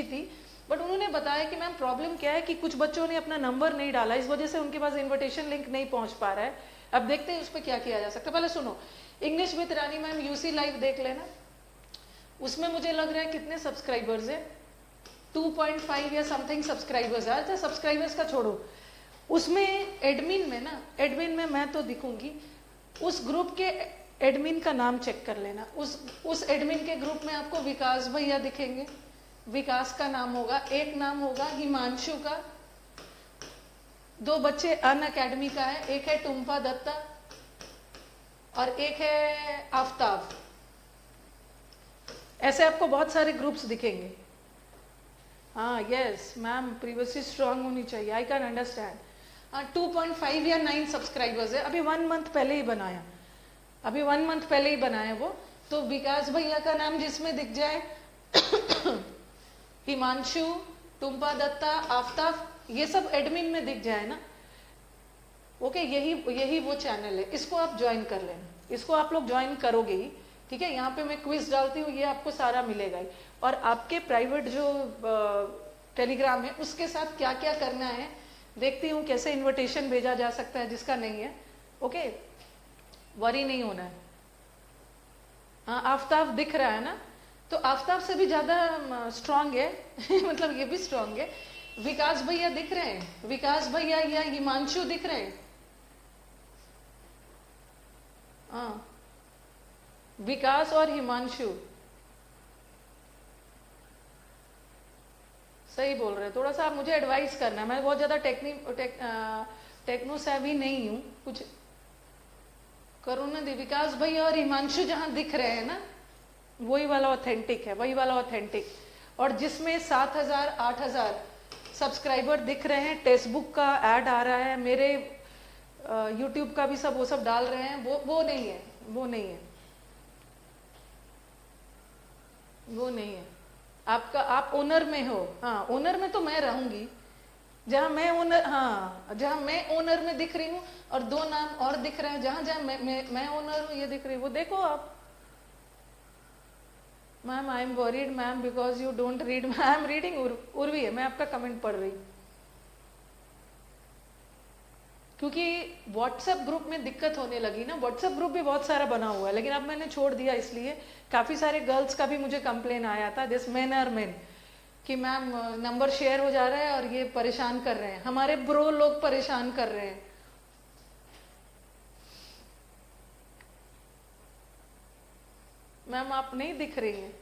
थी बट उन्होंने बताया कि मैम प्रॉब्लम क्या है कि कुछ बच्चों ने अपना नंबर नहीं डाला, इस वजह से उनके पास इनविटेशन लिंक नहीं पहुंच पा रहा है। अब देखते हैं उस पर क्या किया जा सकता है। पहले सुनो, English with Rani ma'am UC live देख लेना, उसमें मुझे लग रहा है कितने सब्सक्राइबर्स है, 2.5 या समथिंग सब्सक्राइबर्स है। अच्छा सब्सक्राइबर्स का छोड़ो, उसमें एडमिन में मैं तो दिखूंगी, उस ग्रुप के एडमिन का नाम चेक कर लेना। उस एडमिन के ग्रुप में आपको विकास भैया दिखेंगे, विकास का नाम होगा, एक नाम होगा हिमांशु का, 2 बच्चे अन अकेडमी का है, एक है टुम्पा दत्ता और एक है आफ्ताब। ऐसे आपको बहुत सारे ग्रुप्स दिखेंगे। हाँ यस मैम प्रीवियसली स्ट्रांग होनी चाहिए, आई कैन अंडरस्टैंड। हाँ 2.5 या 9 सब्सक्राइबर्स है, अभी 1 मंथ पहले ही बनाया, वो तो विकास भैया का नाम जिसमें दिख जाए हिमांशु, टुम्पा दत्ता, आफ्ताब, ये सब एडमिन में दिख जाए ना, ओके, यही वो चैनल है, इसको आप ज्वाइन कर लेना, इसको आप लोग ज्वाइन करोगे ही, ठीक है। यहाँ पे मैं क्विज डालती हूँ, ये आपको सारा मिलेगा ही। और आपके प्राइवेट जो टेलीग्राम है उसके साथ क्या क्या करना है देखती हूँ, कैसे इनविटेशन भेजा जा सकता है जिसका नहीं है, ओके, वरी नहीं होना है। हाँ आफ्ताब दिख रहा है ना, तो आफ्ताब से भी ज्यादा स्ट्रांग है मतलब ये भी स्ट्रांग है। विकास भैया दिख रहे हैं, विकास भैया या हिमांशु दिख रहे हैं, हाँ विकास और हिमांशु सही बोल रहे हैं। थोड़ा सा आप मुझे एडवाइस करना है, मैं बहुत ज्यादा टेक्नो सेवी नहीं हूँ, कुछ करो ना दे। विकास भाई और हिमांशु जहां दिख रहे हैं ना, वही वाला ऑथेंटिक है, वही वाला ऑथेंटिक। और जिसमें 7,000 8,000 सब्सक्राइबर दिख रहे हैं, टेक्स्टबुक का ऐड आ रहा है, मेरे यूट्यूब का भी सब वो सब डाल रहे हैं, वो नहीं है, वो नहीं है, वो नहीं है। आपका आप ओनर में हो, हाँ ओनर में तो मैं रहूंगी, जहां मैं ओनर, हाँ जहां मैं ओनर में दिख रही हूँ और 2 नाम और दिख रहे हैं, जहां जहां मैं ओनर हूँ ये दिख रही है, वो देखो आप। Ma'am I am worried ma'am because you don't read. I am reading. Urvi है, मैं आपका कमेंट पढ़ रही हूँ, क्योंकि व्हाट्सएप ग्रुप में दिक्कत होने लगी ना। व्हाट्सएप ग्रुप भी बहुत सारा बना हुआ है, लेकिन अब मैंने छोड़ दिया, इसलिए काफी सारे गर्ल्स का भी मुझे कंप्लेन आया था, दिस मेन आर मेन, कि मैम नंबर शेयर हो जा रहा है और ये परेशान कर रहे हैं, हमारे ब्रो लोग परेशान कर रहे हैं। मैम आप नहीं दिख रही हैं।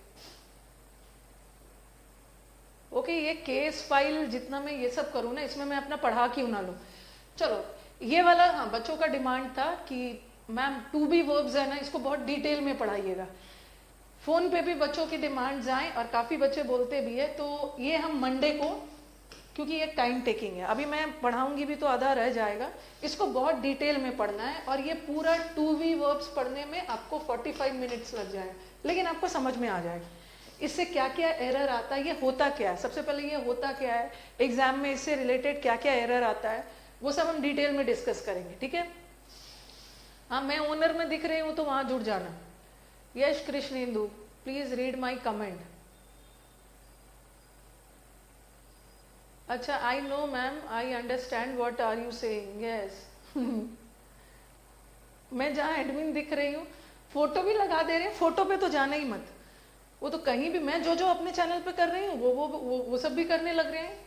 ओके, ये केस फाइल जितना मैं ये सब करूँ ना, इसमें मैं अपना पढ़ा क्यों ना लूँ। चलो ये वाला, हाँ बच्चों का डिमांड था कि मैम टू बी वर्ब्स है ना, इसको बहुत डिटेल में पढ़ाइएगा। फोन पे भी बच्चों की डिमांड्स आए और काफी बच्चे बोलते भी है, तो ये हम मंडे को, क्योंकि ये टाइम टेकिंग है, अभी मैं पढ़ाऊंगी भी तो आधा रह जाएगा, इसको बहुत डिटेल में पढ़ना है। और ये पूरा टू बी वर्ब्स पढ़ने में आपको 45 मिनट्स लग जाएगा, लेकिन आपको समझ में आ जाएगा इससे क्या क्या एरर आता है, ये होता क्या है, सबसे पहले ये होता क्या है, एग्जाम में इससे रिलेटेड क्या क्या एरर आता है, वो सब हम डिटेल में डिस्कस करेंगे, ठीक है। हाँ मैं ओनर में दिख रही हूँ तो वहां जुड़ जाना। Yes Krishnendu, please read my comment. अच्छा, I know ma'am, I understand what are you saying, yes. मैं जहाँ एडमिन दिख रही हूँ, फोटो भी लगा दे रहे हैं, फोटो पे तो जाना ही मत, वो तो कहीं भी मैं जो जो अपने चैनल पे कर रही हूँ वो सब भी करने लग रहे हैं,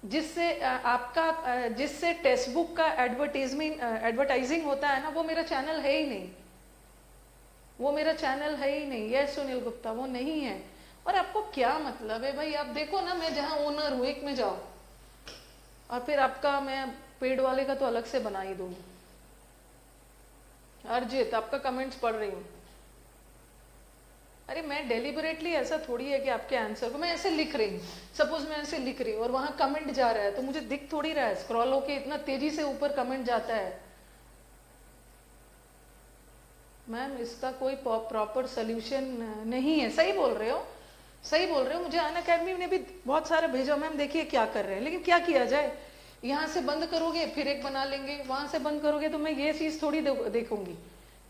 जिससे आपका जिससे टेक्स्टबुक का एडवर्टाइजिंग होता है ना, वो मेरा चैनल है ही नहीं, वो मेरा चैनल है ही नहीं। यस सुनील गुप्ता, वो नहीं है। और आपको क्या मतलब है भाई, आप देखो ना, मैं जहां ओनर हूं एक में जाओ, और फिर आपका मैं पेड वाले का तो अलग से बना ही दूंगी। अर्जित, आपका कमेंट्स पढ़ रही हूँ। अरे मैं डेलिबरेटली, ऐसा थोड़ी है कि आपके आंसर को मैं ऐसे लिख रही हूँ, सपोज मैं ऐसे लिख रही हूँ और वहां कमेंट जा रहा है, तो मुझे दिख थोड़ी रहा है, स्क्रॉल होके इतना तेजी से ऊपर कमेंट जाता है। मैम इसका कोई प्रॉपर सोल्यूशन नहीं है। सही बोल रहे हो, सही बोल रहे हो। मुझे अनअकैडमी ने भी बहुत सारा भेजा, मैम देखिए क्या कर रहे हैं, लेकिन क्या किया जाए, यहाँ से बंद करोगे फिर एक बना लेंगे, वहां से बंद करोगे तो मैं ये चीज थोड़ी देखूंगी,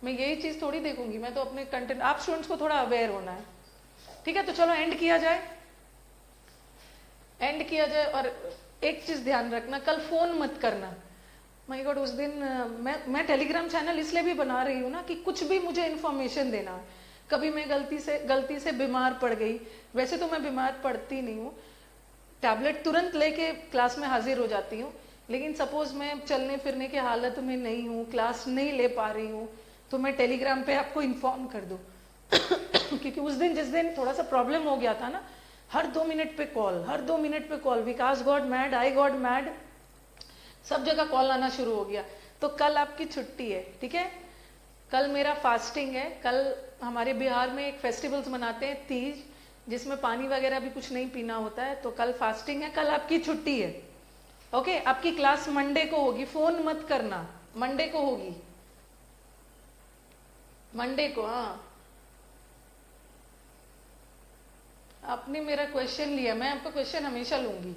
मैं यही चीज थोड़ी देखूंगी, मैं तो अपने कंटेंट, आप स्टूडेंट्स को थोड़ा अवेयर होना है, ठीक है। तो चलो एंड किया जाए, एंड किया जाए। और एक चीज ध्यान रखना, कल फोन मत करना। माय गॉड, उस दिन मैं टेलीग्राम चैनल इसलिए भी बना रही हूँ ना कि कुछ भी मुझे इन्फॉर्मेशन देना है। कभी मैं गलती से बीमार पड़ गई, वैसे तो मैं बीमार पड़ती नहीं हूँ, टैबलेट तुरंत लेके क्लास में हाजिर हो जाती हूँ, लेकिन सपोज मैं चलने फिरने की हालत में नहीं हूँ, क्लास नहीं ले पा रही हूँ, तो मैं टेलीग्राम पे आपको इन्फॉर्म कर दूँ। क्योंकि उस दिन जिस दिन थोड़ा सा प्रॉब्लम हो गया था ना, हर 2 मिनट पे कॉल, हर 2 मिनट पे कॉल, विकास गॉड मैड, आई गॉड मैड, सब जगह कॉल आना शुरू हो गया। तो कल आपकी छुट्टी है, ठीक है, कल मेरा फास्टिंग है। कल हमारे बिहार में एक फेस्टिवल्स मनाते हैं, तीज, जिसमें पानी वगैरह भी कुछ नहीं पीना होता है, तो कल फास्टिंग है, कल आपकी छुट्टी है। ओके, आपकी क्लास मंडे को होगी, फोन मत करना, मंडे को होगी, मंडे को। हाँ, आपने मेरा क्वेश्चन लिया, मैं आपका क्वेश्चन हमेशा लूंगी।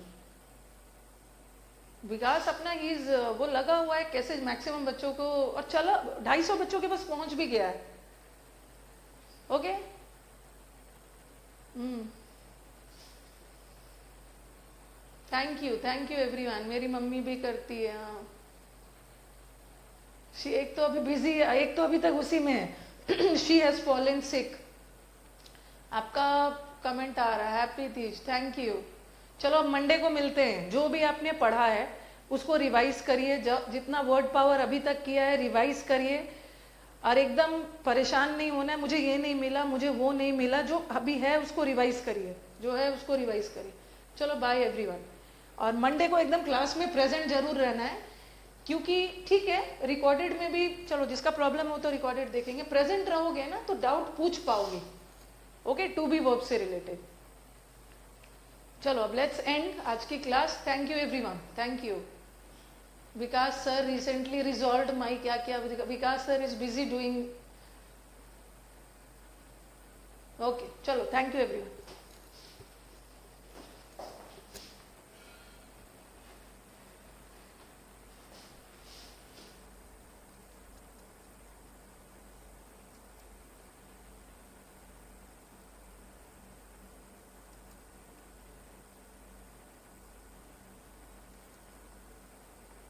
विकास अपना हीज वो लगा हुआ है कैसे मैक्सिमम बच्चों को, और चलो 250 बच्चों के पास पहुंच भी गया है। Okay, thank you everyone. मेरी मम्मी भी करती है। हाँ, एक तो अभी बिजी है, एक तो अभी तक उसी में है। She has fallen sick. आपका कमेंट आ रहा है, हैप्पी तीज, थैंक यू। चलो अब मंडे को मिलते हैं। जो भी आपने पढ़ा है उसको रिवाइज करिए, जितना वर्ड पावर अभी तक किया है रिवाइज करिए, और एकदम परेशान नहीं होना है, मुझे ये नहीं मिला, मुझे वो नहीं मिला, जो अभी है उसको रिवाइज करिए, जो है उसको रिवाइज करिए। चलो बाय एवरीवन। और मंडे को एकदम क्लास में प्रेजेंट जरूर रहना है, क्योंकि ठीक है रिकॉर्डेड में भी चलो जिसका प्रॉब्लम हो तो रिकॉर्डेड देखेंगे, प्रेजेंट रहोगे ना तो डाउट पूछ पाओगे। ओके, टू बी वर्ब से रिलेटेड। चलो अब लेट्स एंड आज की class. Thank you everyone, thank you. Vikas sir recently resolve my क्या क्या, Vikas sir is busy doing. Okay चलो, थैंक यू एवरीवन।